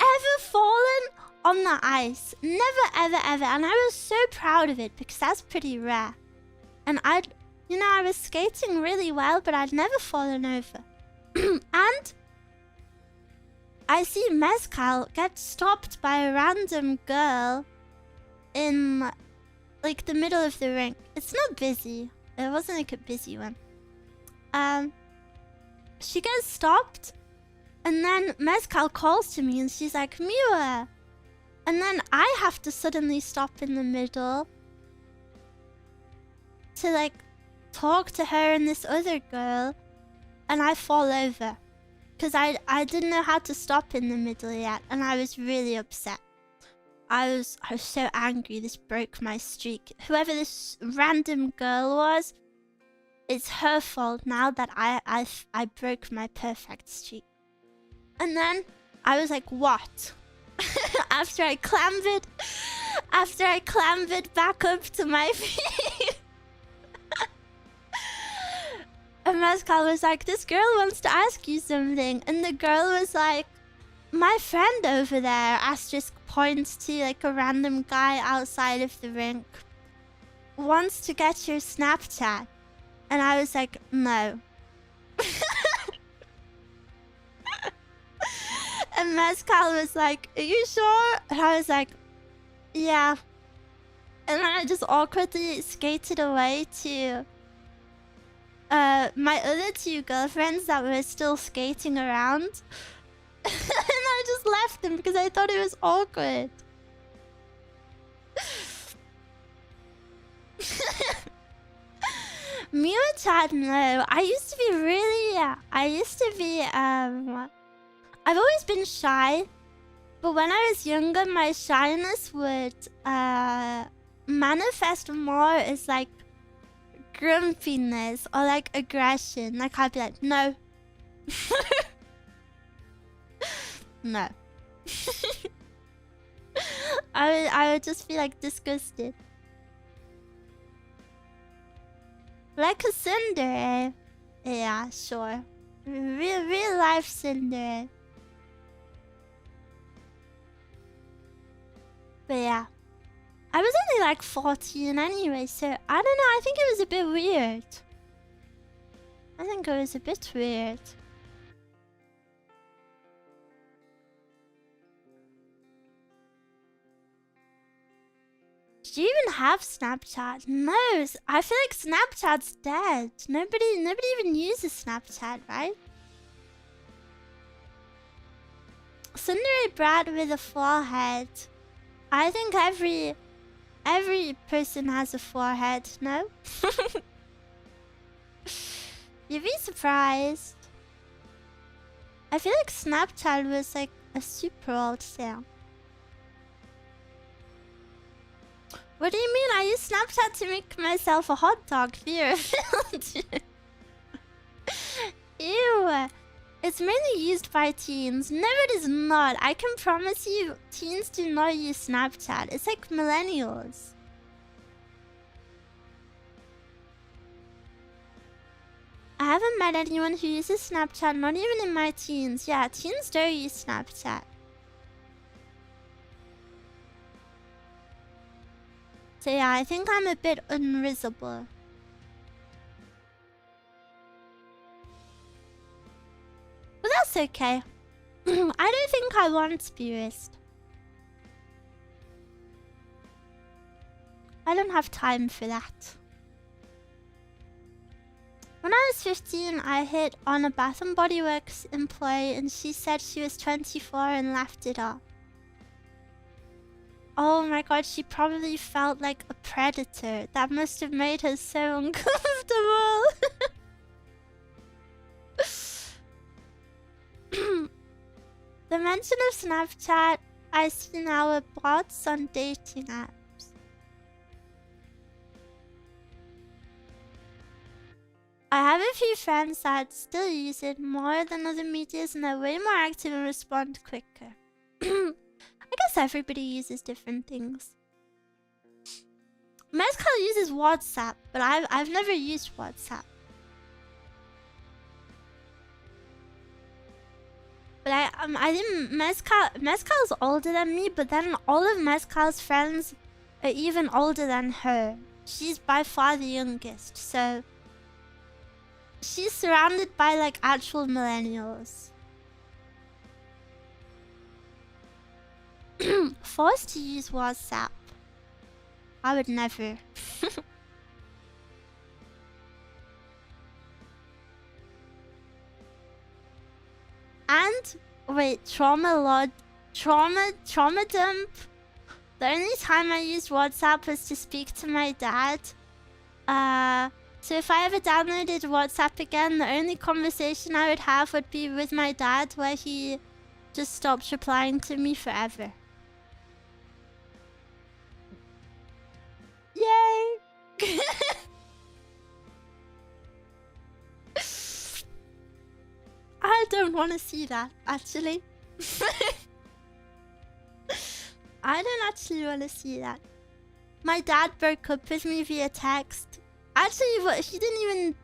ever fallen on the ice. Never, ever. And I was so proud of it because that's pretty rare. And I was skating really well, but I'd never fallen over. And I see Mezcal get stopped by a random girl in, like, the middle of the rink. It's not busy. It wasn't like a busy one. She gets stopped, and then Mezcal calls to me, and she's like, Miwa. And then I have to suddenly stop in the middle to, like, talk to her and this other girl. and I fall over. Because I didn't know how to stop in the middle yet, and I was really upset. I was so angry. This broke my streak. Whoever this random girl was, it's her fault now that I broke my perfect streak. And then I was like, what? after I clambered back up to my feet. And Mescal was like, this girl wants to ask you something. And the girl was like, my friend over there, asterisk points to like a random guy outside of the rink, wants to get your Snapchat. And I was like, no. And Mescal was like, are you sure? And I was like, yeah. And then I just awkwardly skated away to my other two girlfriends that were still skating around. And I just left them because I thought it was awkward. Miwa chat, no. I used to be really... I've always been shy. But when I was younger, my shyness would manifest more as like grumpiness or like aggression. Like I'd be like, no. No. I would just be like disgusted. Like a tsundere. Yeah, sure. Real life tsundere. But yeah. I was only like 14 anyway, so I don't know, I think it was a bit weird. I think it was a bit weird. Do you even have Snapchat? No, I feel like Snapchat's dead. Nobody even uses Snapchat, right? Tsundere brat with a forehead. I think every person has a forehead, no? You'd be surprised. I feel like Snapchat was like a super old thing. What do you mean? I use Snapchat to make myself a hot dog for your village. Ew. It's mainly used by teens. No, it is not. I can promise you, teens do not use Snapchat. It's like millennials. I haven't met anyone who uses Snapchat, not even in my teens. Yeah, teens don't use Snapchat. So yeah, I think I'm a bit unrisible. But that's okay. I don't think I want Spirist. I don't have time for that. When I was 15, I hit on a Bath & Body Works employee and she said she was 24 and laughed it off. Oh my god, she probably felt like a predator. That must have made her so uncomfortable. The mention of Snapchat I see now are bots on dating apps. I have a few friends that still use it more than other medias and are way more active and respond quicker. I guess everybody uses different things. Mescal uses WhatsApp, but I've never used WhatsApp. But I think Mescal's older than me, but then all of Mescal's friends are even older than her. She's by far the youngest, so she's surrounded by like actual millennials. Forced to use WhatsApp. I would never. And wait, trauma dump. The only time I used WhatsApp was to speak to my dad. So if I ever downloaded WhatsApp again, the only conversation I would have would be with my dad, where he just stopped replying to me forever. Yay! I don't want to see that, actually. I don't actually want to see that. My dad broke up with me via text. Actually, he didn't even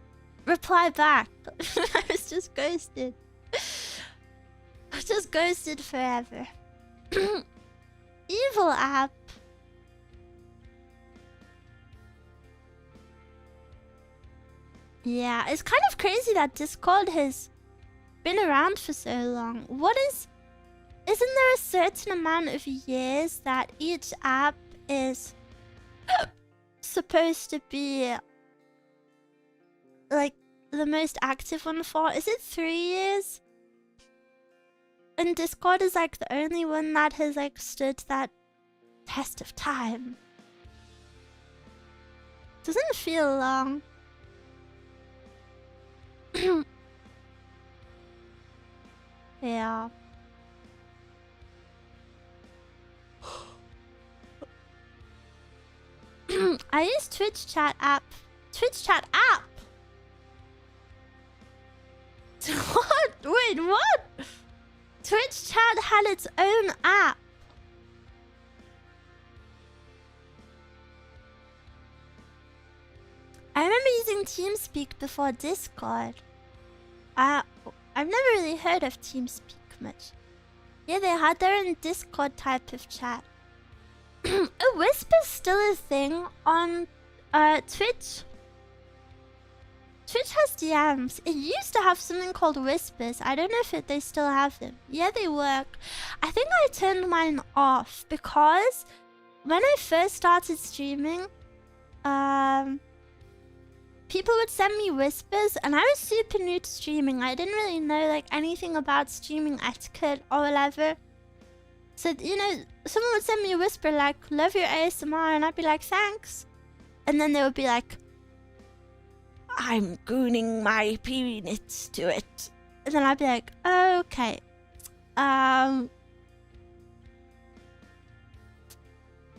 reply back. I was just ghosted. I was just ghosted forever. Evil app. Yeah, it's kind of crazy that Discord has been around for so long. Isn't there a certain amount of years that each app is supposed to be like the most active one for? Is it 3 years? And Discord is like the only one that has like stood that test of time. Doesn't feel long. Yeah. I use Twitch chat app. Twitch chat app? What? Wait, what? Twitch chat had its own app. I remember using TeamSpeak before Discord. I've never really heard of TeamSpeak much. Yeah, they had their own Discord type of chat. A Whisper's still a thing on Twitch. Twitch has DMs. It used to have something called Whispers. I don't know if they still have them. Yeah, they work. I think I turned mine off because when I first started streaming, people would send me whispers, and I was super new to streaming. I didn't really know like anything about streaming etiquette or whatever. So, you know, someone would send me a whisper like, love your ASMR, and I'd be like, thanks. And then they would be like, I'm gooning my peanuts to it. And then I'd be like, okay.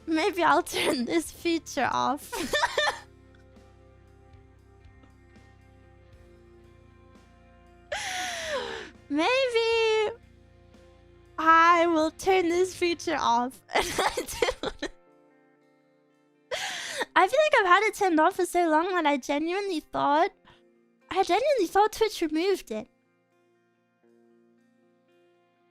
Maybe I'll turn this feature off. Maybe I will turn this feature off. I feel like I've had it turned off for so long that I genuinely thought Twitch removed it.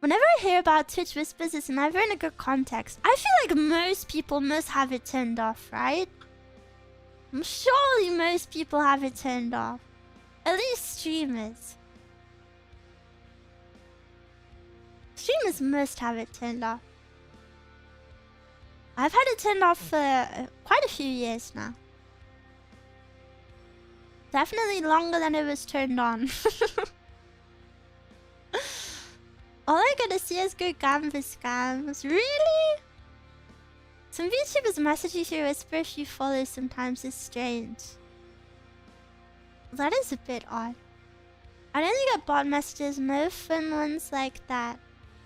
Whenever I hear about Twitch whispers, it's never in a good context. I feel like most people must have it turned off, right? Surely most people have it turned off. At least streamers. Streamers must have it turned off. I've had it turned off for quite a few years now. Definitely longer than it was turned on. All I gotta see is go canvas scams. Really? Some VTubers message you through Whisper if you follow sometimes is strange. That is a bit odd. I only get bot messages, no fun ones like that.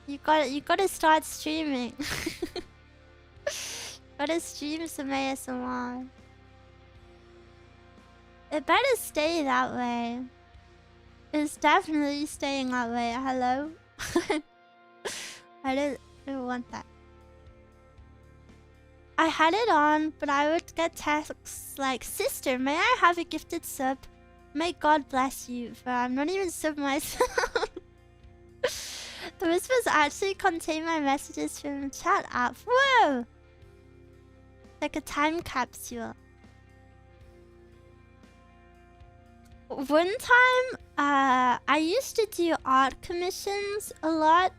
You gotta start streaming. Gotta stream some ASMR. It better stay that way. It's definitely staying that way. Hello? I don't want that. I had it on, but I would get texts like, sister, may I have a gifted sub? May God bless you, for I'm not even sub myself. The whispers actually contain my messages from the chat app. Whoa! Like a time capsule. One time, I used to do art commissions a lot.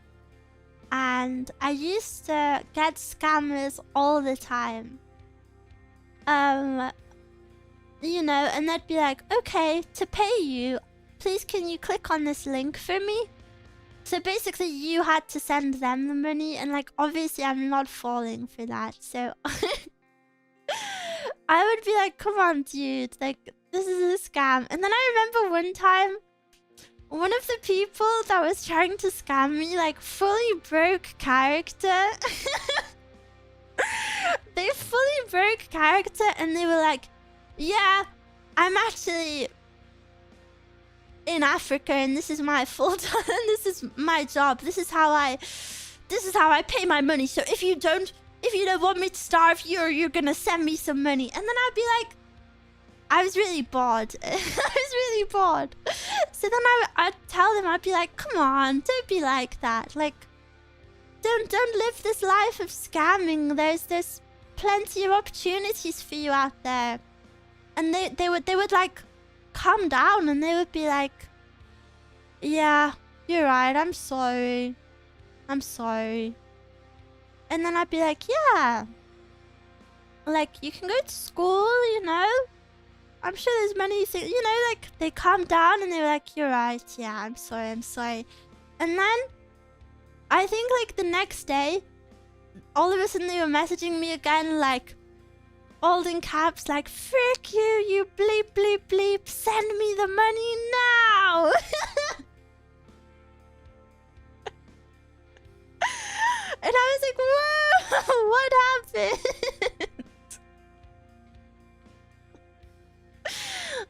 And I used to get scammers all the time. You know, and they'd be like, okay, to pay you, please can you click on this link for me? So basically you had to send them the money, and like obviously I'm not falling for that. So I would be like, come on dude, like this is a scam. And then I remember one time, one of the people that was trying to scam me, like, fully broke character. They fully broke character and they were like, yeah, I'm actually in Africa and this is my full time, this is my job, this is how I pay my money. So if you don't want me to starve you, or you're gonna send me some money. And then I'd be like, I was really bored. I was really bored. So then I'd tell them, I'd be like, come on, don't be like that. Like, don't live this life of scamming. There's plenty of opportunities for you out there. And they would like calm down and they would be like, yeah, you're right, I'm sorry. I'm sorry. And then I'd be like, yeah. Like, you can go to school, you know? I'm sure there's many things, you know, like, they calm down and they were like, you're right, yeah, I'm sorry, I'm sorry. And then, I think, like, the next day, all of a sudden they were messaging me again, like, all in caps, like, frick you, you bleep, bleep, bleep, send me the money now! And I was like, whoa, what happened?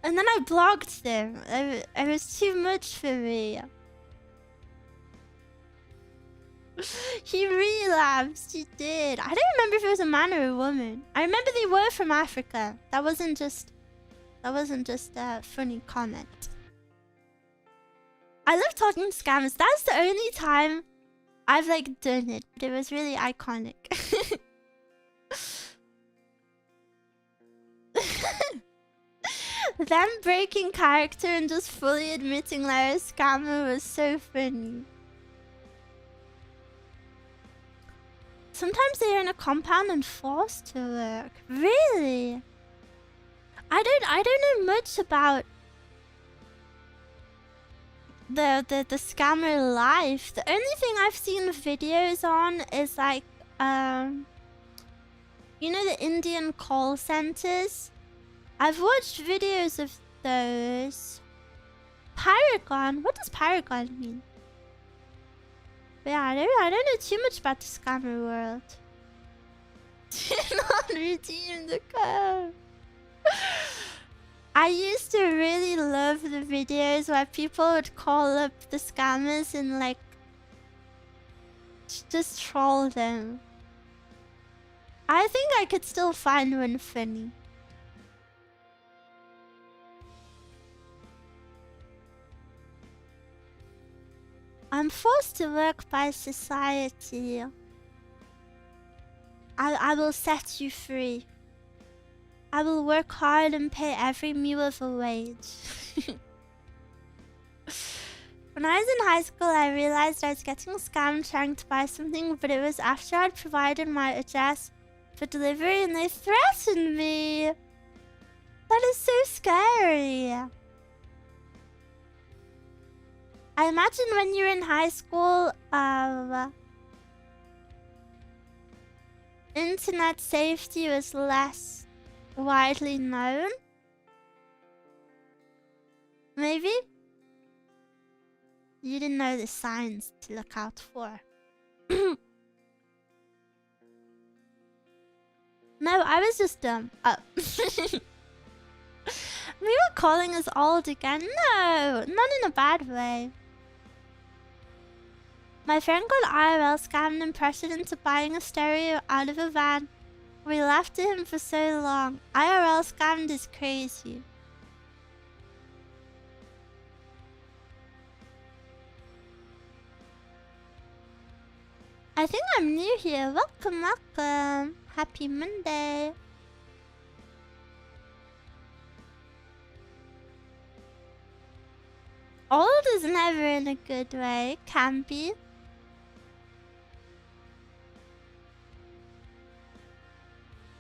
And then I blocked them. It was too much for me. He relapsed, he did. I don't remember if it was a man or a woman. I remember they were from Africa. That wasn't just a funny comment. I love talking scams. That's the only time I've like done it. But it was really iconic. Them breaking character and just fully admitting they're a scammer was so funny. Sometimes they're in a compound and forced to work. Really? I don't know much about the scammer life. The only thing I've seen videos on is like you know, the Indian call centers. I've watched videos of those. Paragon? What does Paragon mean? But yeah, I don't know too much about the scammer world. Do not redeem the code. I used to really love the videos where people would call up the scammers and like just troll them. I think I could still find one funny. I'm forced to work by society. I will set you free. I will work hard and pay every Miwa a wage. When I was in high school, I realized I was getting scammed trying to buy something, but it was after I'd provided my address for delivery and they threatened me. That is so scary. I imagine when you're in high school, internet safety was less widely known. Maybe? You didn't know the signs to look out for. No, I was just dumb. Oh. We were calling us old again. No, not in a bad way. My friend got IRL scammed and pressured into buying a stereo out of a van. We laughed at him for so long. IRL scammed is crazy. I think I'm new here. Welcome, welcome. Happy Monday. Old is never in a good way. Can be.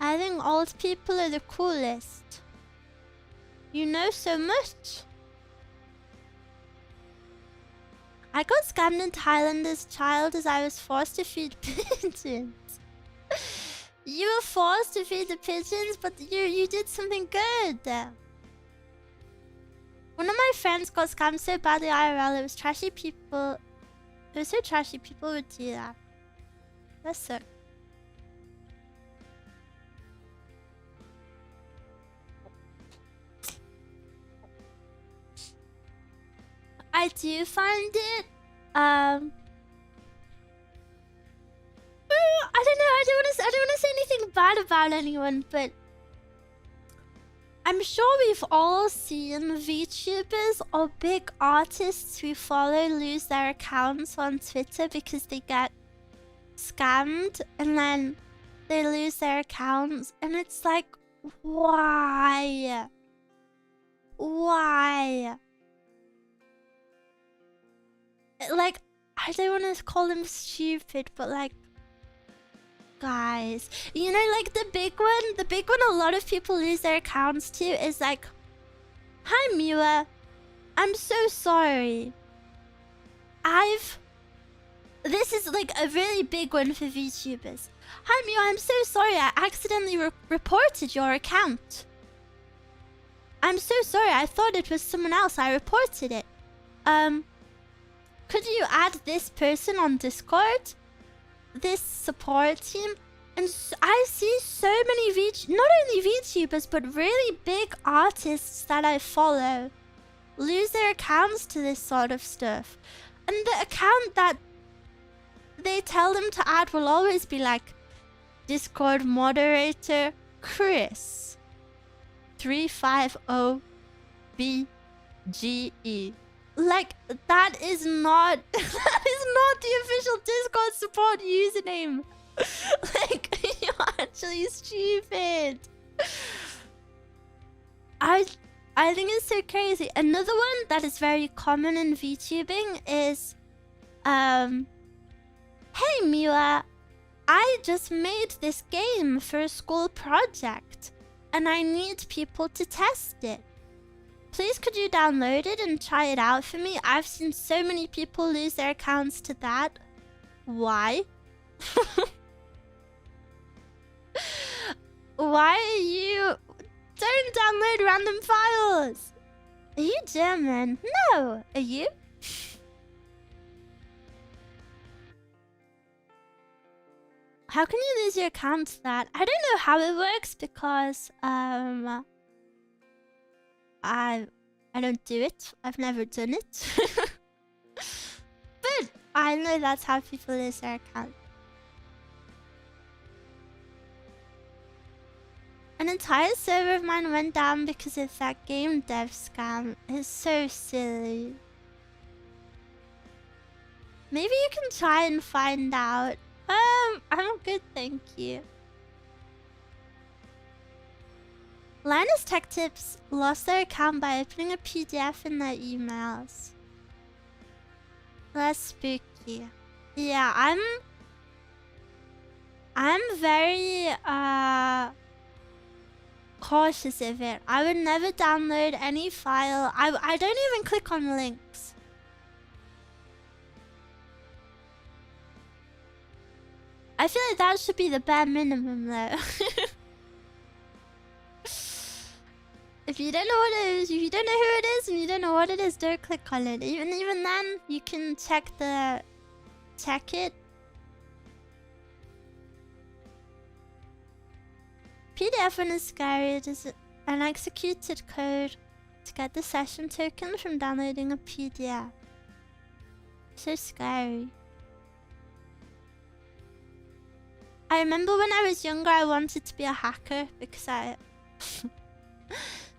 I think old people are the coolest. You know so much. I got scammed in Thailand as a child as I was forced to feed pigeons. You were forced to feed the pigeons, but you did something good. One of my friends got scammed so badly IRL, it was trashy people. It was so trashy, people would do that. That's so... I do find it, I don't know, I don't want to say anything bad about anyone, but I'm sure we've all seen VTubers or big artists we follow lose their accounts on Twitter because they get scammed and then they lose their accounts, and it's like, why? Why? Like, I don't want to call them stupid, but like, guys, you know, like the big one a lot of people lose their accounts to is like, hi Miwa, I'm so sorry. This is like a really big one for VTubers. Hi Miwa, I'm so sorry, I accidentally reported your account. I'm so sorry, I thought it was someone else, I reported it. Could you add this person on Discord? This support team? And I see so many not only VTubers, but really big artists that I follow lose their accounts to this sort of stuff. And the account that they tell them to add will always be like, Discord moderator Chris 350BGE. Like, that is not the official Discord support username. Like, you're actually stupid. I think it's so crazy. Another one that is very common in VTubing is hey Miwa, I just made this game for a school project and I need people to test it. Please could you download it and try it out for me? I've seen so many people lose their accounts to that. Why? Why are you... Don't download random files! Are you German? No! Are you? How can you lose your account to that? I don't know how it works because, I don't do it. I've never done it. But I know that's how people lose their account. An entire server of mine went down because of that game dev scam. It's so silly. Maybe you can try and find out. I'm good, thank you. Linus Tech Tips lost their account by opening a PDF in their emails. That's spooky. Yeah, I'm very cautious of it. I would never download any file. I don't even click on links. I feel like that should be the bare minimum though. If you don't know what it is, if you don't know who it is, and you don't know what it is, don't click on it. Even then, you can check it. PDF one is scary. It is an executed code to get the session token from downloading a PDF. So scary. I remember when I was younger, I wanted to be a hacker because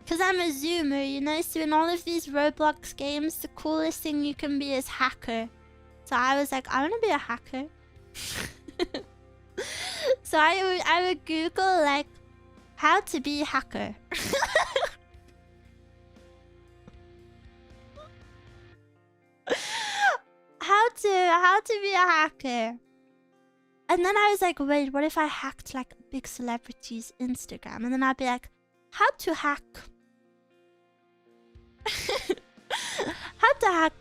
because I'm a zoomer, you know, so in all of these Roblox games, the coolest thing you can be is hacker. So I was like, I want to be a hacker. So I would Google, like, how to be a hacker. How to be a hacker. And then I was like, wait, what if I hacked, like, a big celebrity's Instagram? And then I'd be like, how to hack... how to hack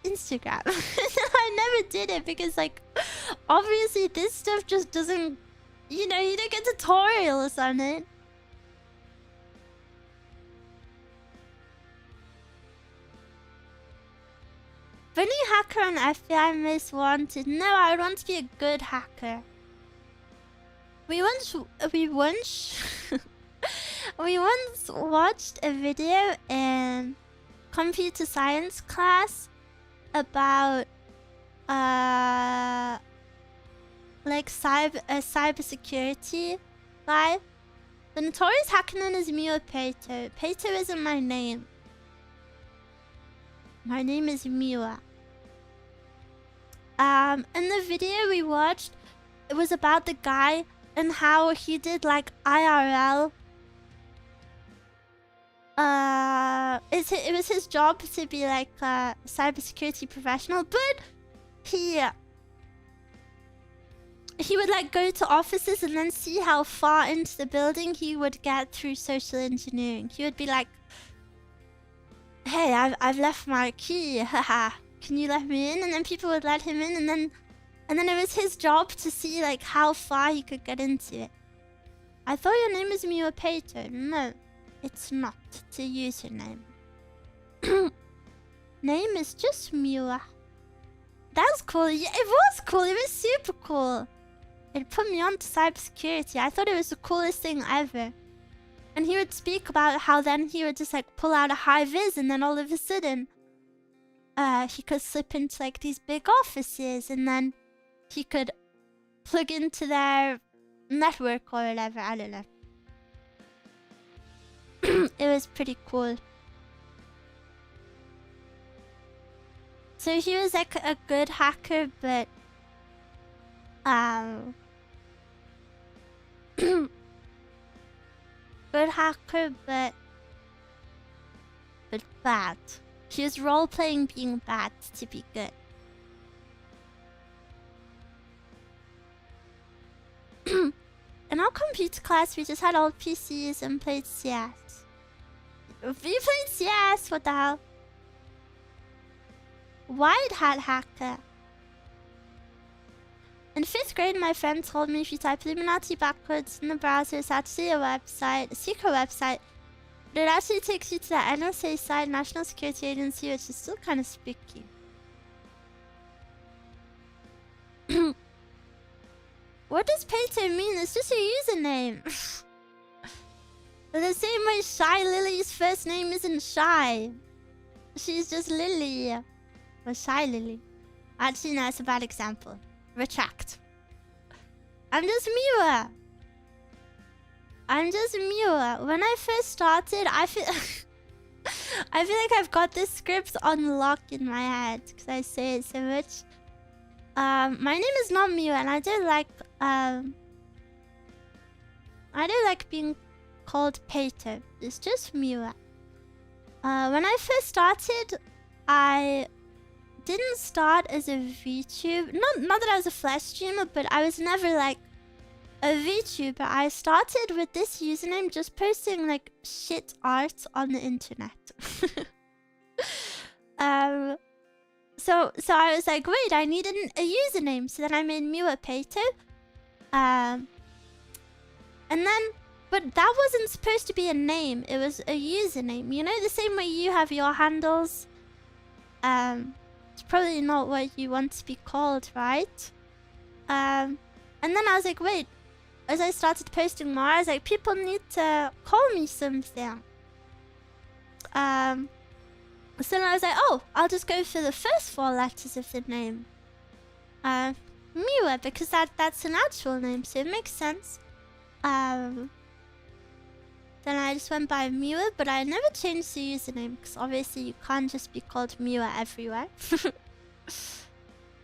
Instagram. I never did it because, like, obviously this stuff just doesn't, you know, you don't get a tutorial or something. hacker on FBI Most Wanted. No, I would want to be a good hacker. We once watched a video in computer science class about like cybersecurity guy. The notorious hacker known as Miwa Peito. Peito isn't my name. My name is Miwa. In the video we watched, it was about the guy and how he did like IRL. It was his job to be like a cybersecurity professional, but he would like go to offices and then see how far into the building he would get through social engineering. He would be like, "Hey, I've left my key. Haha. Can you let me in?" And then people would let him in, and then it was his job to see like how far he could get into it. I thought your name is Miwa Peito. No, it's not. It's a username. Name is just Miwa. That's cool. Yeah, it was cool. It was super cool. It put me on to cybersecurity. I thought it was the coolest thing ever. And he would speak about how then he would just like pull out a high vis, and then all of a sudden he could slip into like these big offices, and then he could plug into their network or whatever. I don't know. It was pretty cool. So he was like a good hacker, but good hacker, but bad. He was role-playing being bad to be good. In our computer class, we just had old PCs and played CS. We played CS, what the hell? White hat hacker. In 5th grade, my friend told me if you type Illuminati backwards in the browser, it's actually a secret website. But it actually takes you to the NSA site, National Security Agency, which is still kind of spooky. What does Peito mean? It's just a username. The same way Shy Lily's first name isn't Shy. She's just Lily. Or Shy Lily. Actually, no, it's a bad example. Retract. I'm just Miwa. I'm just Miwa. When I first started, I feel I feel like I've got this script on lock in my head because I say it so much. My name is not Miwa, and I don't like being called Peito. It's just Miwa. When I first started, I didn't start as a VTuber. Not that I was a flash streamer, but I was never like a VTuber. I started with this username, just posting like shit art on the internet. So I was like, wait, I need a username. So then I made Miwa Peito. And then, but that wasn't supposed to be a name. It was a username. You know, the same way you have your handles. It's probably not what you want to be called, right? And then I was like, wait. As I started posting more, I was like, people need to call me something. So then I was like, oh, I'll just go for the first 4 letters of the name. Miwa, because that's an actual name, so it makes sense. Then I just went by Miwa, but I never changed the username, because obviously you can't just be called Miwa everywhere.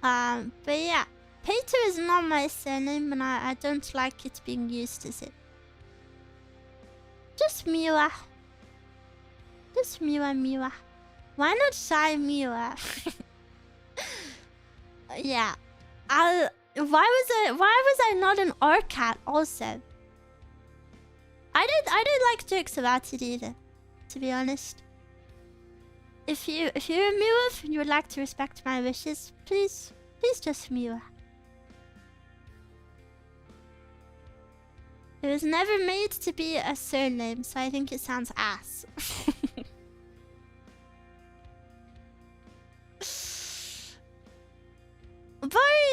But yeah, Peito is not my surname, and I don't like it being used as it. Just Miwa. Just Miwa. Why not Shy Miwa? Yeah. Why was I not an Orcat also? I don't like jokes about it either, to be honest. If you're a Miwa and you would like to respect my wishes, please just Miwa. It was never made to be a surname, so I think it sounds ass.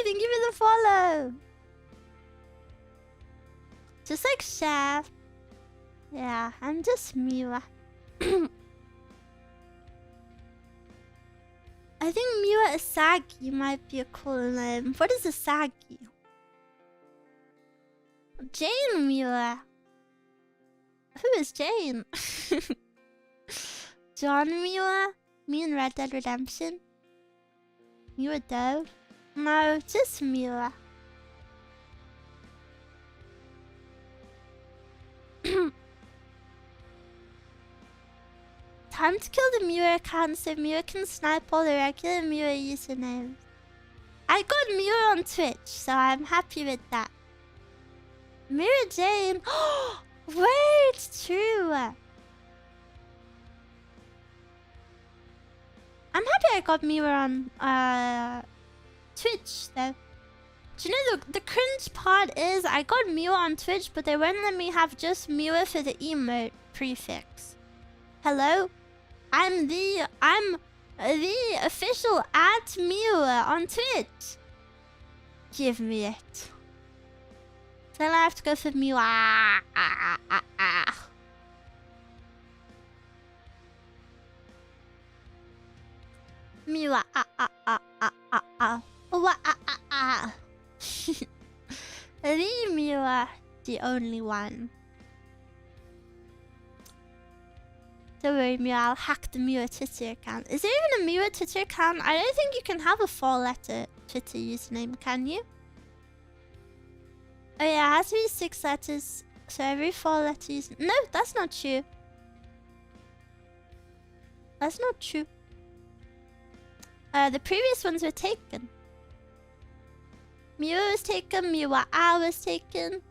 thank you for the follow. Just like Chef. Yeah, I'm just Miwa. I think Miwa Asagi might be a cool name. What is Asagi? Jane Miwa. Who is Jane? John Miwa? Me in Red Dead Redemption? Miwa Dove? No, just Miwa. Time to kill the Miwa account so Miwa can snipe all the regular Miwa usernames. I got Miwa on Twitch, so I'm happy with that. Mira Jane. Wait, it's true. I'm happy I got Miwa on Twitch though. Do you know the cringe part is I got Miwa on Twitch, but they won't let me have just Miwa for the emote prefix. Hello? I'm the official @Miwa on Twitch. Give me it. Then I have to go for Miwa. Miwa. The Miwa, the only one. Don't worry, Miwa, I'll hack the Miwa Twitter account. Is there even a Miwa Twitter account? I don't think you can have a 4-letter Twitter username, can you? Oh yeah, it has to be 6 letters. So every 4 letters... No, that's not true. That's not true. The previous ones were taken. Miwa was taken, Miwa was taken.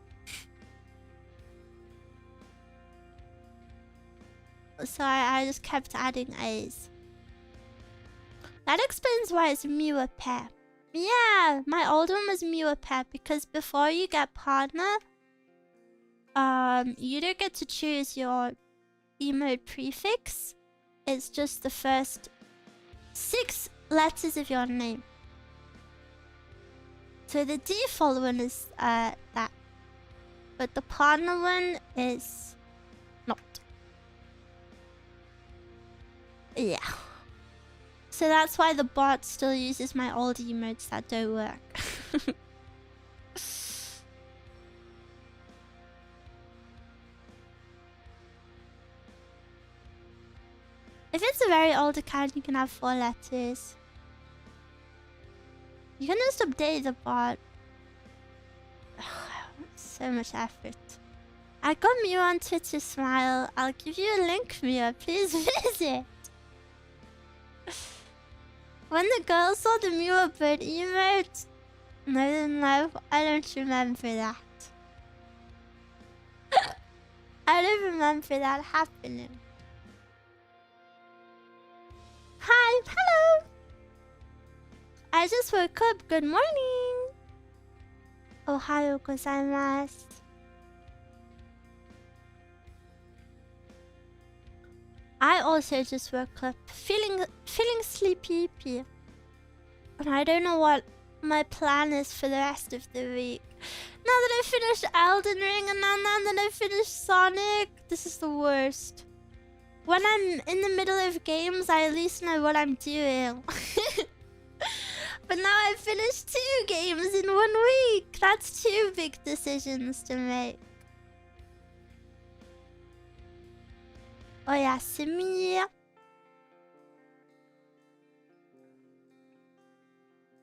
So I just kept adding A's. That explains why it's Miwa Pair. Yeah, my old one was Miwa Pair because before you get partner, you don't get to choose your emote prefix. It's just the first 6 letters of your name. So the default one is that. But the partner one is not. Yeah. So that's why the bot still uses my old emotes that don't work. If it's a very old account, you can have 4 letters. You can just update the bot. So much effort. I got Miwa on Twitter, Smile. I'll give you a link, Miwa. Please visit. When the girls saw the Miwa bird emote... No, I don't remember that. I don't remember that happening. Hi, hello! I just woke up. Good morning! Ohayo gozaimasu. I also just woke up feeling sleepy. And I don't know what my plan is for the rest of the week. Now that I finished Elden Ring and now that I finished Sonic, this is the worst. When I'm in the middle of games, I at least know what I'm doing. But now I've finished 2 games in 1 week. That's 2 big decisions to make. Oyasumi.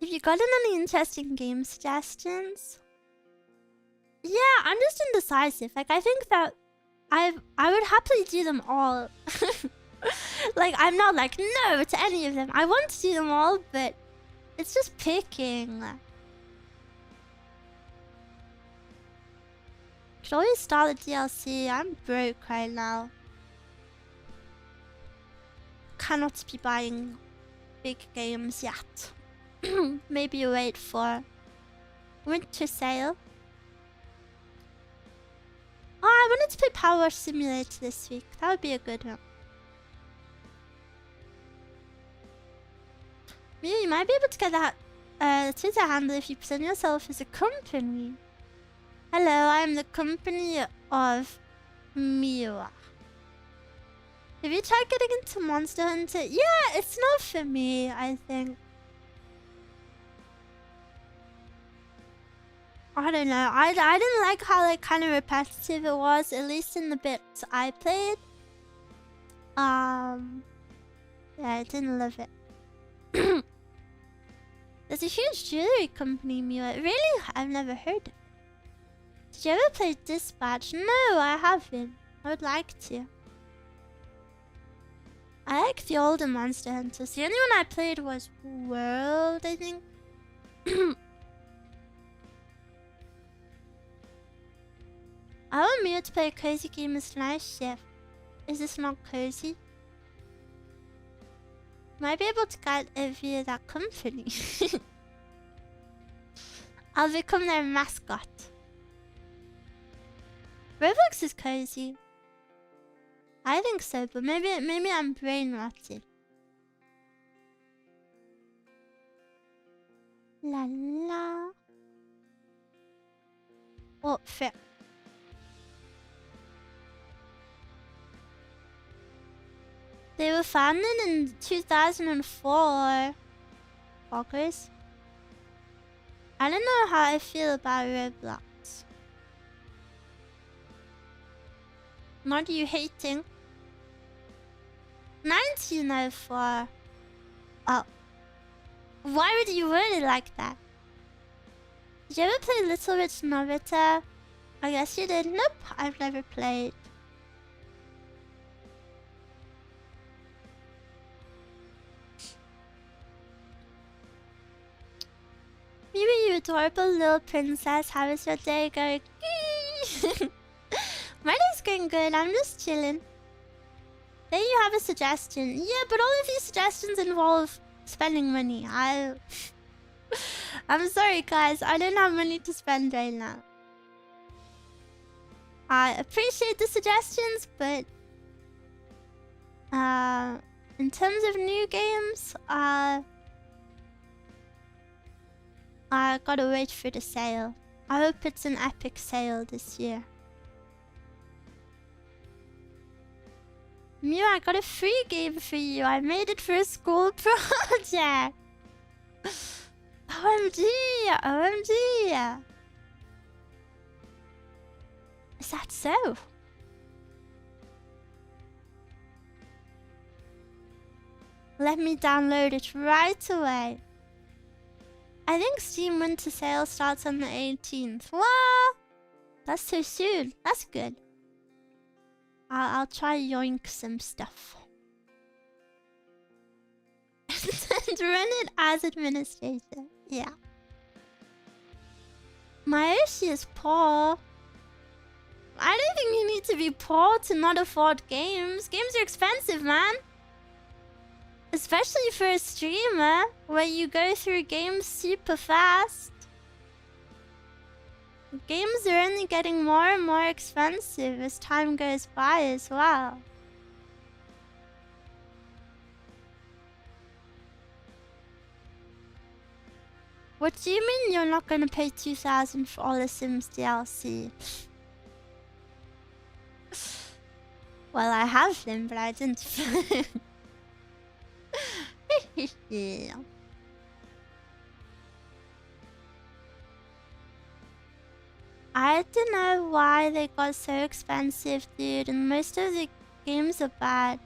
Have you gotten any interesting game suggestions? Yeah, I'm just indecisive. Like, I think that I would happily do them all. Like, I'm not like no to any of them. I want to do them all, but it's just picking. Could always start the DLC. I'm broke right now. Cannot be buying big games yet. Maybe wait for winter sale. Oh, I wanted to play Power Wash Simulator this week. That would be a good one. Maybe you might be able to get that Twitter handle if you present yourself as a company. Hello, I am the company of Miwa. Have you tried getting into Monster Hunter? Yeah, it's not for me, I think. I don't know. I didn't like how like kind of repetitive it was, at least in the bits I played. Yeah, I didn't love it. There's a huge jewelry company, Miwa. Really? I've never heard of it. Did you ever play Dispatch? No, I haven't. I would like to. I like the older Monster Hunters. The only one I played was World, I think. I want Mia to play a cozy game as night shift. Is this not cozy? Might be able to get it via that company. I'll become their mascot. Roblox is cozy. I think so, but maybe I'm brain rotted. La la. Oh, fair. They were founded in 2004. Fuckers. I don't know how I feel about Roblox. What are you hating? 1904. Oh. Why would you word it like that? Did you ever play Little Witch Novita? I guess you did. Nope, I've never played. Maybe you adorable little princess. How is your day going? My day's going good. I'm just chilling. Then you have a suggestion. Yeah, but all of these suggestions involve spending money. I'm sorry, guys. I don't have money to spend right now. I appreciate the suggestions, but in terms of new games, I gotta wait for the sale. I hope it's an epic sale this year. Mew, I got a free game for you. I made it for a school project. OMG! OMG! Is that so? Let me download it right away. I think Steam Winter Sale starts on the 18th. What? That's so soon. That's good. I'll try yoink some stuff. And run it as administrator. Yeah. My Oshi is poor. I don't think you need to be poor to not afford games. Games are expensive, man. Especially for a streamer, where you go through games super fast. Games are only getting more and more expensive as time goes by as well. What do you mean you're not gonna pay 2,000 for all the Sims DLC? Well, I have them, but I didn't. Yeah. I don't know why they got so expensive, dude, and most of the games are bad.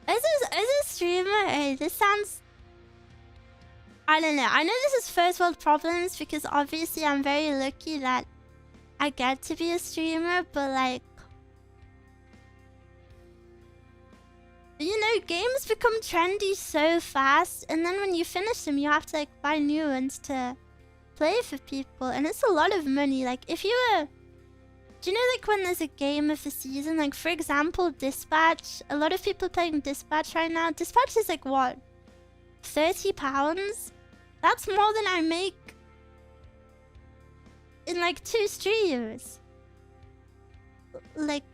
As a streamer, hey, this sounds... I don't know. I know this is first world problems because obviously I'm very lucky that I get to be a streamer, but like... You know, games become trendy so fast, and then when you finish them, you have to like buy new ones to play for people, and it's a lot of money. Like, if you were... Do you know, like, when there's a game of the season, like, for example, Dispatch, a lot of people playing Dispatch right now. Dispatch is like, what? £30? That's more than I make in like 2 streams. Like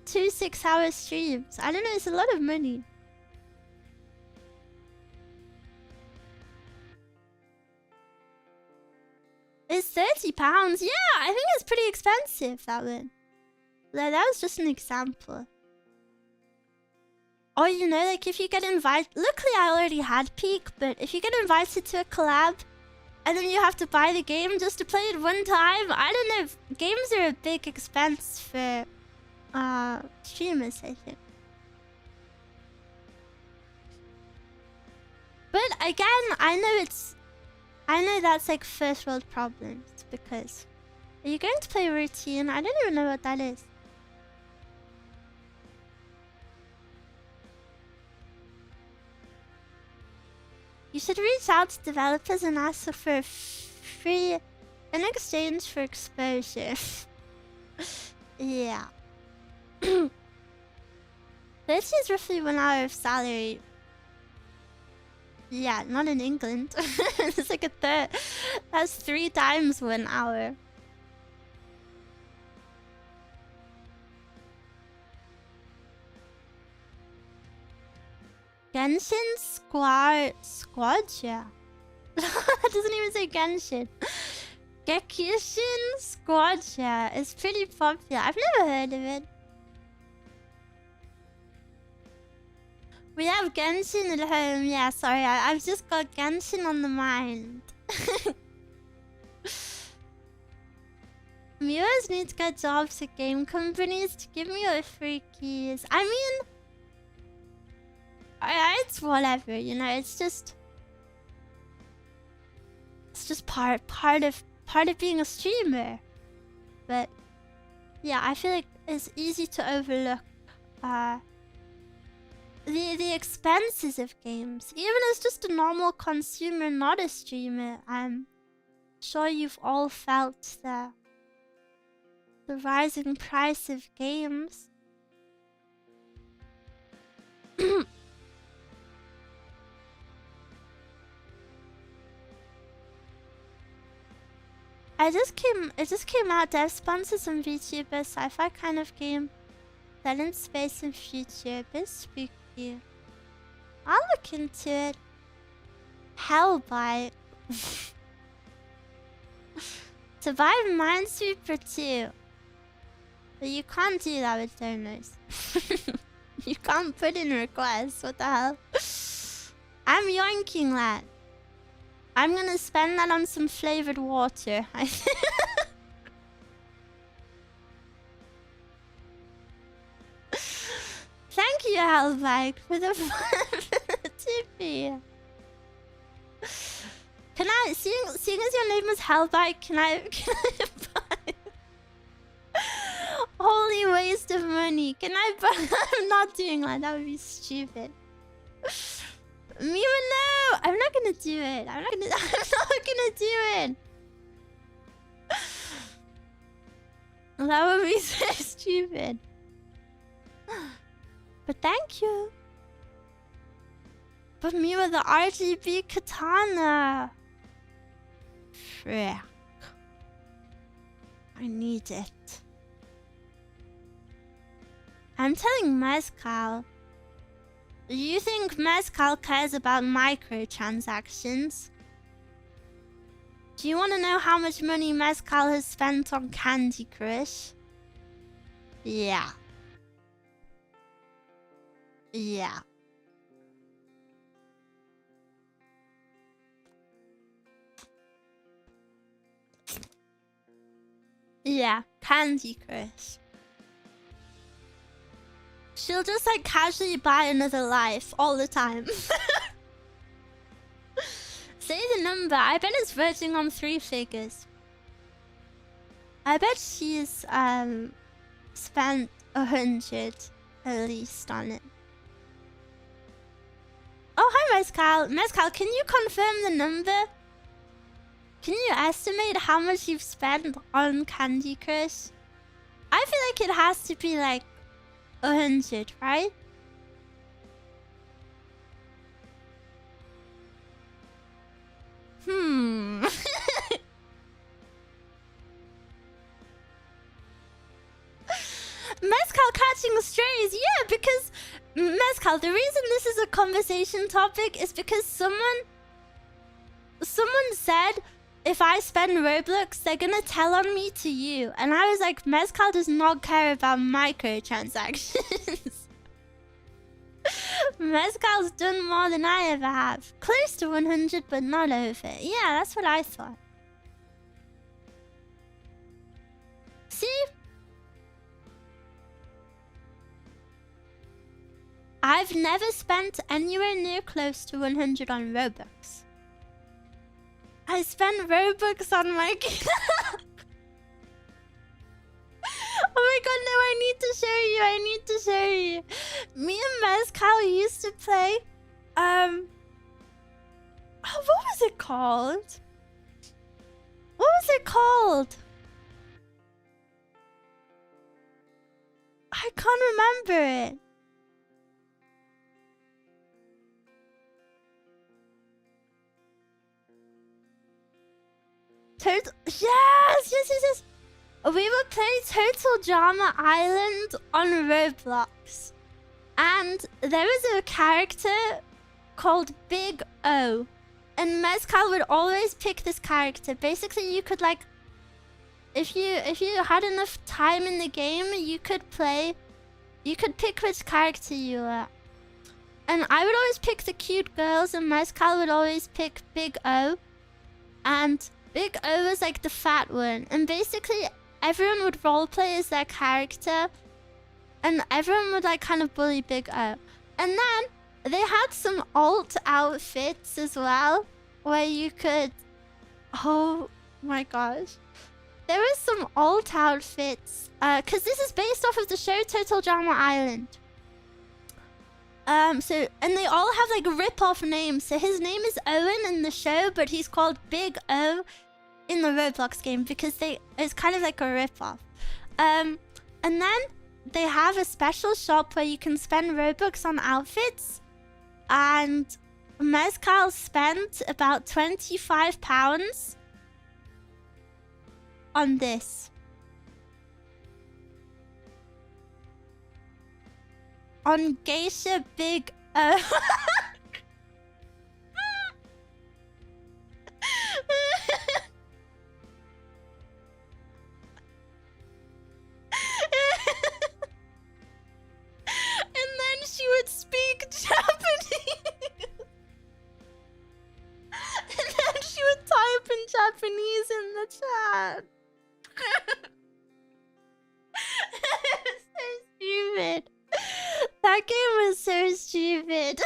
2 6-hour streams. I don't know, it's a lot of money. It's £30. Yeah, I think it's pretty expensive, that one. That was just an example. Or, you know, like if you get invited... Luckily, I already had Peak, but if you get invited to a collab, and then you have to buy the game just to play it one time, I don't know if games are a big expense for streamers, I think. But again, I know that's like first world problems, because... Are you going to play routine? I don't even know what that is. You should reach out to developers and ask for free in exchange for exposure. Yeah. 30 is roughly 1 hour of salary. Yeah, not in England. It's like a third. That's 3 times 1 hour. Genshin Squadja. That doesn't even say Genshin. Gekishin Squadja is pretty popular. I've never heard of it. We have Genshin at home. Yeah, sorry. I've just got Genshin on the mind. Miwas need to get jobs at game companies to give me all free keys. I mean... it's whatever, you know. It's just part of being a streamer. But yeah, I feel like it's easy to overlook the expenses of games. Even as just a normal consumer, not a streamer, I'm sure you've all felt the rising price of games. It just came out. Dev sponsors some VTuber sci-fi kind of game set in space and future. A bit spooky. I'll look into it. Hellbite. To buy Minesweeper 2. But you can't do that with donors. You can't put in requests. What the hell? I'm yoinking that. I'm gonna spend that on some flavored water. Thank you, Hellbike, for the tippy. Can I, seeing as your name is Hellbike, can I buy? Holy waste of money. Can I buy? I'm not doing that. That would be stupid. Miwa, no! I'm not gonna do it. I'm not gonna do it. That would be so stupid. But thank you. But Miwa, the RGB katana. Frick. I need it. I'm telling Mezcal. You think Mezcal cares about microtransactions? Do you want to know how much money Mezcal has spent on Candy Crush? Yeah. Yeah. Yeah, Candy Crush. She'll just like casually buy another life all the time. Say the number. I bet it's verging on 3 figures. I bet she's spent 100 at least on it. Oh, hi Mezcal. Mezcal, can you confirm the number? Can you estimate how much you've spent on Candy Crush? I feel like it has to be like 100, right? Mezcal catching strays, yeah, because Mezcal, the reason this is a conversation topic is because someone said if I spend Robux, they're gonna tell on me to you. And I was like, Mezcal does not care about microtransactions. Mezcal's done more than I ever have. Close to 100, but not over. Yeah, that's what I thought. See? I've never spent anywhere near close to 100 on Robux. I spent Robux on my... Oh my god, no, I need to show you. I need to show you. Me and Mezcal used to play... Oh, what was it called? What was it called? I can't remember it. Yes. We would play Total Drama Island on Roblox. And there was a character called Big O. And Mezcal would always pick this character. Basically, you could like... If you had enough time in the game, you could play... You could pick which character you were. And I would always pick the cute girls, and Mezcal would always pick Big O. And Big O was like the fat one. And basically, everyone would roleplay as their character. And everyone would like kind of bully Big O. And then they had some alt outfits as well, where you could... Oh my gosh. There was some alt outfits. Because this is based off of the show Total Drama Island. And they all have like rip-off names. So his name is Owen in the show, but he's called Big O in the Roblox game because it's kind of like a rip-off. And then they have a special shop where you can spend Robux on outfits. And Mezcal spent about £25 on this. On Geisha Big O. And then she would speak Japanese. And then she would type in Japanese in the chat. So stupid. That game was so stupid.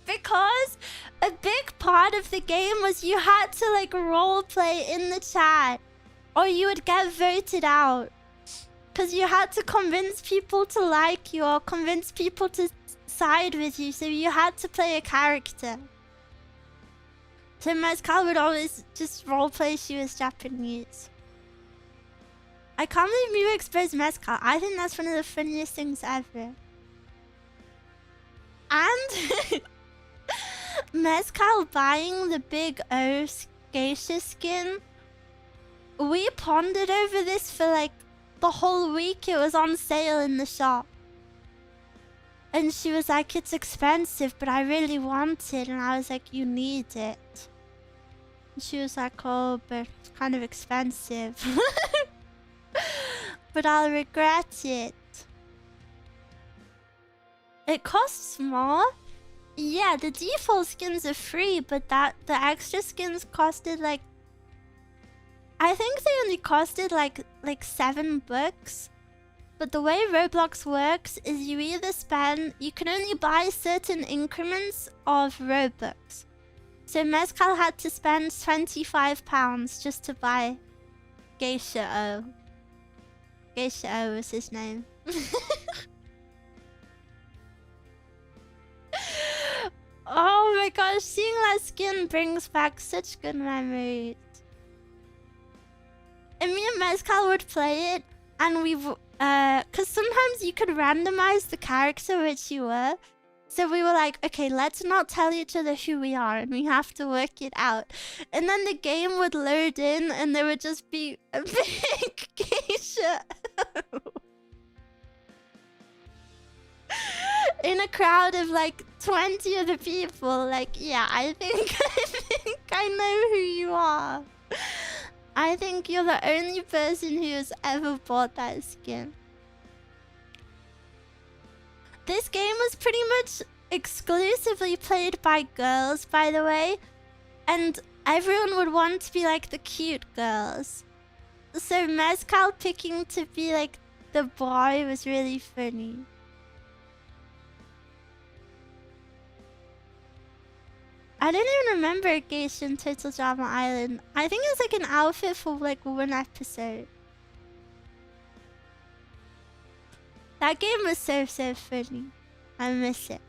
Because a big part of the game was you had to like roleplay in the chat, or you would get voted out. Because you had to convince people to like you or convince people to side with you, so you had to play a character. So Mezcal would always just roleplay she was Japanese. I can't believe Miwa exposed Mezcal. I think that's one of the funniest things ever. And Mezcal buying the Big O geisha skin. We pondered over this for like the whole week. It was on sale in the shop. And she was like, it's expensive, but I really want it. And I was like, you need it. And she was like, oh, but it's kind of expensive. But I'll regret it. It costs more? Yeah, the default skins are free, but the extra skins costed like... I think they only costed like $7. But the way Roblox works is you either spend... You can only buy certain increments of Robux. So Mezcal had to spend £25 just to buy Geisha O. Geisha O was his name. Oh my gosh, seeing that skin brings back such good memories. And me and Mezcal would play it, and cause sometimes you could randomize the character which you were. So we were like, okay, let's not tell each other who we are, and we have to work it out. And then the game would load in, and there would just be a big geisha in a crowd of like 20 other people. Like, yeah, I think I know who you are. I think you're the only person who has ever bought that skin. This game was pretty much exclusively played by girls, by the way. And everyone would want to be like the cute girls. So Mezcal picking to be like the boy was really funny. I didn't even remember Geisha Turtle Drama Island. I think it's like an outfit for like one episode. That game was so funny. I miss it.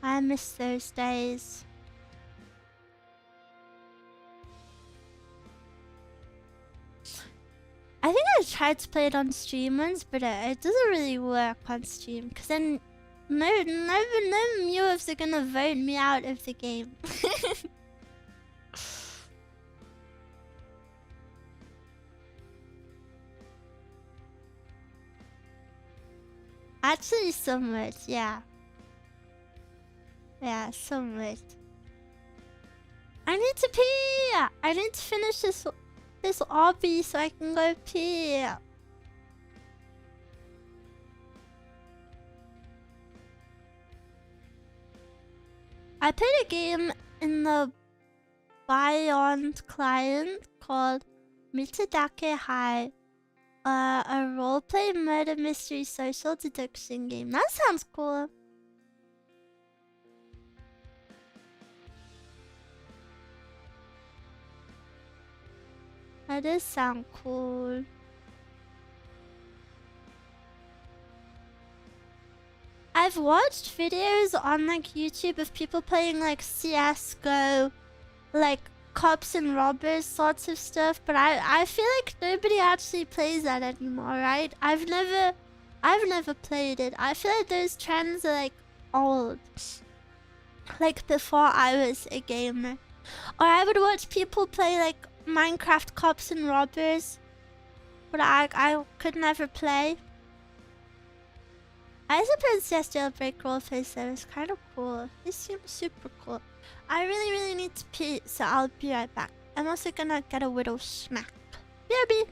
I miss those days. I think I tried to play it on stream once, but it doesn't really work on stream. Cause then no Miwas are gonna vote me out of the game. Actually, somewhat, yeah. Yeah, somewhat. I need to pee! I need to finish this obby so I can go pee. I played a game in the Beyond client called Mitsudakke High. A roleplay murder mystery social deduction game. That sounds cool. That does sound cool. I've watched videos on like YouTube of people playing like CS:GO, like cops and robbers sorts of stuff, but I feel like nobody actually plays that anymore, right? I've never played it. I feel like those trends are like old. Like before I was a gamer. Or I would watch people play like Minecraft cops and robbers, but I could never play. I suppose just Jailbreak roleplays though is kind of cool. They seem super cool. I really need to pee, so I'll be right back. I'm also gonna get a little snack. BRB!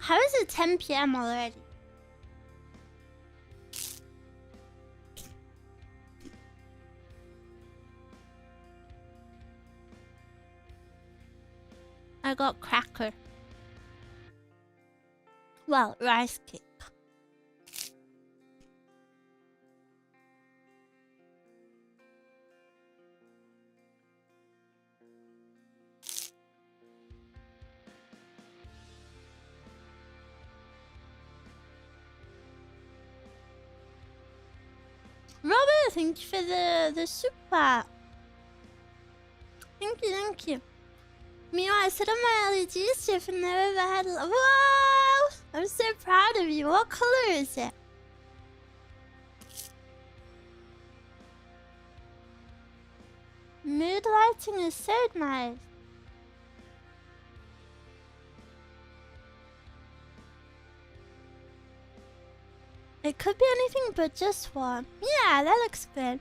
How is it 10 p.m. already? I got cracker. Well, rice cake. Robert, thank you for the super. Thank you. Miwa, I sit on my LED strip and never had. Whoa! I'm so proud of you. What color is it? Mood lighting is so nice. It could be anything but just warm. Yeah, that looks good.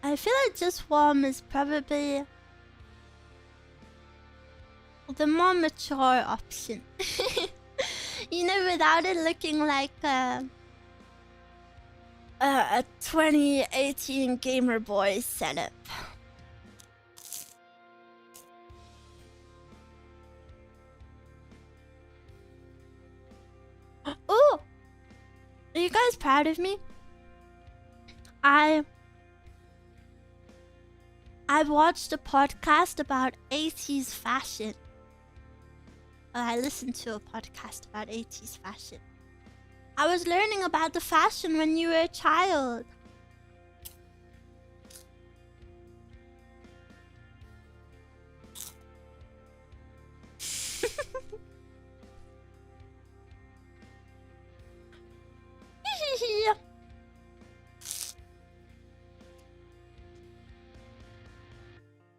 I feel like just warm is probably the more mature option. You know, without it looking like a 2018 Gamer Boy setup. Oh! Are you guys proud of me? I watched a podcast about 80s fashion. I listened to a podcast about 80s fashion. I was learning about the fashion when you were a child.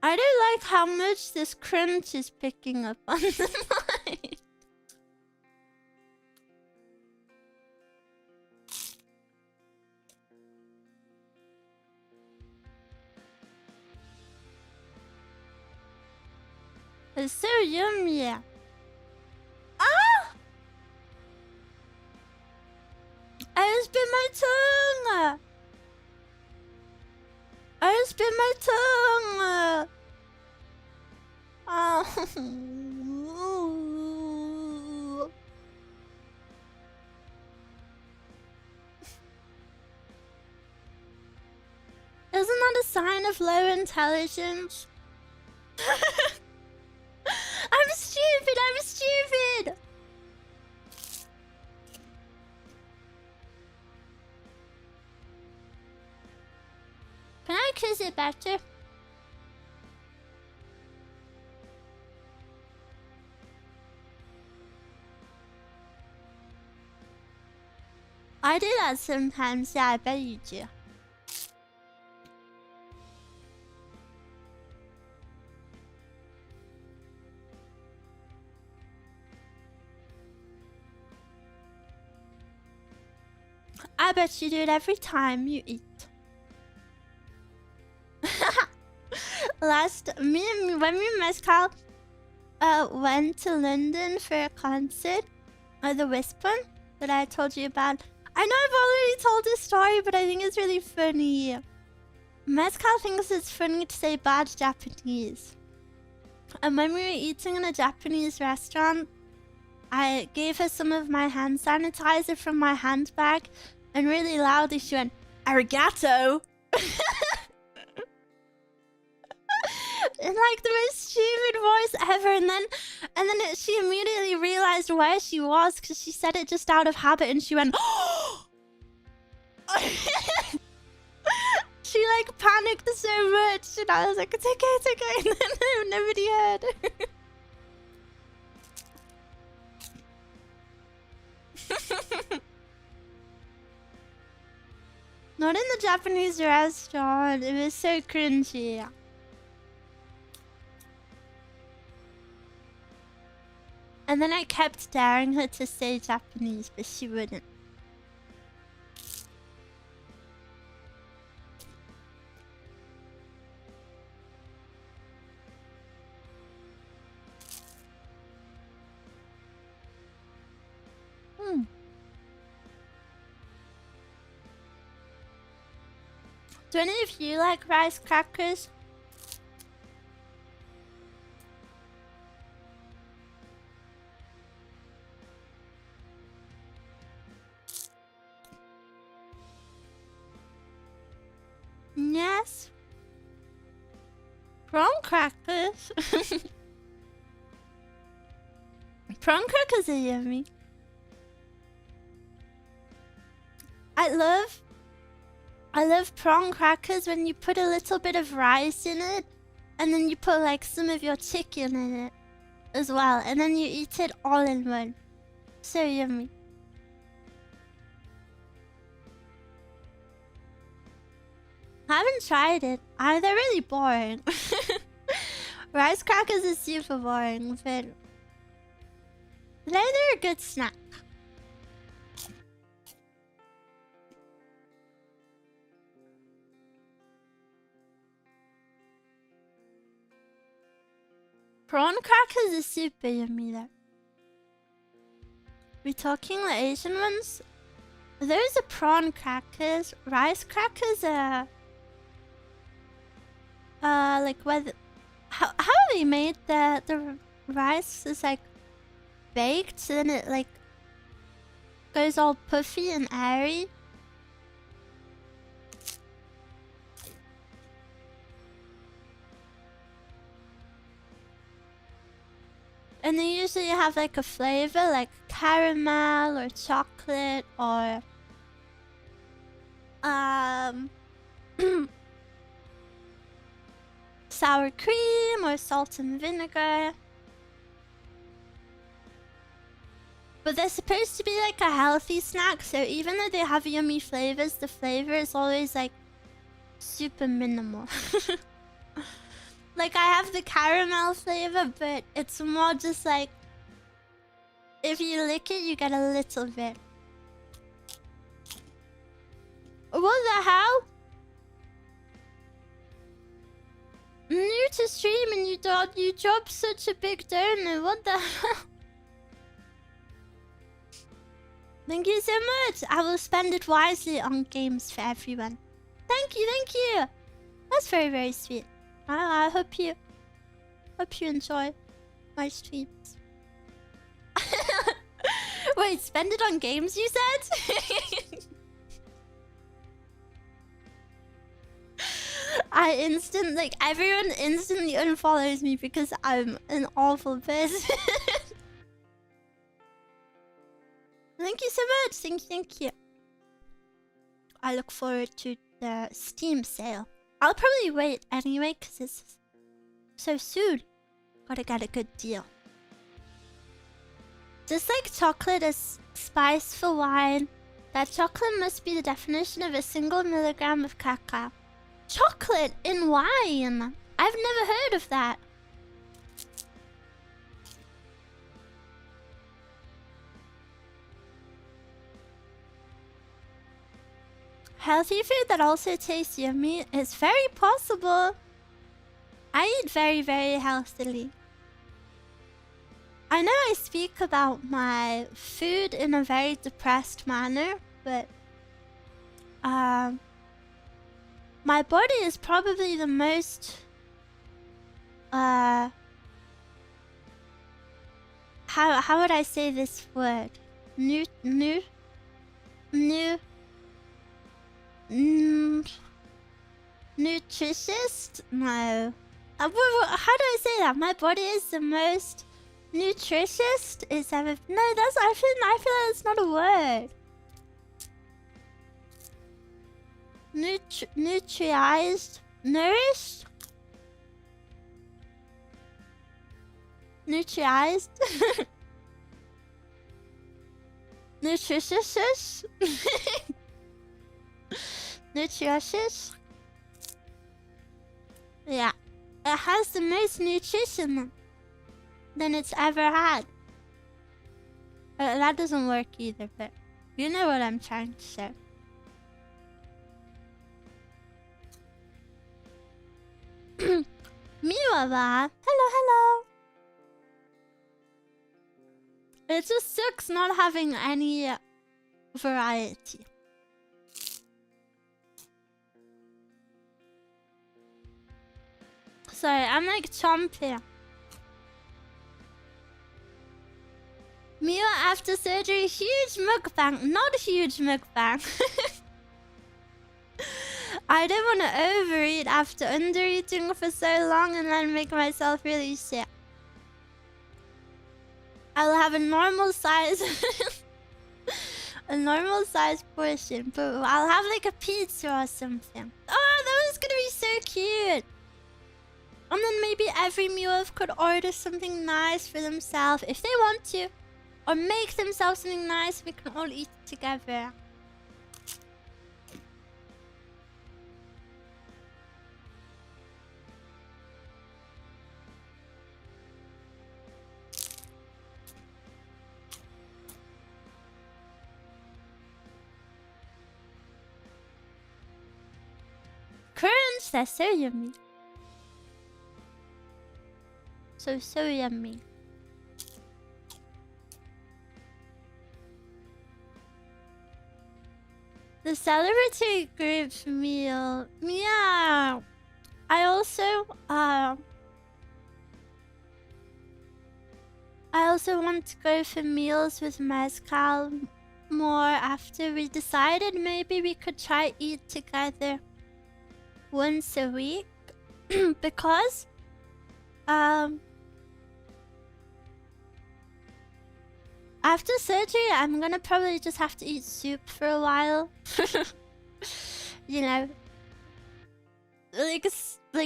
I don't like how much this crunch is picking up on the mic. It's so yummy. Ah! I just bit my tongue. I just bit my tongue. Oh. Isn't that a sign of low intelligence? I'm stupid, I'm stupid! Can I kiss it better? I do that sometimes, yeah, I bet you do. I bet you do it every time you eat. When me and Mescal went to London for a concert, the Wisp one that I told you about. I know I've already told this story, but I think it's really funny. Mescal thinks it's funny to say bad Japanese. And when we were eating in a Japanese restaurant, I gave her some of my hand sanitizer from my handbag, and really loudly she went, "Arigato!" In like the most stupid voice ever, and then she immediately realized where she was because she said it just out of habit, and she went, "Oh!" She like panicked so much, and I was like, "It's okay," and then nobody heard. Not in the Japanese restaurant. It was so cringy. And then I kept daring her to say Japanese, but she wouldn't. Do any of you like rice crackers? Yes. Prawn crackers. Prawn crackers are yummy. I love prawn crackers when you put a little bit of rice in it, and then you put like some of your chicken in it as well, and then you eat it all in one. So yummy. I haven't tried it. They're really boring. Rice crackers are super boring, but they're a good snack. Prawn crackers are super yummy though. We're talking the Asian ones? Those are prawn crackers. Rice crackers are... like whether... How they made the rice is like baked, so then it like goes all puffy and airy. And they usually have like a flavor like caramel or chocolate or sour cream or salt and vinegar. But they're supposed to be like a healthy snack, so even though they have yummy flavors, the flavor is always like super minimal. Like I have the caramel flavor, but it's more just like if you lick it, you get a little bit. What the hell? New to stream and you dropped such a big donut. What the hell? Thank you so much. I will spend it wisely on games for everyone. Thank you, thank you. That's very, very sweet. I hope you enjoy my streams. Wait, spend it on games, you said? Everyone instantly unfollows me because I'm an awful person. Thank you so much. Thank you. I look forward to the Steam sale. I'll probably wait anyway because it's so soon. Gotta get a good deal. Just like chocolate is spice for wine, that chocolate must be the definition of a single milligram of cacao. Chocolate in wine? I've never heard of that. Healthy food that also tastes yummy is very possible. I eat very, very healthily. I know I speak about my food in a very depressed manner, but my body is probably the most how would I say this word? Nutritious? No. How do I say that? My body is the most nutritious it's ever. No, I feel like that's not a word. Nutriized? Nourished? Nutriized? Nutritious? Nutritious? Yeah. It has the most nutrition than it's ever had. That doesn't work either, but you know what I'm trying to say. Miwa, hello. It just sucks not having any variety. Sorry, I'm like chomping. Miwa after surgery, huge mukbang. Not huge mukbang. I don't want to overeat after undereating for so long and then make myself really sick. I'll have a normal size, a normal size portion, but I'll have like a pizza or something. Oh, that was gonna be so cute. And then maybe every Miwa could order something nice for themselves if they want to, or make themselves something nice. We can all eat together. Currants, they're so yummy. So yummy. The celebratory group meal. Yeah. I also want to go for meals with mezcal more after we decided maybe we could try eat together once a week because after surgery I'm gonna probably just have to eat soup for a while. You know, like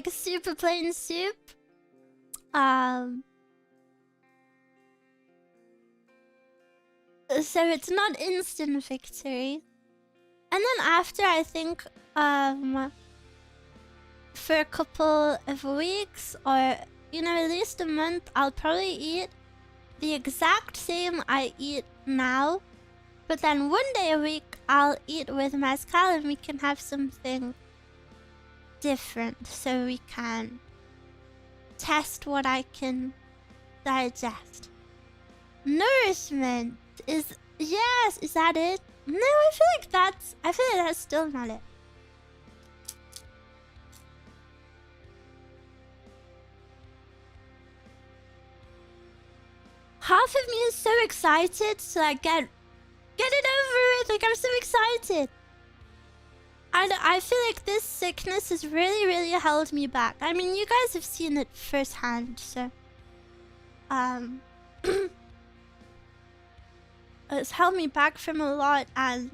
a super plain soup. So it's not instant victory. And then after, I think, for a couple of weeks or, you know, at least a month, I'll probably eat the exact same I eat now. But then one day a week, I'll eat with mezcal and we can have something different. So we can test what I can digest. Nourishment is... Yes, is that it? No, I feel like that's still not it. Half of me is so excited to like get it over with. Like, I'm so excited. And I feel like this sickness has really, really held me back. I mean, you guys have seen it firsthand, so it's held me back from a lot, and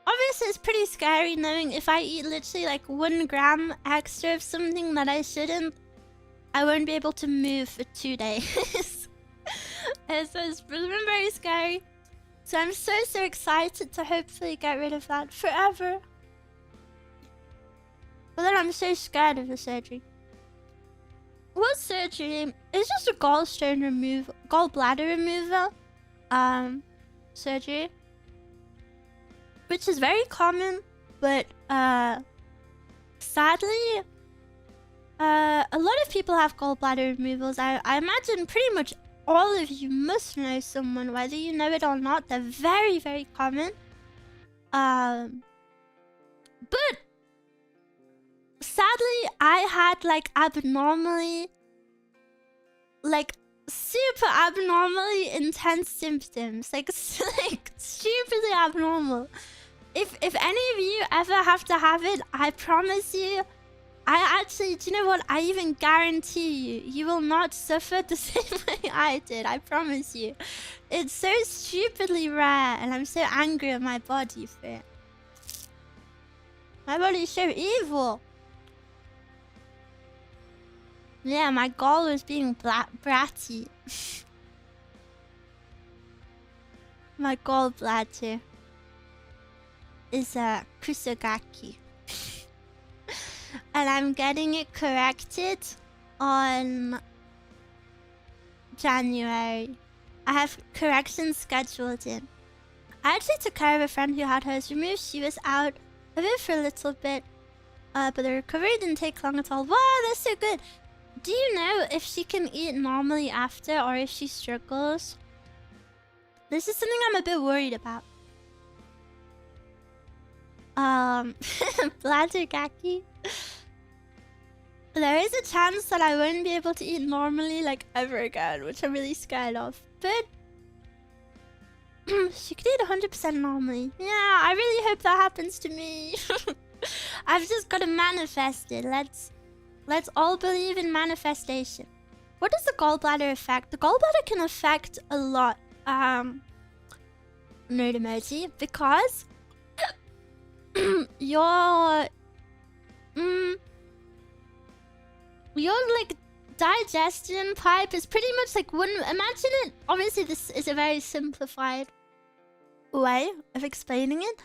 obviously it's pretty scary knowing if I eat literally like 1 gram extra of something that I shouldn't, I won't be able to move for 2 days. And so it's been very scary. So I'm so excited to hopefully get rid of that forever. But then I'm so scared of the surgery. What surgery? It's just a gallbladder removal. Surgery, which is very common, but sadly, a lot of people have gallbladder removals. I imagine pretty much all of you must know someone, whether you know it or not. They're very, very common. But sadly, I had like super abnormally intense symptoms, like stupidly abnormal. If any of you ever have to have it, I promise you, I actually, do you know what? I even guarantee you will not suffer the same way I did. I promise you. It's so stupidly rare, and I'm so angry at my body for it. My body's so evil. Yeah, my gall was being bratty. My gallbladder is a kusagaki. And I'm getting it corrected on January. I have corrections scheduled in. I actually took care of a friend who had hers removed. She was out of it for a little bit. But the recovery didn't take long at all. Wow, that's so good. Do you know if she can eat normally after or if she struggles? This is something I'm a bit worried about. Bladder gaki. there is a chance that I won't be able to eat normally, like, ever again, which I'm really scared of. But she could eat 100% normally. Yeah, I really hope that happens to me. I've just got to manifest it. Let's all believe in manifestation. What does the gallbladder affect? The gallbladder can affect a lot. Nerd emoji, because your like digestion pipe is pretty much like one. Imagine it. Obviously, this is a very simplified way of explaining it.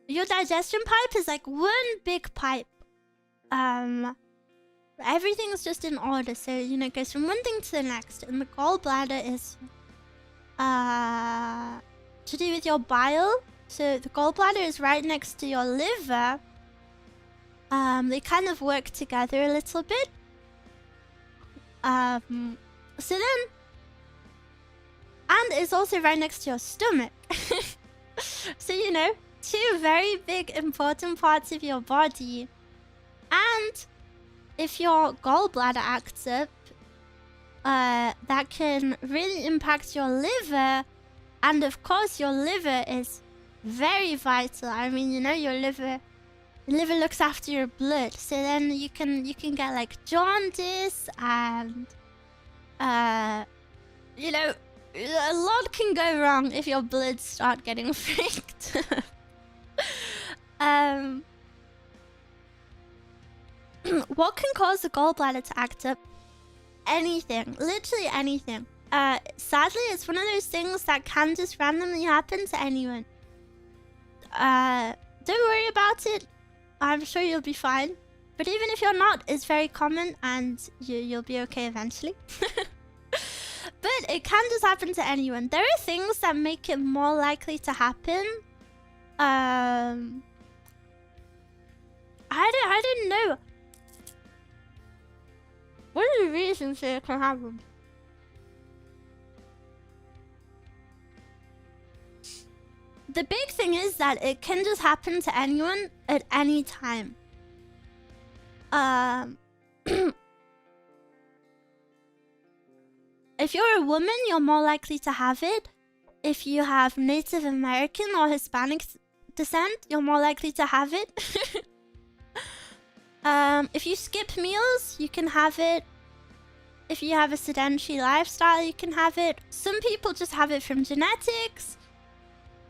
Your digestion pipe is like one big pipe. Everything's just in order, so it goes from one thing to the next. And the gallbladder is to do with your bile. So the gallbladder is right next to your liver. They kind of work together a little bit. So then, and it's also right next to your stomach. So two very big important parts of your body. And if your gallbladder acts up, that can really impact your liver. And of course, your liver is very vital. I mean, your liver looks after your blood. So then you can get like jaundice and a lot can go wrong if your bloods start getting freaked. What can cause the gallbladder to act up? Anything. Literally anything. Sadly, it's one of those things that can just randomly happen to anyone. Don't worry about it. I'm sure you'll be fine. But even if you're not, it's very common and you'll be okay eventually. But it can just happen to anyone. There are things that make it more likely to happen. I don't know. What are the reasons that it can happen? The big thing is that it can just happen to anyone at any time. If you're a woman, you're more likely to have it. If you have Native American or Hispanic descent, you're more likely to have it. If you skip meals, you can have it. If you have a sedentary lifestyle, you can have it. Some people just have it from genetics.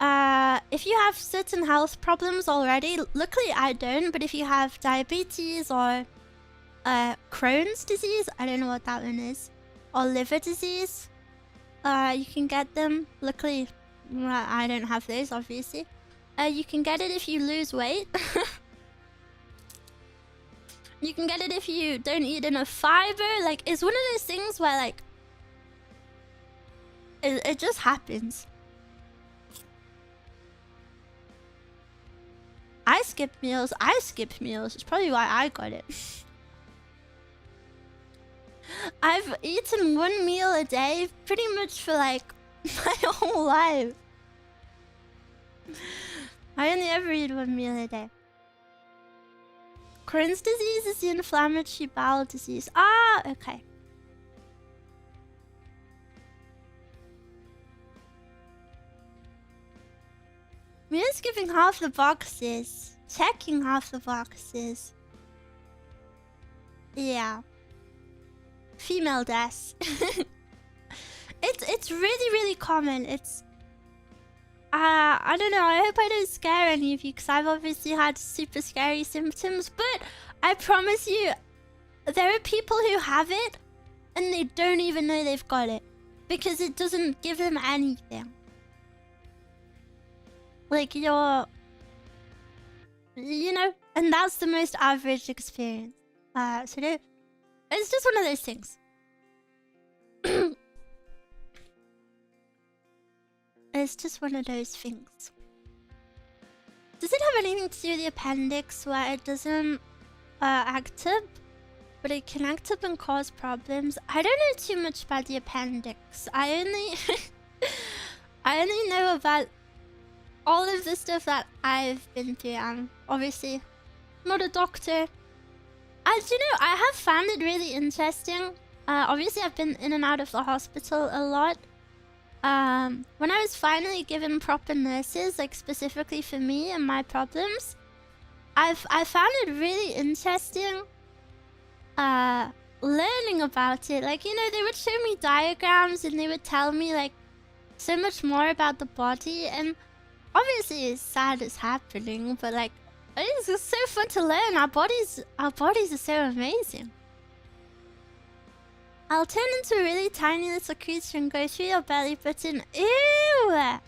If you have certain health problems already, luckily I don't, but if you have diabetes or Crohn's disease, I don't know what that one is, or liver disease, you can get them. Luckily, I don't have those, obviously. You can get it if you lose weight. You can get it if you don't eat enough fiber. Like, it's one of those things where, like, it just happens. I skip meals. It's probably why I got it. I've eaten one meal a day pretty much for, like, my whole life. I only ever eat one meal a day. Crohn's disease is the inflammatory bowel disease. Ah, okay. We're skipping half the boxes. Checking half the boxes. Yeah. Female deaths. It's really, really common. It's... I don't know. I hope I don't scare any of you, because I've obviously had super scary symptoms. But I promise you, there are people who have it and they don't even know they've got it, because it doesn't give them anything. Like, and that's the most average experience. So no, it's just one of those things. It's just one of those things. Does it have anything to do with the appendix where it doesn't act up, but it can act up and cause problems? I don't know too much about the appendix. I only know about all of the stuff that I've been through. Obviously, not a doctor. As you know, I have found it really interesting. Obviously, I've been in and out of the hospital a lot. When I was finally given proper nurses, like specifically for me and my problems, I found it really interesting learning about it. Like, you know, they would show me diagrams and they would tell me like so much more about the body, and obviously it's sad it's happening, but like it's just so fun to learn. Our bodies are so amazing. I'll turn into a really tiny little creature and go through your belly button. Ew! I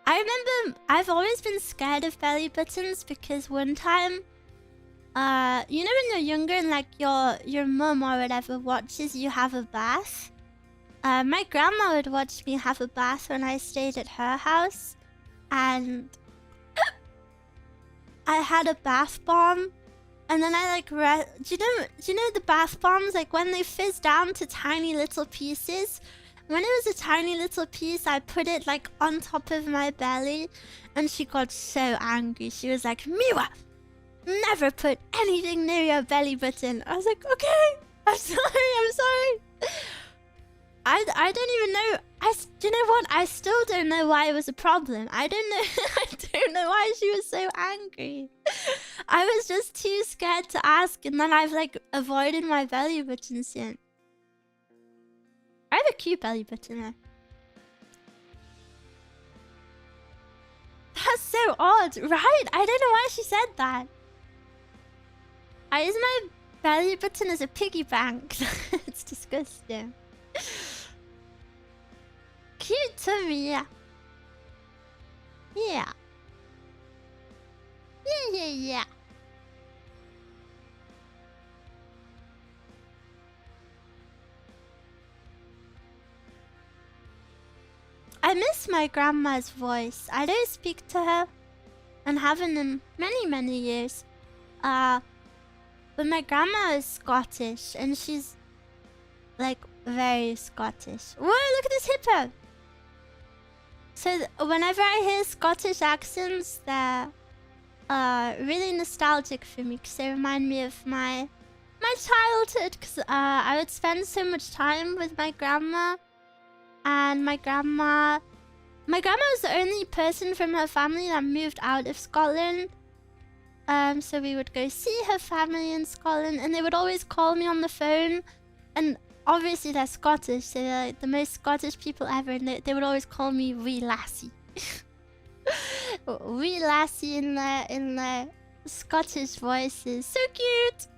remember I've always been scared of belly buttons because one time, you know when you're younger and like your mum or whatever watches you have a bath? My grandma would watch me have a bath when I stayed at her house, and I had a bath bomb. And then I like do you know the bath bombs, like when they fizz down to tiny little pieces? When it was a tiny little piece, I put it like on top of my belly, and she got so angry. She was like, "Miwa, never put anything near your belly button." I was like, "Okay, I'm sorry." I don't even know. Do you know what? I still don't know why it was a problem. I don't know. I don't know why she was so angry. I was just too scared to ask, and then I've like avoided my belly button since. I have a cute belly button there. That's so odd, right? I don't know why she said that. I use my belly button as a piggy bank. It's disgusting. Cute to me, yeah. Yeah. Yeah. I miss my grandma's voice. I don't speak to her and haven't in many years. But my grandma is Scottish and she's like very Scottish. Whoa, look at this hippo! So whenever I hear Scottish accents, they're really nostalgic for me because they remind me of my childhood. Because I would spend so much time with my grandma, and my grandma was the only person from her family that moved out of Scotland. So we would go see her family in Scotland, and they would always call me on the phone, and obviously they're Scottish, so they're like the most Scottish people ever, and they would always call me wee lassie. Wee lassie in their Scottish voices. So cute!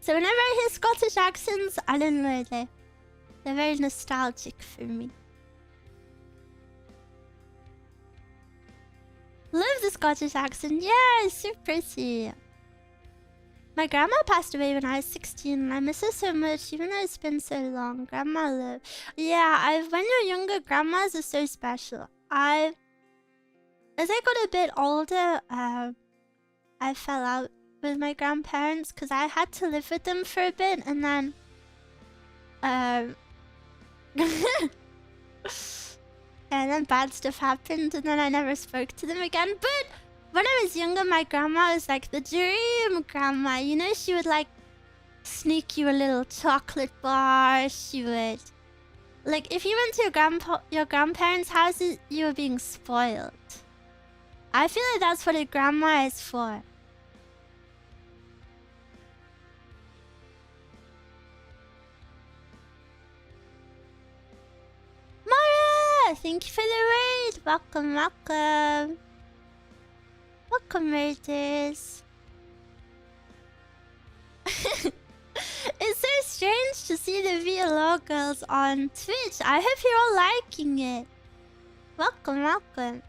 So whenever I hear Scottish accents, I don't know, they're very nostalgic for me. Love the Scottish accent. Yeah, it's so pretty. My grandma passed away when I was 16, and I miss her so much, even though it's been so long. Grandma love. Yeah, when you're younger, grandmas are so special. As I got a bit older, I fell out with my grandparents because I had to live with them for a bit, and then and then bad stuff happened, and then I never spoke to them again. But when I was younger, my grandma was like the dream grandma. You know, she would like sneak you a little chocolate bar. She would, like, if you went to your grandparents' houses, you were being spoiled. I feel like that's what a grandma is for. Mara, thank you for the raid. Welcome. Welcome, raiders. It's so strange to see the VLO girls on Twitch. I hope you're all liking it. Welcome.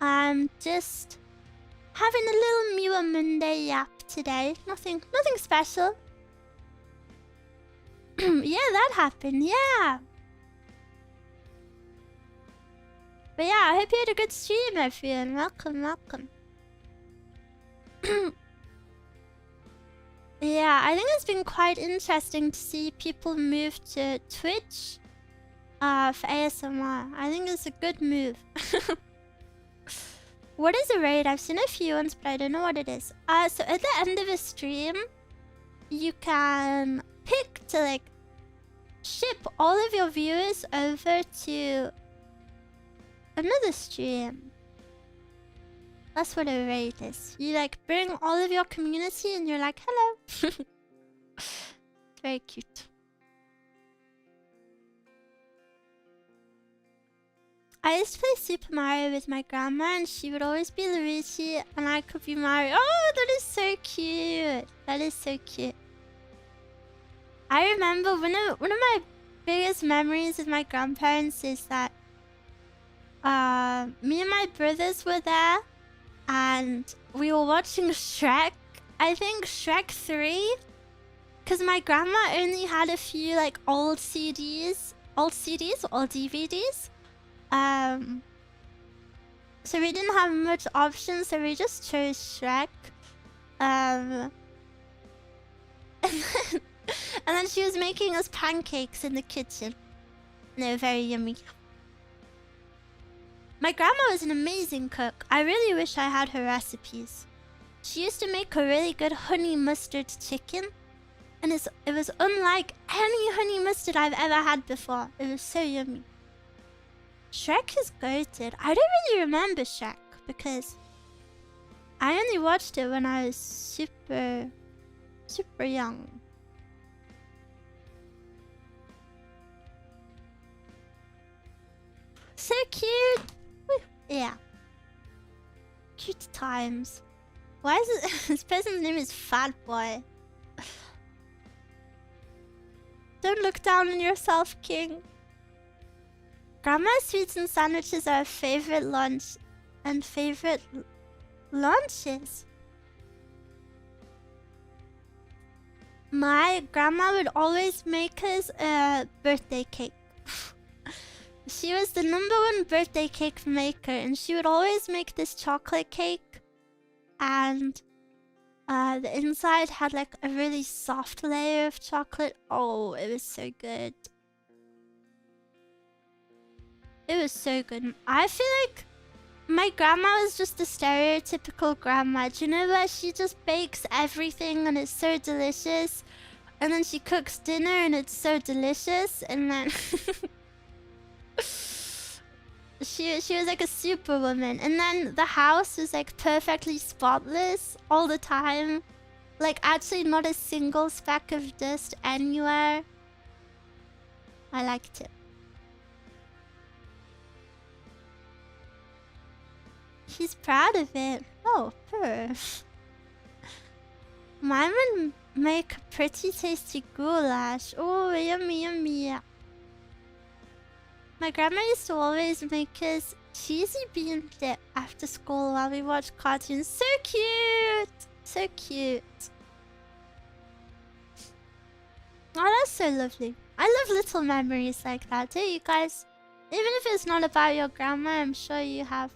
I'm just having a little Miwa Monday yap today. Nothing special. Yeah, that happened. Yeah. But yeah, I hope you had a good stream, everyone. Welcome. Yeah, I think it's been quite interesting to see people move to Twitch for ASMR. I think it's a good move. What is a raid? I've seen a few ones, but I don't know what it is. So at the end of a stream, you can pick to like ship all of your viewers over to another stream. That's what a raid is. You like bring all of your community and you're like, hello. Very cute. I used to play Super Mario with my grandma and she would always be Luigi and I could be Mario. Oh, that is so cute. That is so cute. I remember one of my biggest memories with my grandparents is that me and my brothers were there and we were watching Shrek. I think Shrek 3. Because my grandma only had a few like old CDs or DVDs. So we didn't have much options, so we just chose Shrek. And then she was making us pancakes in the kitchen. And they were very yummy. My grandma was an amazing cook. I really wish I had her recipes. She used to make a really good honey mustard chicken. And it was unlike any honey mustard I've ever had before. It was so yummy. Shrek is goated. I don't really remember Shrek because I only watched it when I was super young. So cute. Woo. Yeah. Cute times. Why is it this person's name is Fat Boy? Don't look down on yourself, King. Grandma's sweets and sandwiches are a favorite lunch and favorite lunches. My grandma would always make us a birthday cake. She was the #1 birthday cake maker and she would always make this chocolate cake and the inside had like a really soft layer of chocolate. Oh, it was so good. It was so good. I feel like my grandma was just the stereotypical grandma. Do you know where she just bakes everything and it's so delicious? And then she cooks dinner and it's so delicious. And then she was like a superwoman. And then the house was like perfectly spotless all the time. Like actually not a single speck of dust anywhere. I liked it. She's proud of it. Oh, purr. Mine would make a pretty tasty goulash. Oh, yummy, yummy. My grandma used to always make us cheesy bean dip after school while we watched cartoons. So cute! So cute. Oh, that's so lovely. I love little memories like that too, you guys. Even if it's not about your grandma, I'm sure you have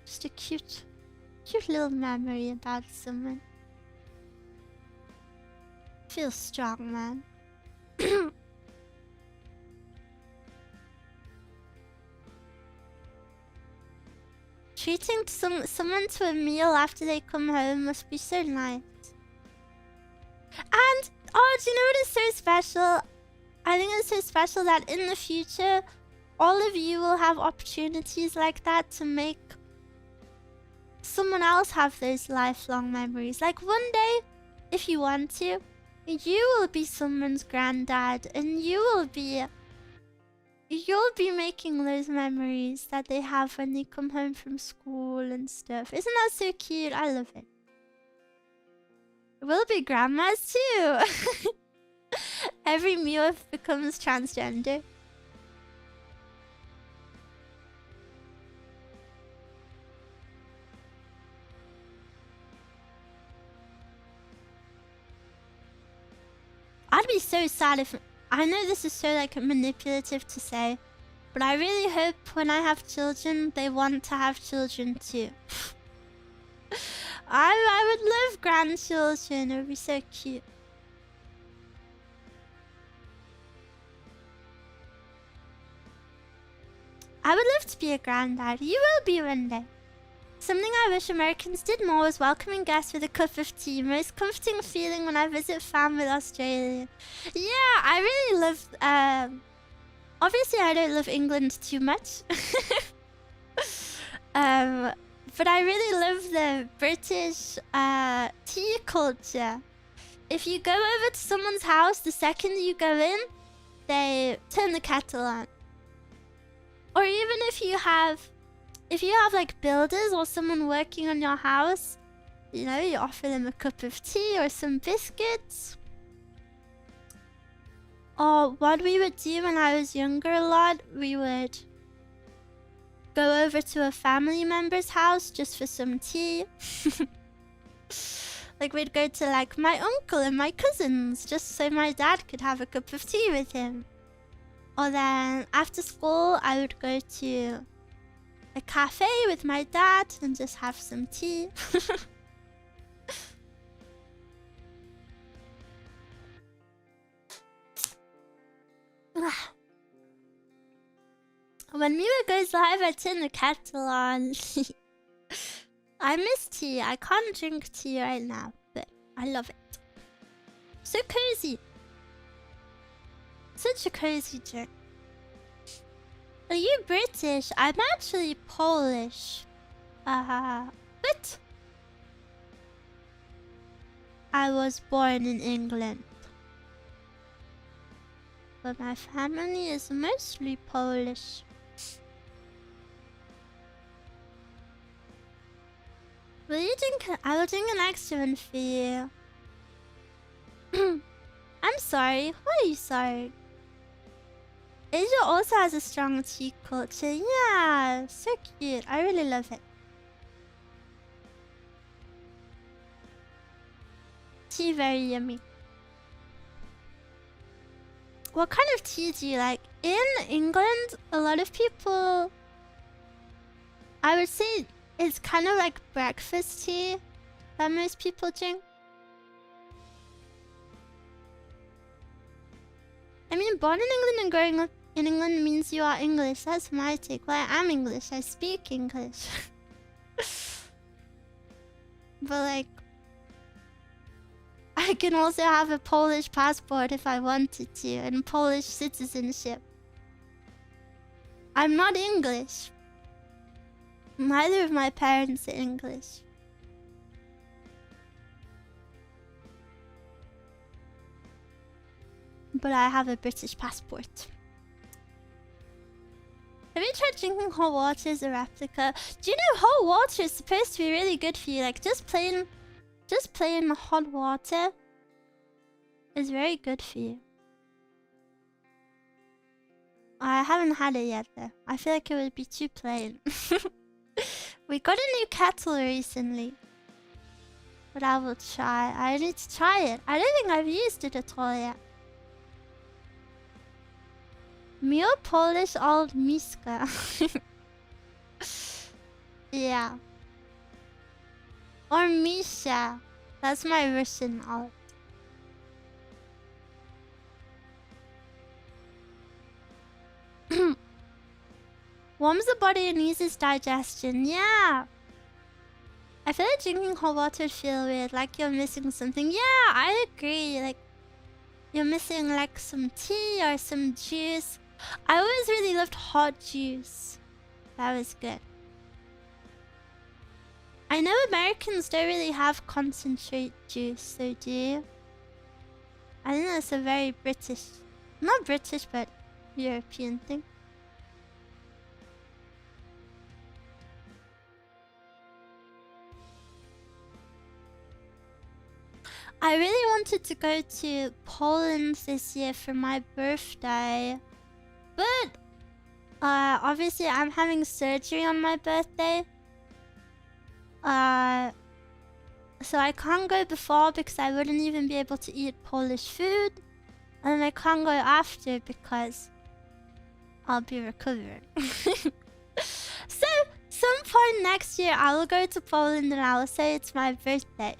just a cute little memory about someone. Feels strong, man. Treating someone to a meal after they come home must be so nice. And, oh, do you know what is so special? I think it's so special that in the future, all of you will have opportunities like that to make someone else have those lifelong memories. Like one day, if you want to, you will be someone's granddad and you'll be making those memories that they have when they come home from school and stuff. Isn't that so cute? I love it. We'll be grandmas too. Every Miwa becomes transgender. I'd be so sad if... I know this is so like manipulative to say, but I really hope when I have children, they want to have children too. I would love grandchildren. It would be so cute. I would love to be a granddad. You will be one day. Something I wish Americans did more was welcoming guests with a cup of tea. Most comforting feeling when I visit fam with Australia. Yeah, I really love... obviously, I don't love England too much. But I really love the British tea culture. If you go over to someone's house, the second you go in, they turn the kettle on. Or even if you have like builders or someone working on your house, you know, you offer them a cup of tea or some biscuits. Or what we would do when I was younger a lot, we would go over to a family member's house just for some tea. Like we'd go to like my uncle and my cousins just so my dad could have a cup of tea with him. Or then after school I would go to a cafe with my dad and just have some tea. When Miwa goes live, I turn the kettle on. I miss tea. I can't drink tea right now, but I love it. So cozy. Such a cozy drink. Are you British? I'm actually Polish. But I was born in England. But my family is mostly Polish. Will you drink? I will drink an extra one for you. I'm sorry. Why are you sorry? Asia also has a strong tea culture. Yeah, so cute. I really love it. Tea very yummy. What kind of tea do you like? In England, a lot of people... I would say it's kind of like breakfast tea that most people drink. I mean, born in England and growing up in England means you are English. That's my take. Well, I am English. I speak English. But like... I can also have a Polish passport if I wanted to, and Polish citizenship. I'm not English. Neither of my parents are English. But I have a British passport. Have you tried drinking hot water as a replica? Do you know hot water is supposed to be really good for you? Like just plain hot water is very good for you. I haven't had it yet though. I feel like it would be too plain. We got a new kettle recently. But I will try. I need to try it. I don't think I've used it at all yet. Mio Polish old Miska. Yeah. Or Misha. That's my Russian alt. Warms the body and eases digestion. Yeah. I feel like drinking hot water would feel weird, like you're missing something. Yeah, I agree. Like you're missing like some tea or some juice. I always really loved hot juice. That was good. I know Americans don't really have concentrate juice, so do you? I think that's a very British, not British, but European thing. I really wanted to go to Poland this year for my birthday. But obviously I'm having surgery on my birthday. So I can't go before because I wouldn't even be able to eat Polish food. And I can't go after because I'll be recovering. So some point next year I will go to Poland and I will say it's my birthday.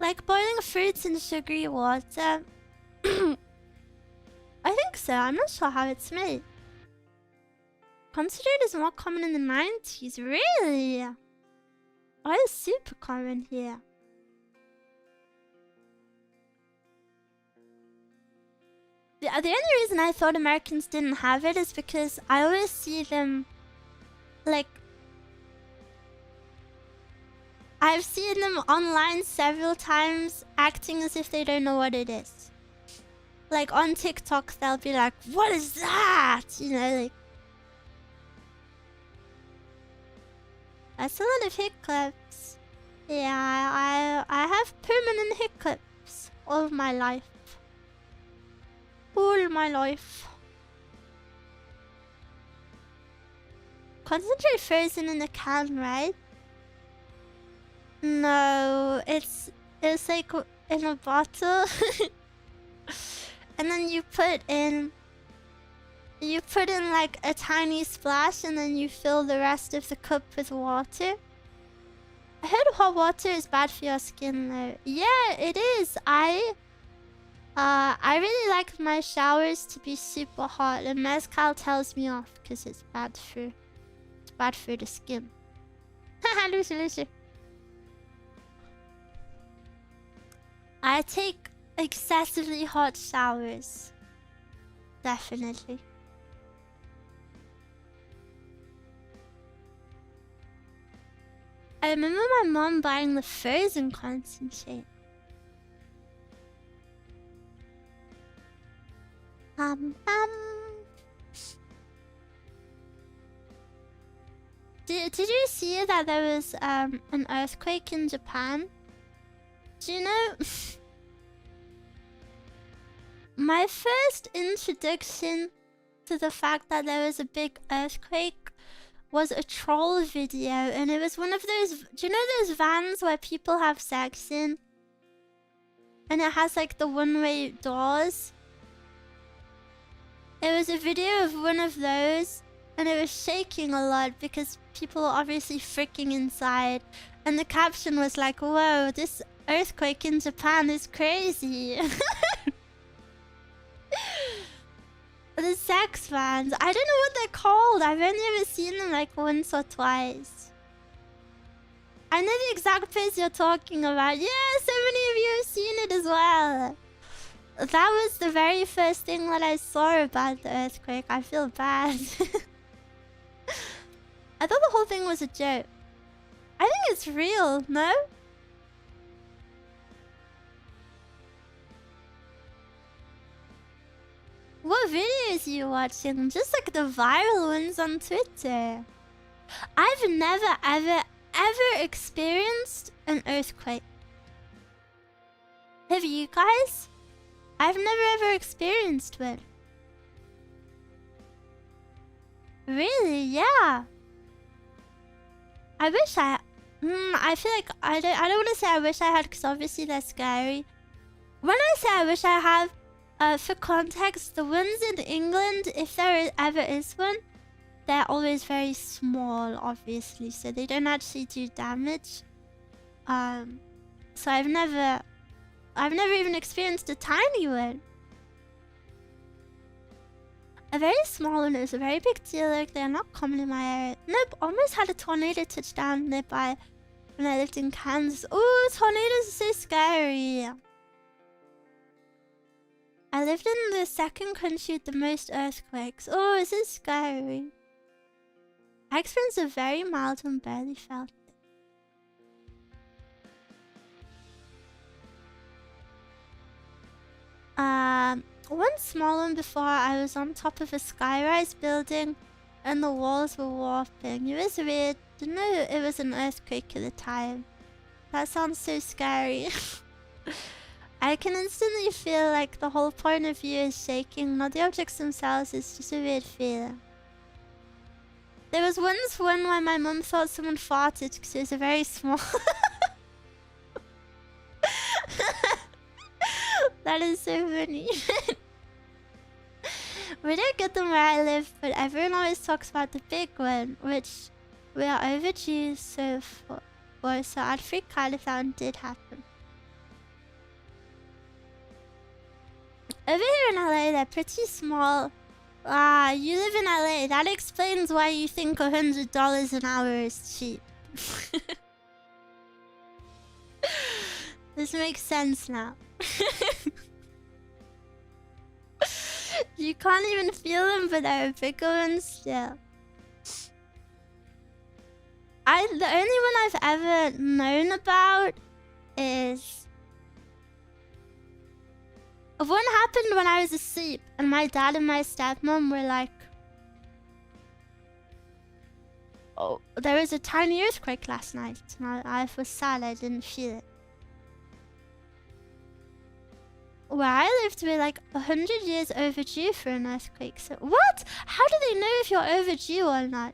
Like boiling fruits in sugary water. I think so. I'm not sure how it's made. Concentrate is more common in the 90s. Really? Oh, it's super common here. The only reason I thought Americans didn't have it is because I always see them, like, I've seen them online several times acting as if they don't know what it is. Like on TikTok, they'll be like, "What is that?" You know, like. That's a lot of hiccups. Yeah, I have permanent hiccups all my life. All my life. Concentrate frozen in a can, right? No, it's like in a bottle. And then you put in like a tiny splash and then you fill the rest of the cup with water. I heard hot water is bad for your skin though. Yeah, it is. I really like my showers to be super hot, and mezcal tells me off because it's bad for the skin. Haha, Lucy. I take excessively hot showers. Definitely. I remember my mom buying the frozen concentrate. Did you see that there was an earthquake in Japan? Do you know? My first introduction to the fact that there was a big earthquake was a troll video, and it was one of those. Do you know those vans where people have sex in? And it has like the one-way doors? It was a video of one of those, and it was shaking a lot because people were obviously freaking inside. And the caption was like, "Whoa, this earthquake in Japan is crazy." The sex vans. I don't know what they're called. I've only ever seen them like once or twice. I know the exact place you're talking about. Yeah, so many of you have seen it as well. That was the very first thing that I saw about the earthquake. I feel bad. I thought the whole thing was a joke. I think it's real, no? What videos are you watching? Just like the viral ones on Twitter. I've never ever experienced an earthquake. Have you guys? I've never ever experienced one. Really? Yeah. I wish I feel like I don't want to say I wish I had, because obviously they're scary. When I say I wish I have, for context, the ones in England, if there ever is one, they're always very small, obviously, so they don't actually do damage. So I've never even experienced a tiny one. A very small one is a very big deal. Like, they're not common in my area. Nope, almost had a tornado touch down nearby when I lived in Kansas. Oh, tornadoes are so scary. I lived in the second country with the most earthquakes. Oh, is this scary? I experienced a very mild one, barely felt it. One small one before, I was on top of a skyrise building and the walls were warping. It was weird. Didn't know it was an earthquake at the time. That sounds so scary. I can instantly feel like the whole point of view is shaking, not the objects themselves. It's just a weird feeling. There was once one where my mum thought someone farted because it was a very small... That is so funny. We don't get them where I live, but everyone always talks about the big one, which we are overdue so I'd freak out if that one did happen. Over here in LA, they're pretty small. Ah, you live in LA. That explains why you think $100 an hour is cheap. This makes sense now. You can't even feel them, but they're bigger ones still. The only one I've ever known about is... One happened when I was asleep, and my dad and my stepmom were like... Oh, there was a tiny earthquake last night, and I was sad I didn't feel it. Where I lived, we're like 100 years overdue for an earthquake. So what? How do they know if you're overdue or not?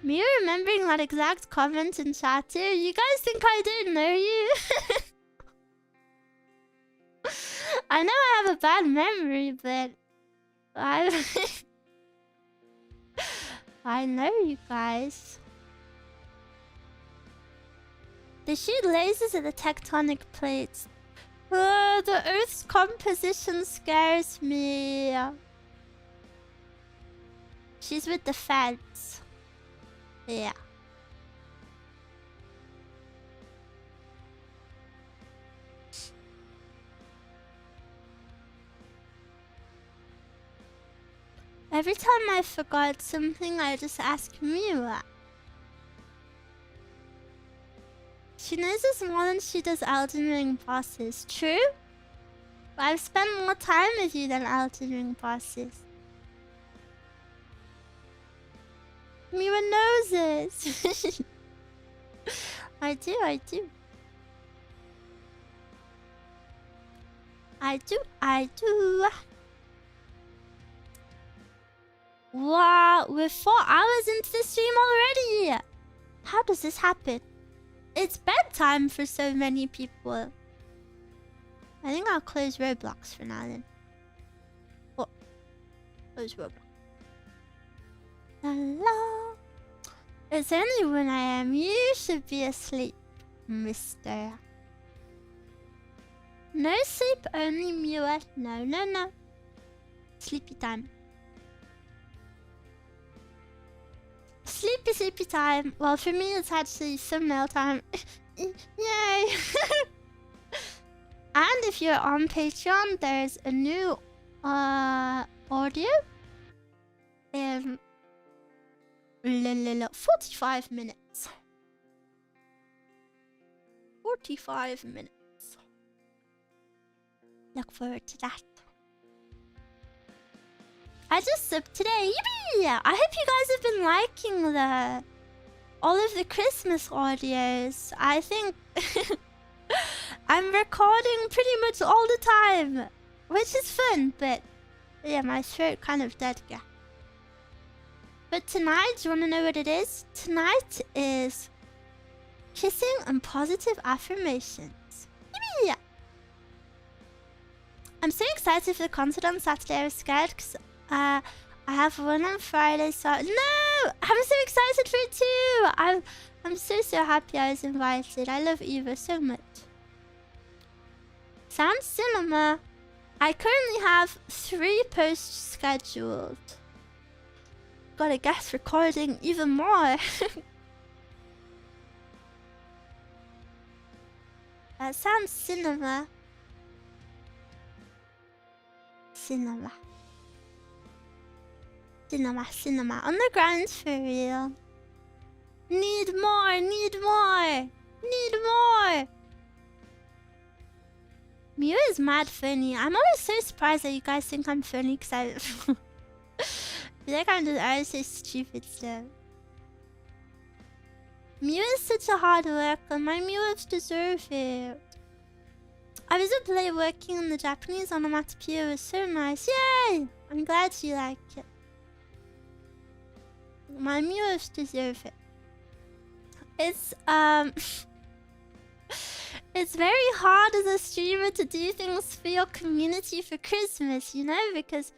Me remembering that exact comment in chat too. You guys think I didn't know you? I know I have a bad memory, but I know you guys. They shoot lasers at the tectonic plates. The Earth's composition scares me. She's with the feds. Yeah. Every time I forgot something, I just ask Miwa. She knows us more than she does Elden Ring bosses. True? But I've spent more time with you than Elden Ring bosses. Miwa knows this. I do. Wow, we're 4 hours into the stream already. How does this happen? It's bedtime for so many people. I think I'll close Roblox for now then. Oh, close Roblox. Hello. It's only when I am. You should be asleep, mister. No sleep, only Miwa. No. Sleepy time. Sleepy time. Well, for me, it's actually thumbnail time. Yay! And if you're on Patreon, there's a new audio in 45 minutes. 45 minutes. Look forward to that. I just sipped today. Yippee! I hope you guys have been liking all of the Christmas audios. I think I'm recording pretty much all the time, which is fun, but yeah, my throat kind of dead, yeah. But tonight, do you want to know what it is? Tonight is kissing and positive affirmations. Yippee! I'm so excited for the concert on Saturday. I was scared because I have one on Friday, so no! I'm so excited for it too! I'm so happy I was invited. I love Eva so much. Sound Cinema. I currently have 3 posts scheduled. Gotta guess recording even more. Sound Cinema. Cinema. On the ground for real. Need more. Miwa is mad funny. I'm always so surprised that you guys think I'm funny because I feel like I was so stupid stuff. Miwa is such a hard worker. My Miwas deserve it. I was a player working in the Japanese onomatopoeia. It was so nice. Yay! I'm glad you like it. My Miwas deserve it. It's it's very hard as a streamer to do things for your community for Christmas, you know, because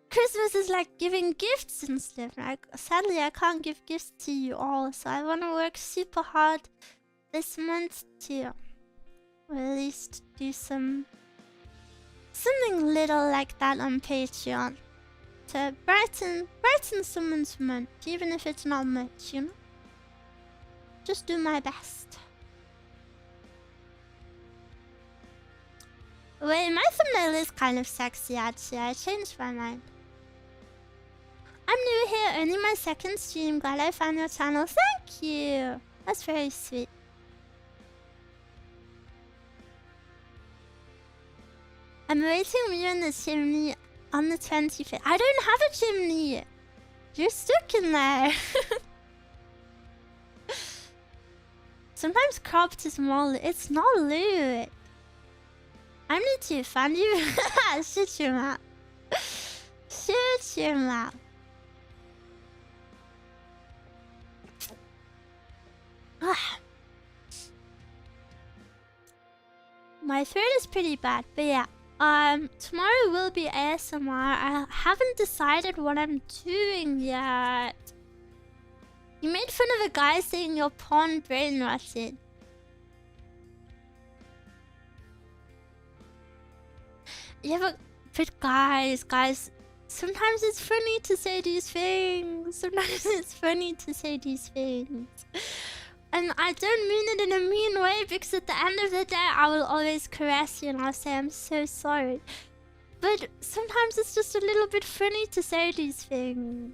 Christmas is like giving gifts and stuff. Like, sadly, I can't give gifts to you all, so I want to work super hard this month to, or at least do some Something little like that on Patreon. To brighten someone's month, even if it's not much, you know? Just do my best. Wait, my thumbnail is kind of sexy actually. I changed my mind. I'm new here, only my second stream. Glad I found your channel. Thank you. That's very sweet. I'm waiting you in the chimney on the 25th. I don't have a chimney. You're stuck in there. Sometimes cropped is more. It's not loot. I'm need to find you. Shut your mouth. Shut your mouth. My throat is pretty bad, but yeah. Tomorrow will be ASMR. I haven't decided what I'm doing yet. You made fun of a guy saying your porn brain rotted. Yeah, but guys, sometimes it's funny to say these things. Sometimes it's funny to say these things. And I don't mean it in a mean way, because at the end of the day, I will always caress you and I'll say I'm so sorry. But sometimes it's just a little bit funny to say these things.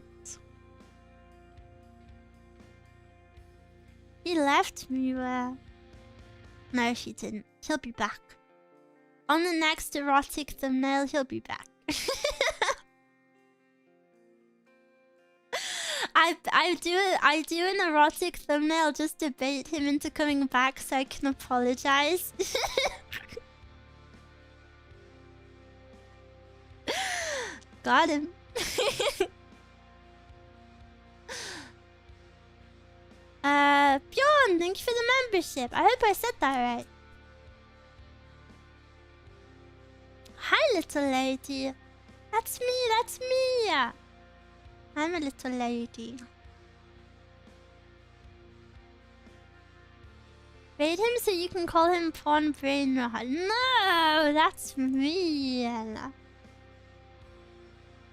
He left Miwa. No, she didn't. He'll be back. On the next erotic thumbnail, he'll be back. I do an erotic thumbnail just to bait him into coming back so I can apologize. Got him. Bjorn, thank you for the membership. I hope I said that right. Hi, little lady. That's me. I'm a little lady. Raid him so you can call him porn brain rot. No, that's mean.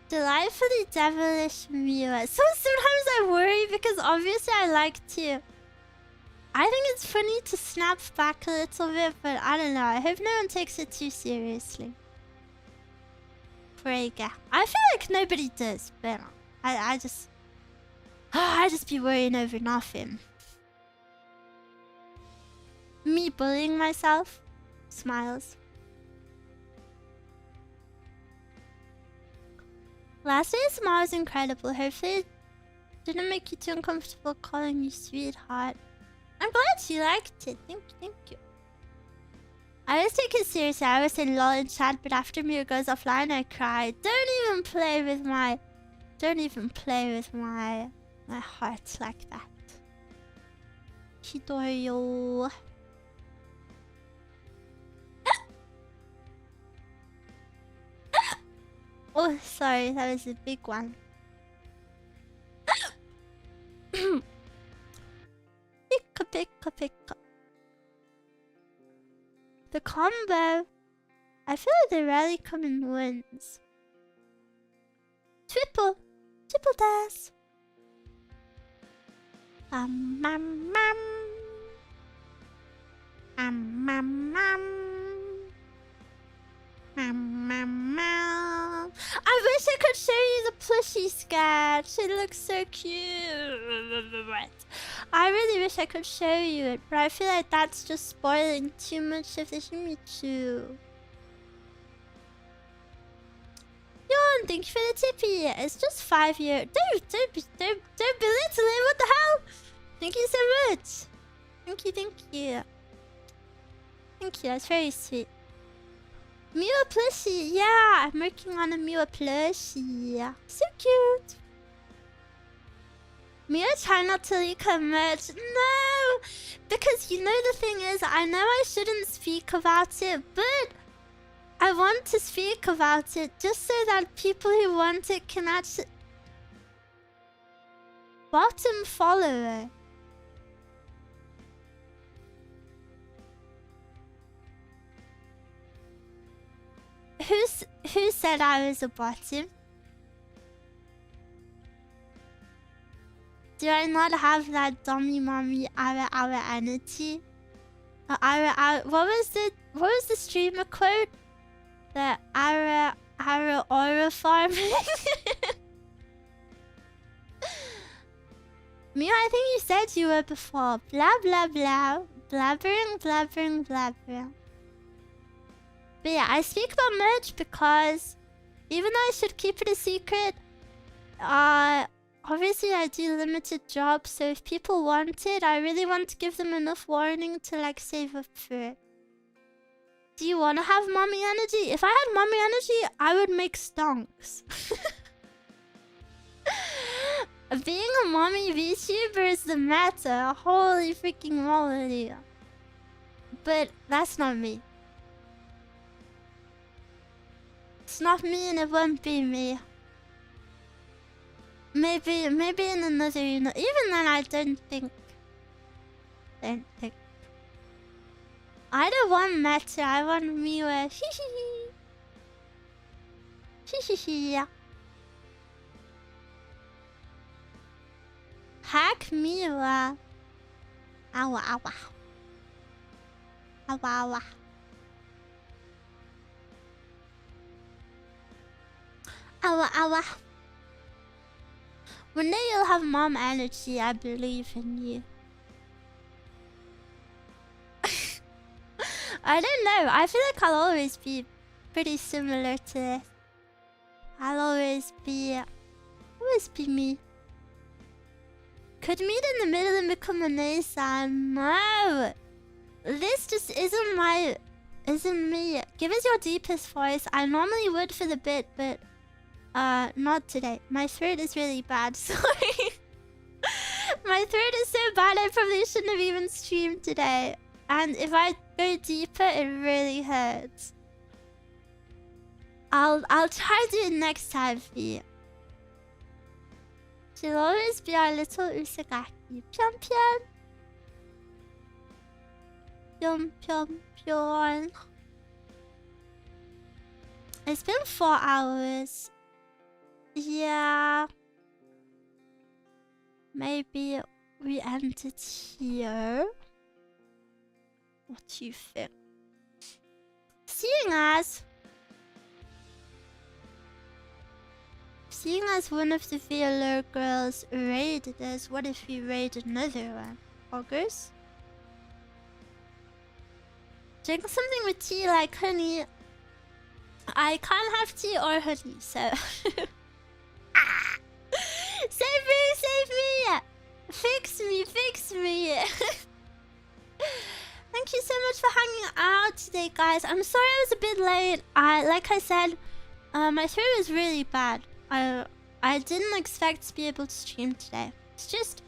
Delightfully devilish Miwa. So sometimes I worry because obviously I like to. I think it's funny to snap back a little bit, but I don't know. I hope no one takes it too seriously. Frega. I feel like nobody does, but I just be worrying over nothing. Me bullying myself. Smiles. Last day's ASMR was incredible. Hopefully it didn't make you too uncomfortable calling you sweetheart. I'm glad you liked it. Thank you. I always take it seriously. I always say lol in chat, but after Mira goes offline, I cry. Don't even play with my heart like that. Hidoyo. Oh, sorry, that was a big one. Picka. The combo. I feel like they rarely come in ones. Triple dash. I wish I could show you the plushie sketch. It looks so cute. I really wish I could show you it, but I feel like that's just spoiling too much of the Shimichu. Yon, thank you for the tippy. It's just 5 years. Don't belittle it. What the hell? Thank you so much. Thank you. That's very sweet. Miwa plushie. Yeah, I'm working on a Miwa plushie. So cute. Mia, try not to leak her merch. No! Because you know the thing is, I know I shouldn't speak about it, but I want to speak about it just so that people who want it can actually... Bottom follower. Who Who said I was a bottom? Do I not have that dummy mommy our energy? What was the streamer quote? The our aura farming. Miwa, I think you said you were before. Blah blah blah. Blabbering. But yeah, I speak about merch because even though I should keep it a secret, obviously I do limited jobs, so if people want it, I really want to give them enough warning to like save up for it. Do you want to have mommy energy? If I had mommy energy, I would make stonks. Being a mommy VTuber is the meta. Holy freaking moly. But that's not me. It's not me and it won't be me. Maybe in another even then I don't think. I don't want meta, I want Miwa. Hihihi. Hack Miwa. Awa. One day you'll have mom energy, I believe in you. I don't know, I feel like I'll always be pretty similar to this. I'll always be me. Could meet in the middle and become a Nathan. No! This just isn't me. Give us your deepest voice. I normally would for the bit, but not today. My throat is really bad, sorry. My throat is so bad I probably shouldn't have even streamed today. And if I go deeper, it really hurts. I'll try to do it next time for you. She'll always be our little Usagaki. Pion. It's been 4 hours. Yeah. Maybe we ended here. What do you think? Seeing as one of the VLR girls raided us, what if we raid another one? August? Drink something with tea like honey. I can't have tea or honey, so... Save me! Fix me! Thank you so much for hanging out today, guys. I'm sorry I was a bit late. Like I said, my throat is really bad. I didn't expect to be able to stream today. It's just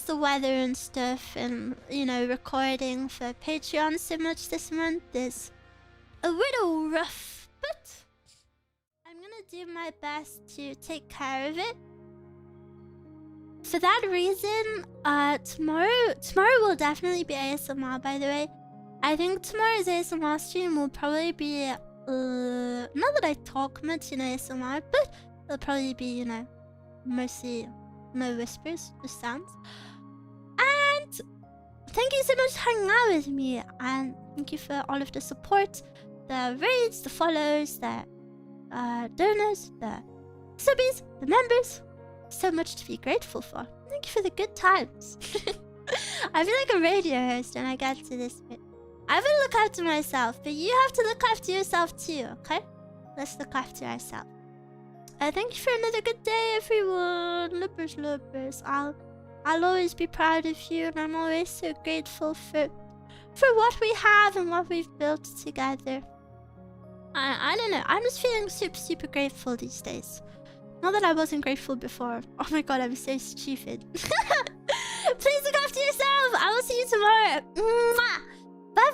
the weather and stuff, and you know, recording for Patreon so much this month is a little rough, but I'm gonna do my best to take care of it. For that reason, tomorrow will definitely be ASMR, by the way. I think tomorrow's ASMR stream will probably be not that I talk much in ASMR, but it'll probably be, you know, mostly no whispers, just sounds. And thank you so much for hanging out with me, and thank you for all of the support, the raids, the follows, the donors, the subbies, the members. So much to be grateful for. Thank you for the good times. I feel like a radio host when I get to this bit. I will look after myself, but you have to look after yourself too, okay? Let's look after ourselves. Thank you for another good day, everyone. Loopers. I'll always be proud of you, and I'm always so grateful for what we have and what we've built together. I don't know. I'm just feeling super grateful these days. Not that I wasn't grateful before. Oh my god, I'm so stupid. Please look after yourself. I will see you tomorrow. Mwah! Bye.